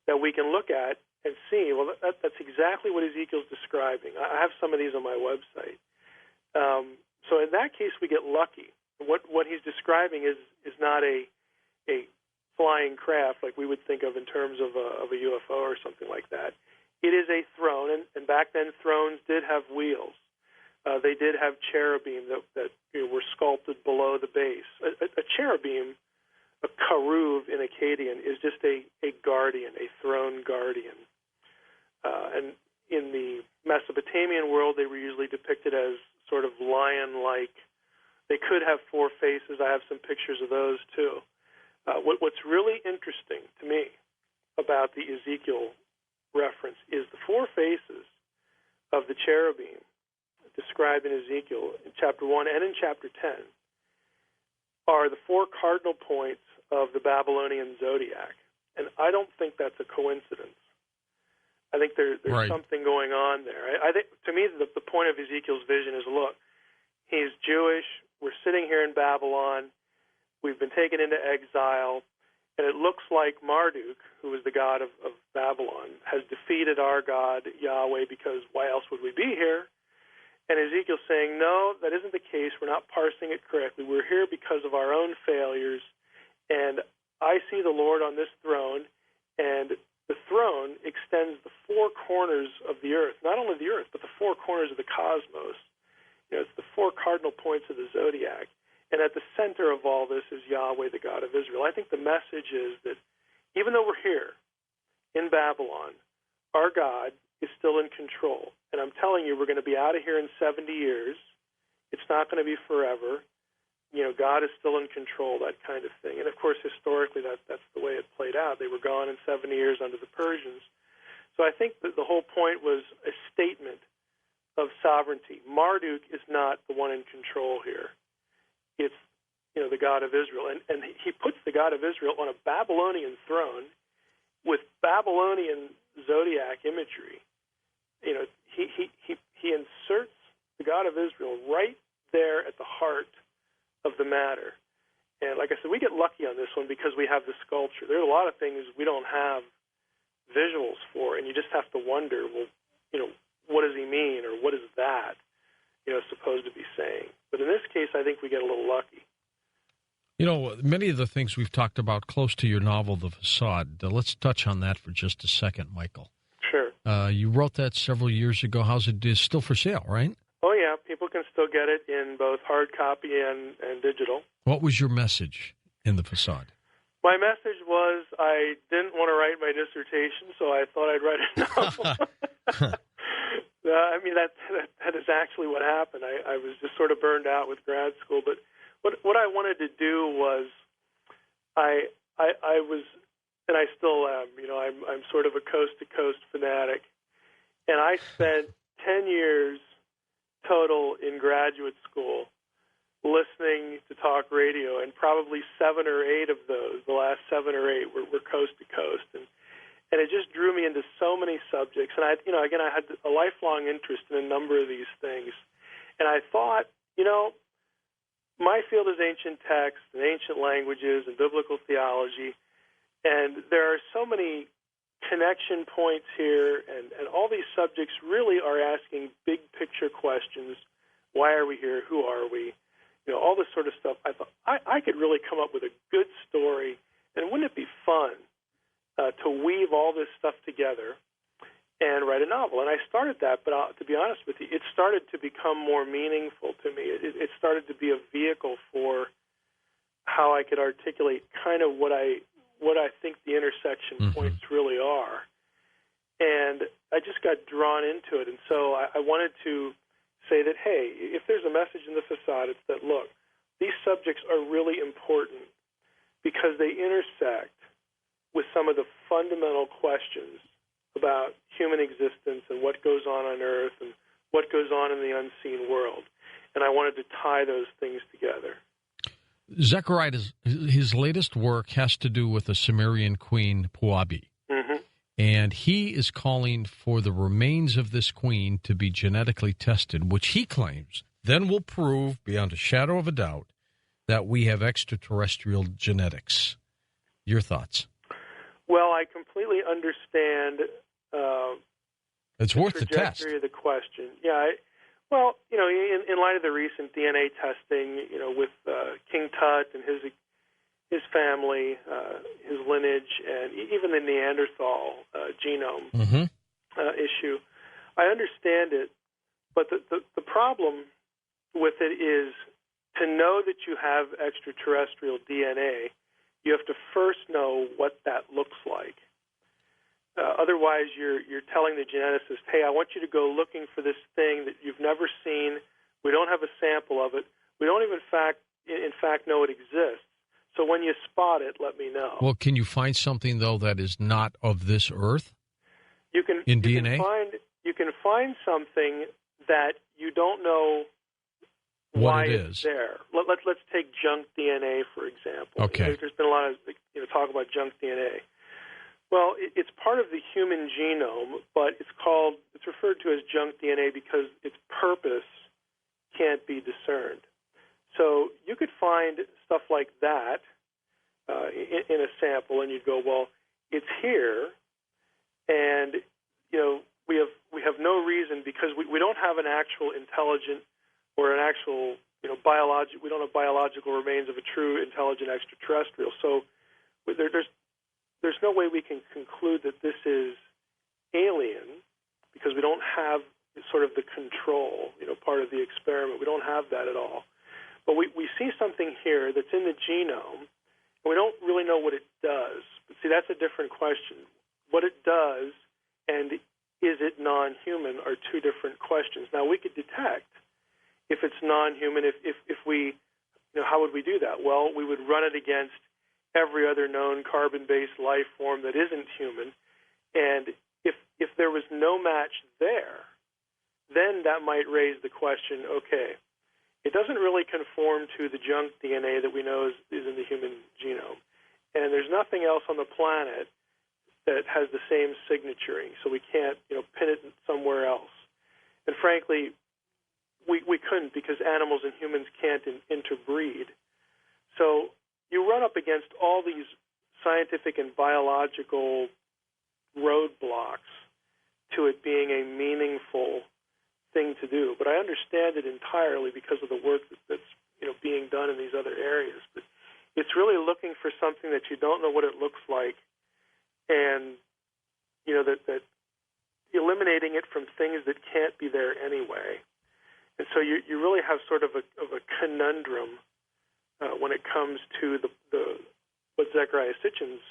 that we can look at and see, well, that's exactly what Ezekiel's describing. I have some of these on my website. So in that case, we get lucky. What he's describing is not a flying craft like we would think of in terms of a UFO or something like that. It is a throne, and back then thrones did have wheels. They did have cherubim that were sculpted below the base. A cherubim, a karuv in Akkadian, is just a guardian, a throne guardian. And in the Mesopotamian world, they were usually depicted as sort of lion-like. They could have four faces. I have some pictures of those, too. What's really interesting to me about the Ezekiel reference is the four faces of the cherubim described in Ezekiel in chapter 1 and in chapter 10 are the four cardinal points of the Babylonian zodiac. And I don't think that's a coincidence. I think there's something going on there. I think, to me, the point of Ezekiel's vision is, look, he's Jewish. We're sitting here in Babylon. We've been taken into exile. And it looks like Marduk, who is the god of Babylon, has defeated our God, Yahweh, because why else would we be here? And Ezekiel's saying, no, that isn't the case. We're not parsing it correctly. We're here because of our own failures. And I see the Lord on this throne, and the throne extends the four corners of the earth, not only the earth, but the four corners of the cosmos. It's the four cardinal points of the zodiac. And at the center of all this is Yahweh, the God of Israel. I think the message is that even though we're here in Babylon, our God is still in control. And I'm telling you, we're going to be out of here in 70 years. It's not going to be forever. God is still in control, that kind of thing. And of course, historically, that's the way it played out. They were gone in 70 years under the Persians. So I think that the whole point was a statement of sovereignty. Marduk is not the one in control here. It's the God of Israel, and he puts the God of Israel on a Babylonian throne with Babylonian zodiac imagery. He inserts the God of Israel right there at the heart of the matter. And like I said, we get lucky on this one because we have the sculpture. There are a lot of things we don't have visuals for, and you just have to wonder, well, what does he mean, or what is that, supposed to be saying? But in this case, I think we get a little lucky. Many of the things we've talked about close to your novel, The Facade, let's touch on that for just a second, Michael. Sure. You wrote that several years ago. It's still for sale, right? Oh, yeah. People can still get it in both hard copy and digital. What was your message in The Facade? My message was I didn't want to write my dissertation, so I thought I'd write a novel. That is actually what happened. I was just sort of burned out with grad school. But what I wanted to do was I was, and I still am, I'm sort of a coast-to-coast fanatic. And I spent 10 years total in graduate school listening to talk radio, and probably 7 or 8 of those, the last 7 or 8, were coast to coast, and it just drew me into so many subjects. And I had a lifelong interest in a number of these things, and I thought, my field is ancient texts and ancient languages and biblical theology, and there are so many connection points here, and all these subjects really are asking big picture questions. Why are we here? Who are we? All this sort of stuff. I thought I could really come up with a good story, and wouldn't it be fun to weave all this stuff together and write a novel? And I started that, but to be honest with you, it started to become more meaningful to me. It started to be a vehicle for how I could articulate kind of what I think the intersection points really are. And I just got drawn into it, and so I wanted to say that, hey, if there's a message in The Facade, it's that, look, these subjects are really important because they intersect with some of the fundamental questions about human existence and what goes on Earth and what goes on in the unseen world. And I wanted to tie those things together. Zechariah, his latest work has to do with the Sumerian queen, Puabi. And he is calling for the remains of this queen to be genetically tested, which he claims then will prove, beyond a shadow of a doubt, that we have extraterrestrial genetics. Your thoughts? Well, I completely understand it's worth the test. Of the question. Yeah. In light of the recent DNA testing, with King Tut and his family, his lineage, and even the Neanderthal genome issue, I understand it. But the problem with it is to know that you have extraterrestrial DNA, you have to first know what that looks like. Otherwise, you're telling the geneticist, hey, I want you to go looking for this thing that you've never seen. We don't have a sample of it. We don't even in fact know it exists. So when you spot it, let me know. Well, can you find something, though, that is not of this earth? You can DNA? You can find something that you don't know why it's there. Let's take junk DNA, for example. Okay. There's been a lot of talk about junk DNA. Well, it's part of the human genome, but it's referred to as junk DNA because its purpose can't be discerned. So you could find stuff like that in a sample, and you'd go, well, it's here, and we have no reason because we don't have an actual intelligent or an actual biological. We don't have biological remains of a true intelligent extraterrestrial. So there's no way we can conclude that this is alien because we don't have sort of the control, part of the experiment. We don't have that at all. But we see something here that's in the genome, and we don't really know what it does. But see, that's a different question. What it does and is it non-human are two different questions. Now, we could detect if it's non-human if we how would we do that? Well, we would run it against every other known carbon-based life form that isn't human, and if there was no match there, then that might raise the question, okay, it doesn't really conform to the junk DNA that we know is in the human genome, and there's nothing else on the planet that has the same signaturing, so we can't pin it somewhere else. And frankly, we couldn't, because animals and humans can't interbreed. So you run up against all these scientific and biological roadblocks to it being a meaningful thing to do. But I understand it entirely because of the work that's being done in these other areas. But it's really looking for something that you don't know what it looks like, and that eliminating it from things that can't be there anyway. And so you really have sort of a conundrum when it comes to the what Zecharia Sitchin's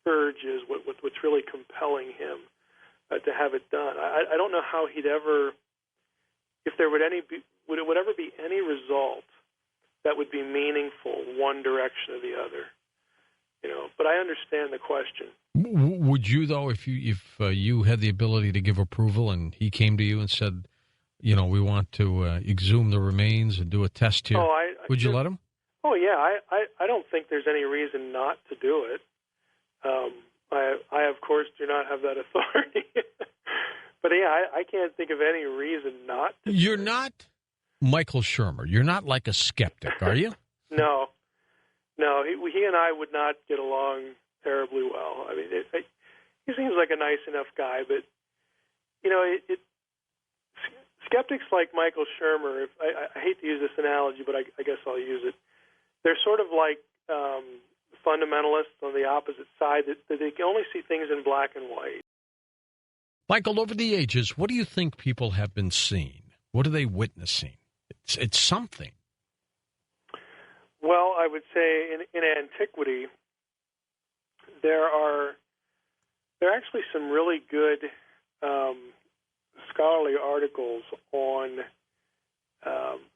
urge is, what's really compelling him to have it done. I don't know how he'd ever, if there would ever be any result that would be meaningful one direction or the other. But I understand the question. Would you, though, if you had the ability to give approval and he came to you and said, we want to exhume the remains and do a test here, would you let him? Oh, yeah. I don't think there's any reason not to do it. I, of course, do not have that authority. But, yeah, I can't think of any reason not to. You're not Michael Shermer. You're not like a skeptic, are you? No. He and I would not get along terribly well. I mean, he seems like a nice enough guy, but, skeptics like Michael Shermer, I hate to use this analogy, but I guess I'll use it. They're sort of like fundamentalists on the opposite side, that they can only see things in black and white. Michael, over the ages, what do you think people have been seeing? What are they witnessing? It's something. Well, I would say in antiquity, there are actually some really good scholarly articles on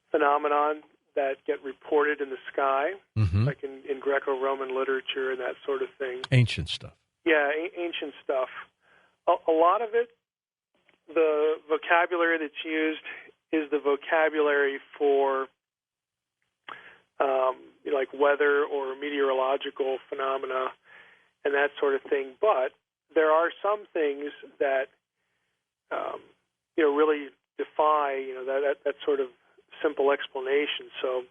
phenomenon that get reported in the sky, like in Greco-Roman literature and that sort of thing. Ancient stuff. Yeah, ancient stuff. A lot of it, the vocabulary that's used is the vocabulary for like weather or meteorological phenomena and that sort of thing. But there are some things that really defy that sort of simple explanation. So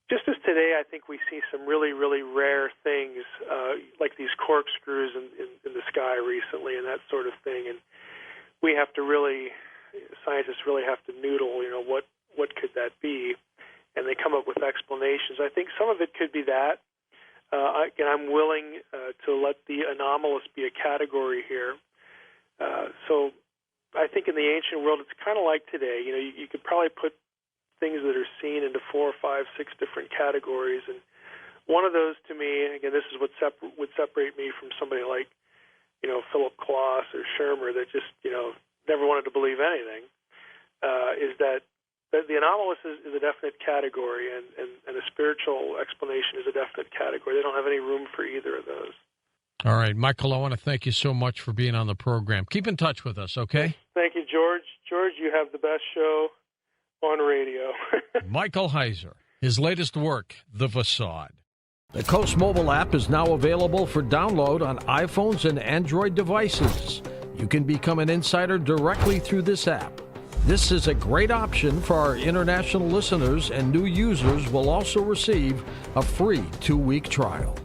just as today, I think we see some really, really rare things like these corkscrews in the sky recently and that sort of thing. And we have to scientists really have to noodle, what could that be? And they come up with explanations. I think some of it could be that. Again, I'm willing to let the anomalous be a category here. So I think in the ancient world, it's kind of like today. You could probably put things that are seen into 4, 5, 6 different categories. And one of those, to me, again, this is what would separate me from somebody like, Philip Klaus or Shermer that just, never wanted to believe anything, is that the anomalous is a definite category, and a spiritual explanation is a definite category. They don't have any room for either of those. All right, Michael, I want to thank you so much for being on the program. Keep in touch with us, okay? Thank you, George. George, you have the best show on radio. Michael Heiser, his latest work, The Facade. The Coast mobile app is now available for download on iPhones and Android devices. You can become an insider directly through this app. This is a great option for our international listeners, and new users will also receive a free 2-week trial.